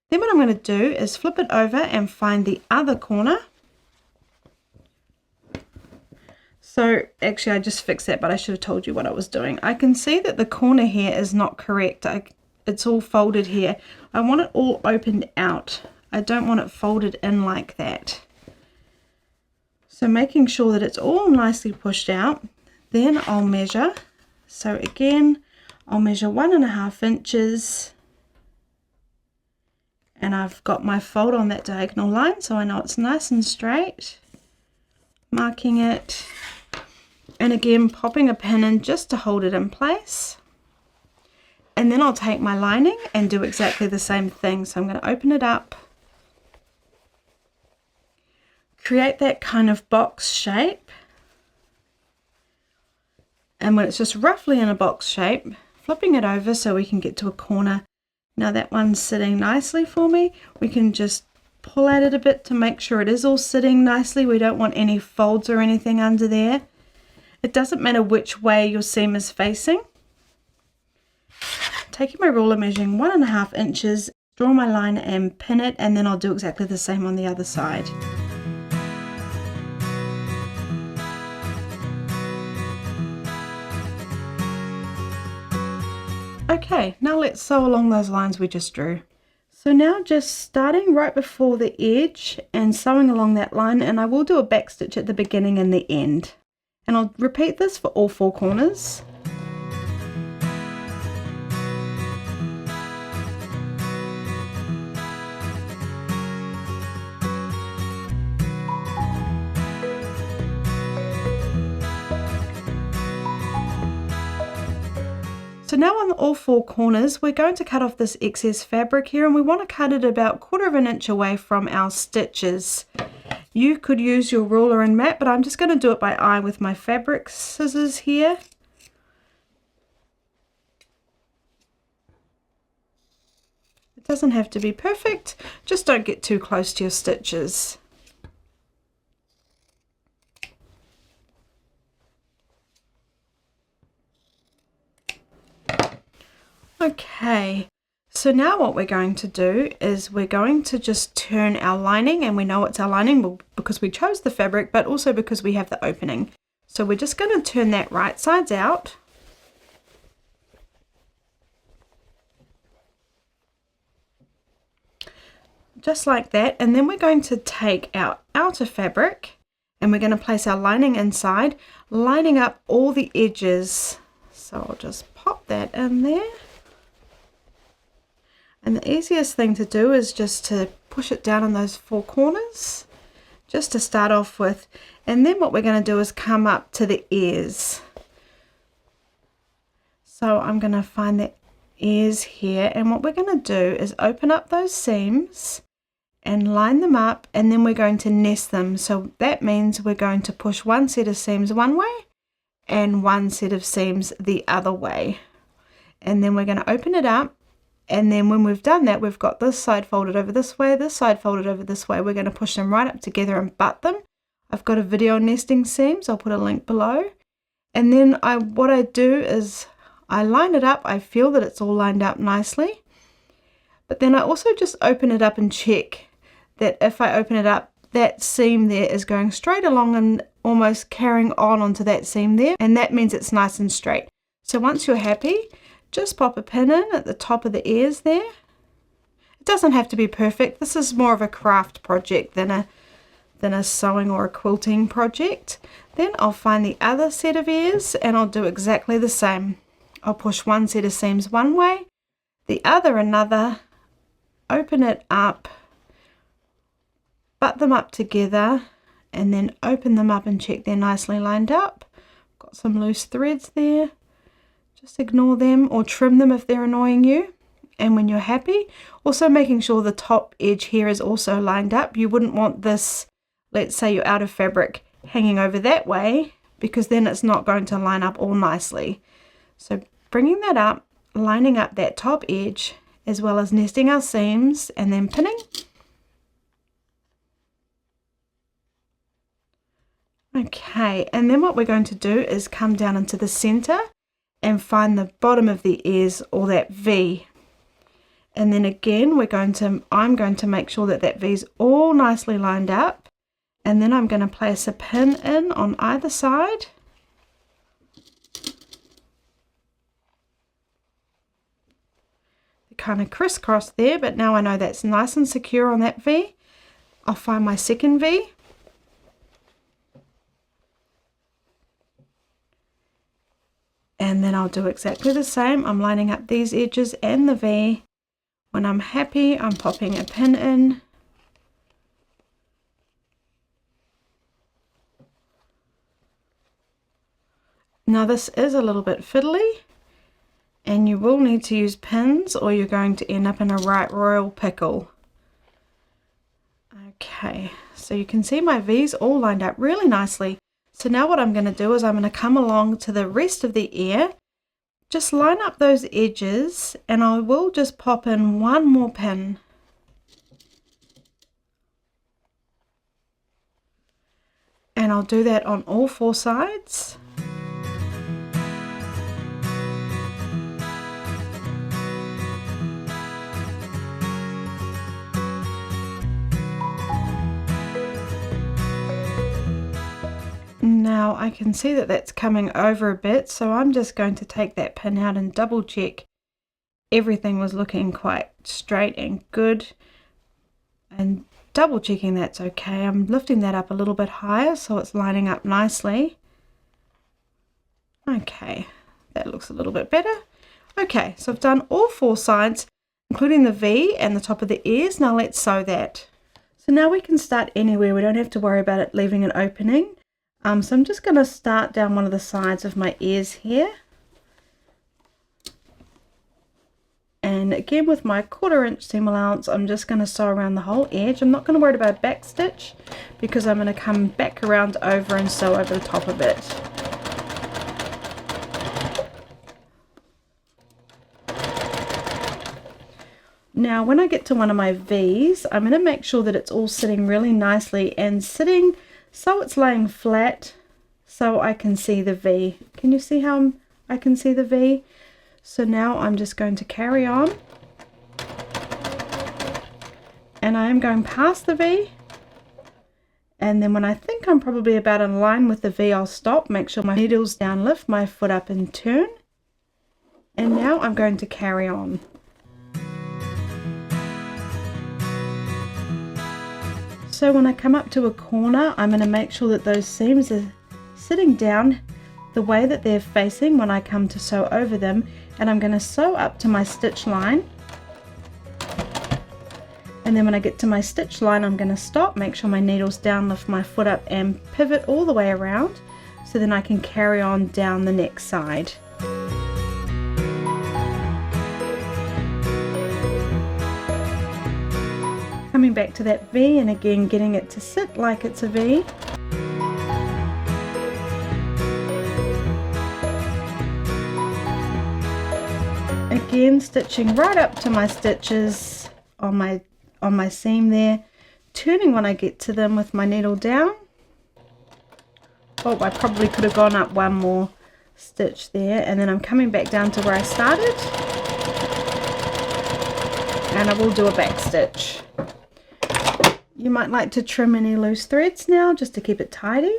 Then what I'm going to do is flip it over and find the other corner. So actually I just fixed that, but I should have told you what I was doing. I can see that the corner here is not correct. It's all folded here. I want it all opened out. I don't want it folded in like that. So making sure that it's all nicely pushed out, then I'll measure. So again, I'll measure 1.5 inches, and I've got my fold on that diagonal line, so I know it's nice and straight. Marking it, and again popping a pin in just to hold it in place. And then I'll take my lining and do exactly the same thing. So I'm going to open it up, create that kind of box shape, and when it's just roughly in a box shape, flipping it over so we can get to a corner. Now that one's sitting nicely for me. We can just pull at it a bit to make sure it is all sitting nicely. We don't want any folds or anything under there. It doesn't matter which way your seam is facing. Taking my ruler, measuring 1.5 inches, draw my line and pin it, and then I'll do exactly the same on the other side. Okay, now let's sew along those lines we just drew. So now just starting right before the edge and sewing along that line, and I will do a back stitch at the beginning and the end. And I'll repeat this for all 4 corners. So now on all 4 corners, we're going to cut off this excess fabric here, and we want to cut it about 1/4 inch away from our stitches. You could use your ruler and mat, but I'm just going to do it by eye with my fabric scissors here. It doesn't have to be perfect, just don't get too close to your stitches. Okay, so now what we're going to do is we're going to just turn our lining, and we know it's our lining because we chose the fabric, but also because we have the opening. So we're just going to turn that right sides out. Just like that, and then we're going to take our outer fabric and we're going to place our lining inside, lining up all the edges. So I'll just pop that in there. And the easiest thing to do is just to push it down in those 4 corners, just to start off with. And then what we're going to do is come up to the ears. So I'm going to find the ears here, and what we're going to do is open up those seams and line them up, and then we're going to nest them. So that means we're going to push 1 set of seams one way and 1 set of seams the other way. And then we're going to open it up. And then when we've done that, we've got this side folded over this way, this side folded over this way. We're going to push them right up together and butt them. I've got a video on nesting seams. I'll put a link below. And then what I do is I line it up. I feel that it's all lined up nicely. But then I also just open it up and check that if I open it up, that seam there is going straight along and almost carrying on onto that seam there. And that means it's nice and straight. So once you're happy, just pop a pin in at the top of the ears there. It doesn't have to be perfect. This is more of a craft project than a sewing or a quilting project. Then I'll find the other set of ears and I'll do exactly the same. I'll push 1 set of seams one way, the other another, open it up, butt them up together, and then open them up and check they're nicely lined up. Got some loose threads there. Just ignore them or trim them if they're annoying you. And when you're happy, also making sure the top edge here is also lined up. You wouldn't want this, let's say your outer fabric, hanging over that way, because then it's not going to line up all nicely. So bringing that up, lining up that top edge, as well as nesting our seams and then pinning. Okay, and then what we're going to do is come down into the center and find the bottom of the ears, or that V. And then again, I'm going to make sure that that V is all nicely lined up. And then I'm going to place a pin in on either side. Kind of crisscross there, but now I know that's nice and secure on that V. I'll find my second V. And then I'll do exactly the same. I'm lining up these edges and the V. When I'm happy, I'm popping a pin in. Now this is a little bit fiddly, and you will need to use pins or you're going to end up in a right royal pickle. Okay, so you can see my V's all lined up really nicely. So now what I'm going to do is I'm going to come along to the rest of the ear, just line up those edges, and I will just pop in one more pin. And I'll do that on all four sides. Now I can see that that's coming over a bit, so I'm just going to take that pin out and double check everything was looking quite straight and good, and double checking that's okay. I'm lifting that up a little bit higher so it's lining up nicely. Okay, that looks a little bit better. Okay, so I've done all four sides, including the V and the top of the ears. Now let's sew that. So now we can start anywhere. We don't have to worry about it leaving an opening. So I'm just going to start down one of the sides of my ears here. And again, with my 1/4 inch seam allowance, I'm just going to sew around the whole edge. I'm not going to worry about a back stitch because I'm going to come back around over and sew over the top of it. Now when I get to one of my V's, I'm going to make sure that it's all sitting really nicely and sitting so it's laying flat so I can see the V. Can you see how I can see the V? So now I'm just going to carry on, and I am going past the V, and then when I think I'm probably about in line with the V, I'll stop, make sure my needle's down, lift my foot up and turn, and now I'm going to carry on. So when I come up to a corner, I'm going to make sure that those seams are sitting down the way that they're facing when I come to sew over them, and I'm going to sew up to my stitch line. And then when I get to my stitch line, I'm going to stop, make sure my needle's down, lift my foot up and pivot all the way around, so then I can carry on down the next side. Coming back to that V, and again getting it to sit like it's a V. Again, stitching right up to my stitches on my seam there, turning when I get to them with my needle down. Oh, I probably could have gone up one more stitch there, and then I'm coming back down to where I started, and I will do a back stitch. You might like to trim any loose threads now just to keep it tidy.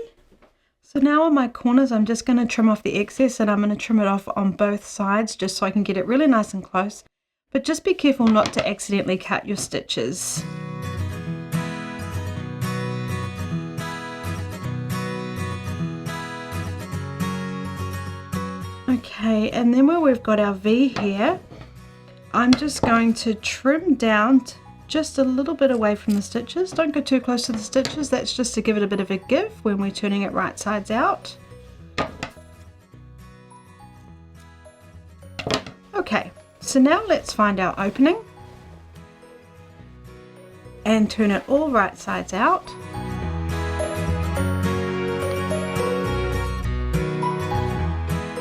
So now on my corners, I'm just going to trim off the excess, and I'm going to trim it off on both sides just so I can get it really nice and close. But just be careful not to accidentally cut your stitches. Okay, and then where we've got our V here, I'm just going to trim down just a little bit away from the stitches. Don't go too close to the stitches, that's just to give it a bit of a give when we're turning it right sides out. Okay, so now let's find our opening and turn it all right sides out.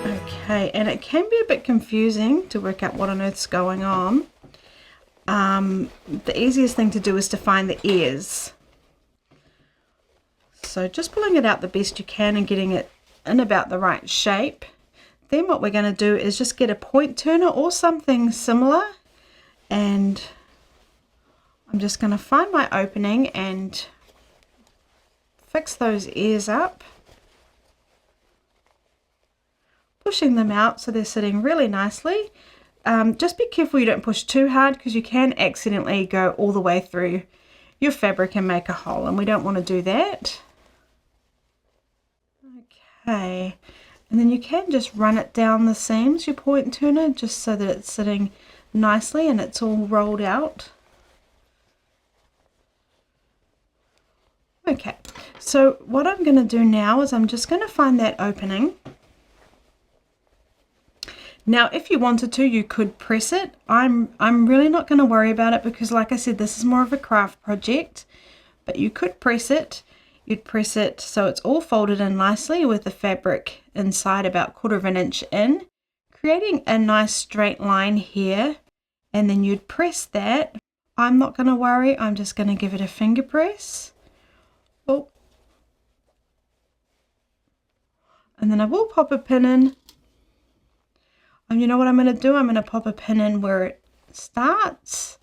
Okay, and it can be a bit confusing to work out what on earth's going on. the easiest thing to do is to find the ears. So just pulling it out the best you can and getting it in about the right shape. Then what we're going to do is just get a point turner or something similar, and I'm just going to find my opening and fix those ears up, pushing them out so they're sitting really nicely. Just be careful you don't push too hard, because you can accidentally go all the way through your fabric and make a hole, and we don't want to do that. Okay, and then you can just run it down the seams, your point turner, just so that it's sitting nicely and it's all rolled out. Okay, so what I'm going to do now is I'm just going to find that opening. Now, if you wanted to, you could press it. I'm really not going to worry about it, because like I said, this is more of a craft project, but you could press it. You'd press it so it's all folded in nicely with the fabric inside about 1/4 of an inch in, creating a nice straight line here, and then you'd press that. I'm not going to worry. I'm just going to give it a finger press. Oh. And then I will pop a pin in. And you know what I'm going to do? I'm going to pop a pin in where it starts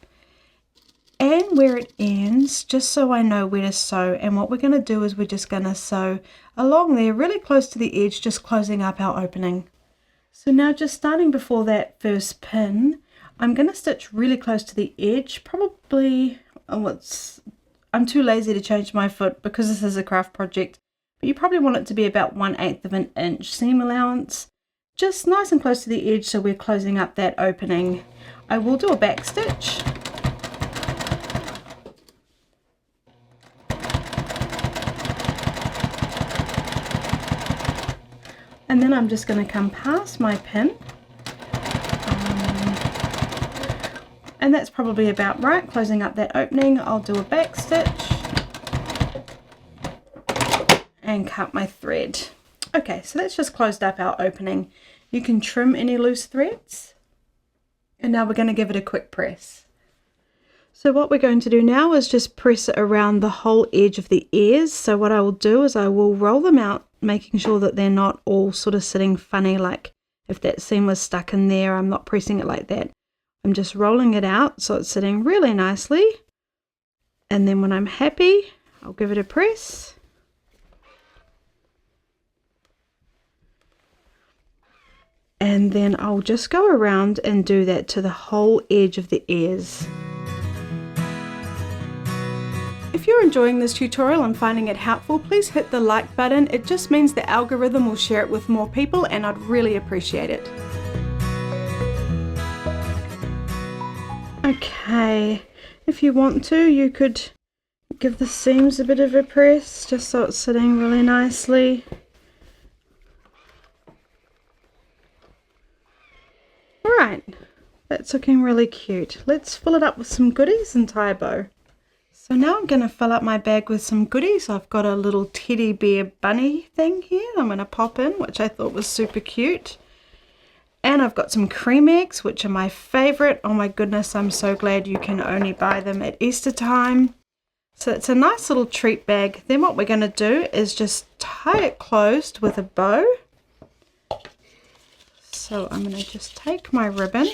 and where it ends, just so I know where to sew. And what we're going to do is we're just going to sew along there really close to the edge, just closing up our opening. So now, just starting before that first pin, I'm going to stitch really close to the edge, probably, I'm too lazy to change my foot because this is a craft project, but you probably want it to be about 1/8 of an inch seam allowance. Just nice and close to the edge, so we're closing up that opening. I will do a back stitch. And then I'm just going to come past my pin. And that's probably about right, closing up that opening. I'll do a back stitch and cut my thread. Okay, so that's just closed up our opening. You can trim any loose threads. And now we're going to give it a quick press. So what we're going to do now is just press it around the whole edge of the ears. So what I will do is I will roll them out, making sure that they're not all sort of sitting funny, like if that seam was stuck in there. I'm not pressing it like that. I'm just rolling it out so it's sitting really nicely. And then when I'm happy, I'll give it a press. And then I'll just go around and do that to the whole edge of the ears. If you're enjoying this tutorial and finding it helpful, please hit the like button. It just means the algorithm will share it with more people, and I'd really appreciate it. Okay, if you want to, you could give the seams a bit of a press, just so it's sitting really nicely. Alright, that's looking really cute. Let's fill it up with some goodies and tie a bow. So now I'm going to fill up my bag with some goodies. I've got a little teddy bear bunny thing here I'm going to pop in, which I thought was super cute. And I've got some cream eggs, which are my favorite. Oh my goodness, I'm so glad you can only buy them at Easter time. So it's a nice little treat bag. Then what we're going to do is just tie it closed with a bow. So I'm going to just take my ribbon,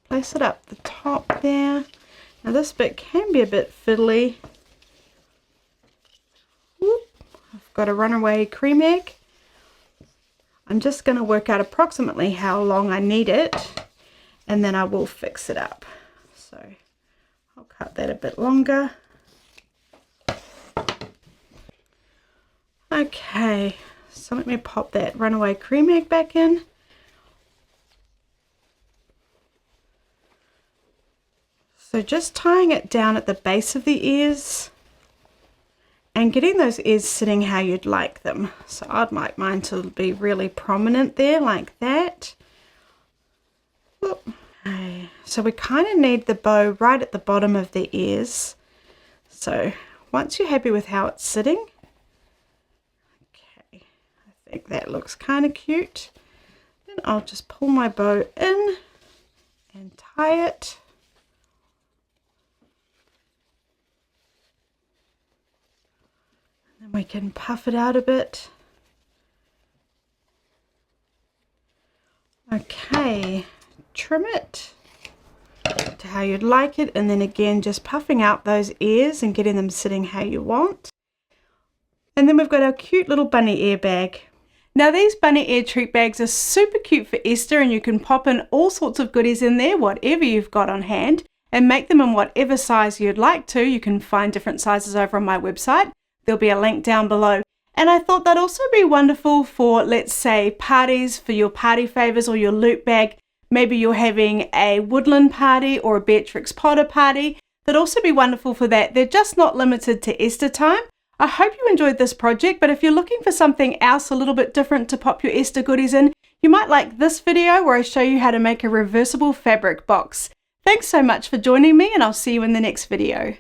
place it up the top there. Now this bit can be a bit fiddly. Whoop. I've got a runaway cream egg. I'm just going to work out approximately how long I need it, and then I will fix it up. So I'll cut that a bit longer. Okay, so let me pop that runaway cream egg back in. So just tying it down at the base of the ears and getting those ears sitting how you'd like them. So I'd like mine to be really prominent there, like that. Okay. So we kind of need the bow right at the bottom of the ears. So once you're happy with how it's sitting, okay, I think that looks kind of cute. Then I'll just pull my bow in and tie it. And then we can puff it out a bit. Okay, trim it to how you'd like it, and then again just puffing out those ears and getting them sitting how you want. And then we've got our cute little bunny ear bag. Now these bunny ear treat bags are super cute for Easter, and you can pop in all sorts of goodies in there, whatever you've got on hand, and make them in whatever size you'd like to. You can find different sizes over on my website. There'll be a link down below. And I thought that'd also be wonderful for, let's say, parties, for your party favors or your loot bag. Maybe you're having a woodland party or a Beatrix Potter party. That'd also be wonderful for that. They're just not limited to Easter time. I hope you enjoyed this project, but if you're looking for something else a little bit different to pop your Easter goodies in, you might like this video where I show you how to make a reversible fabric box. Thanks so much for joining me, and I'll see you in the next video.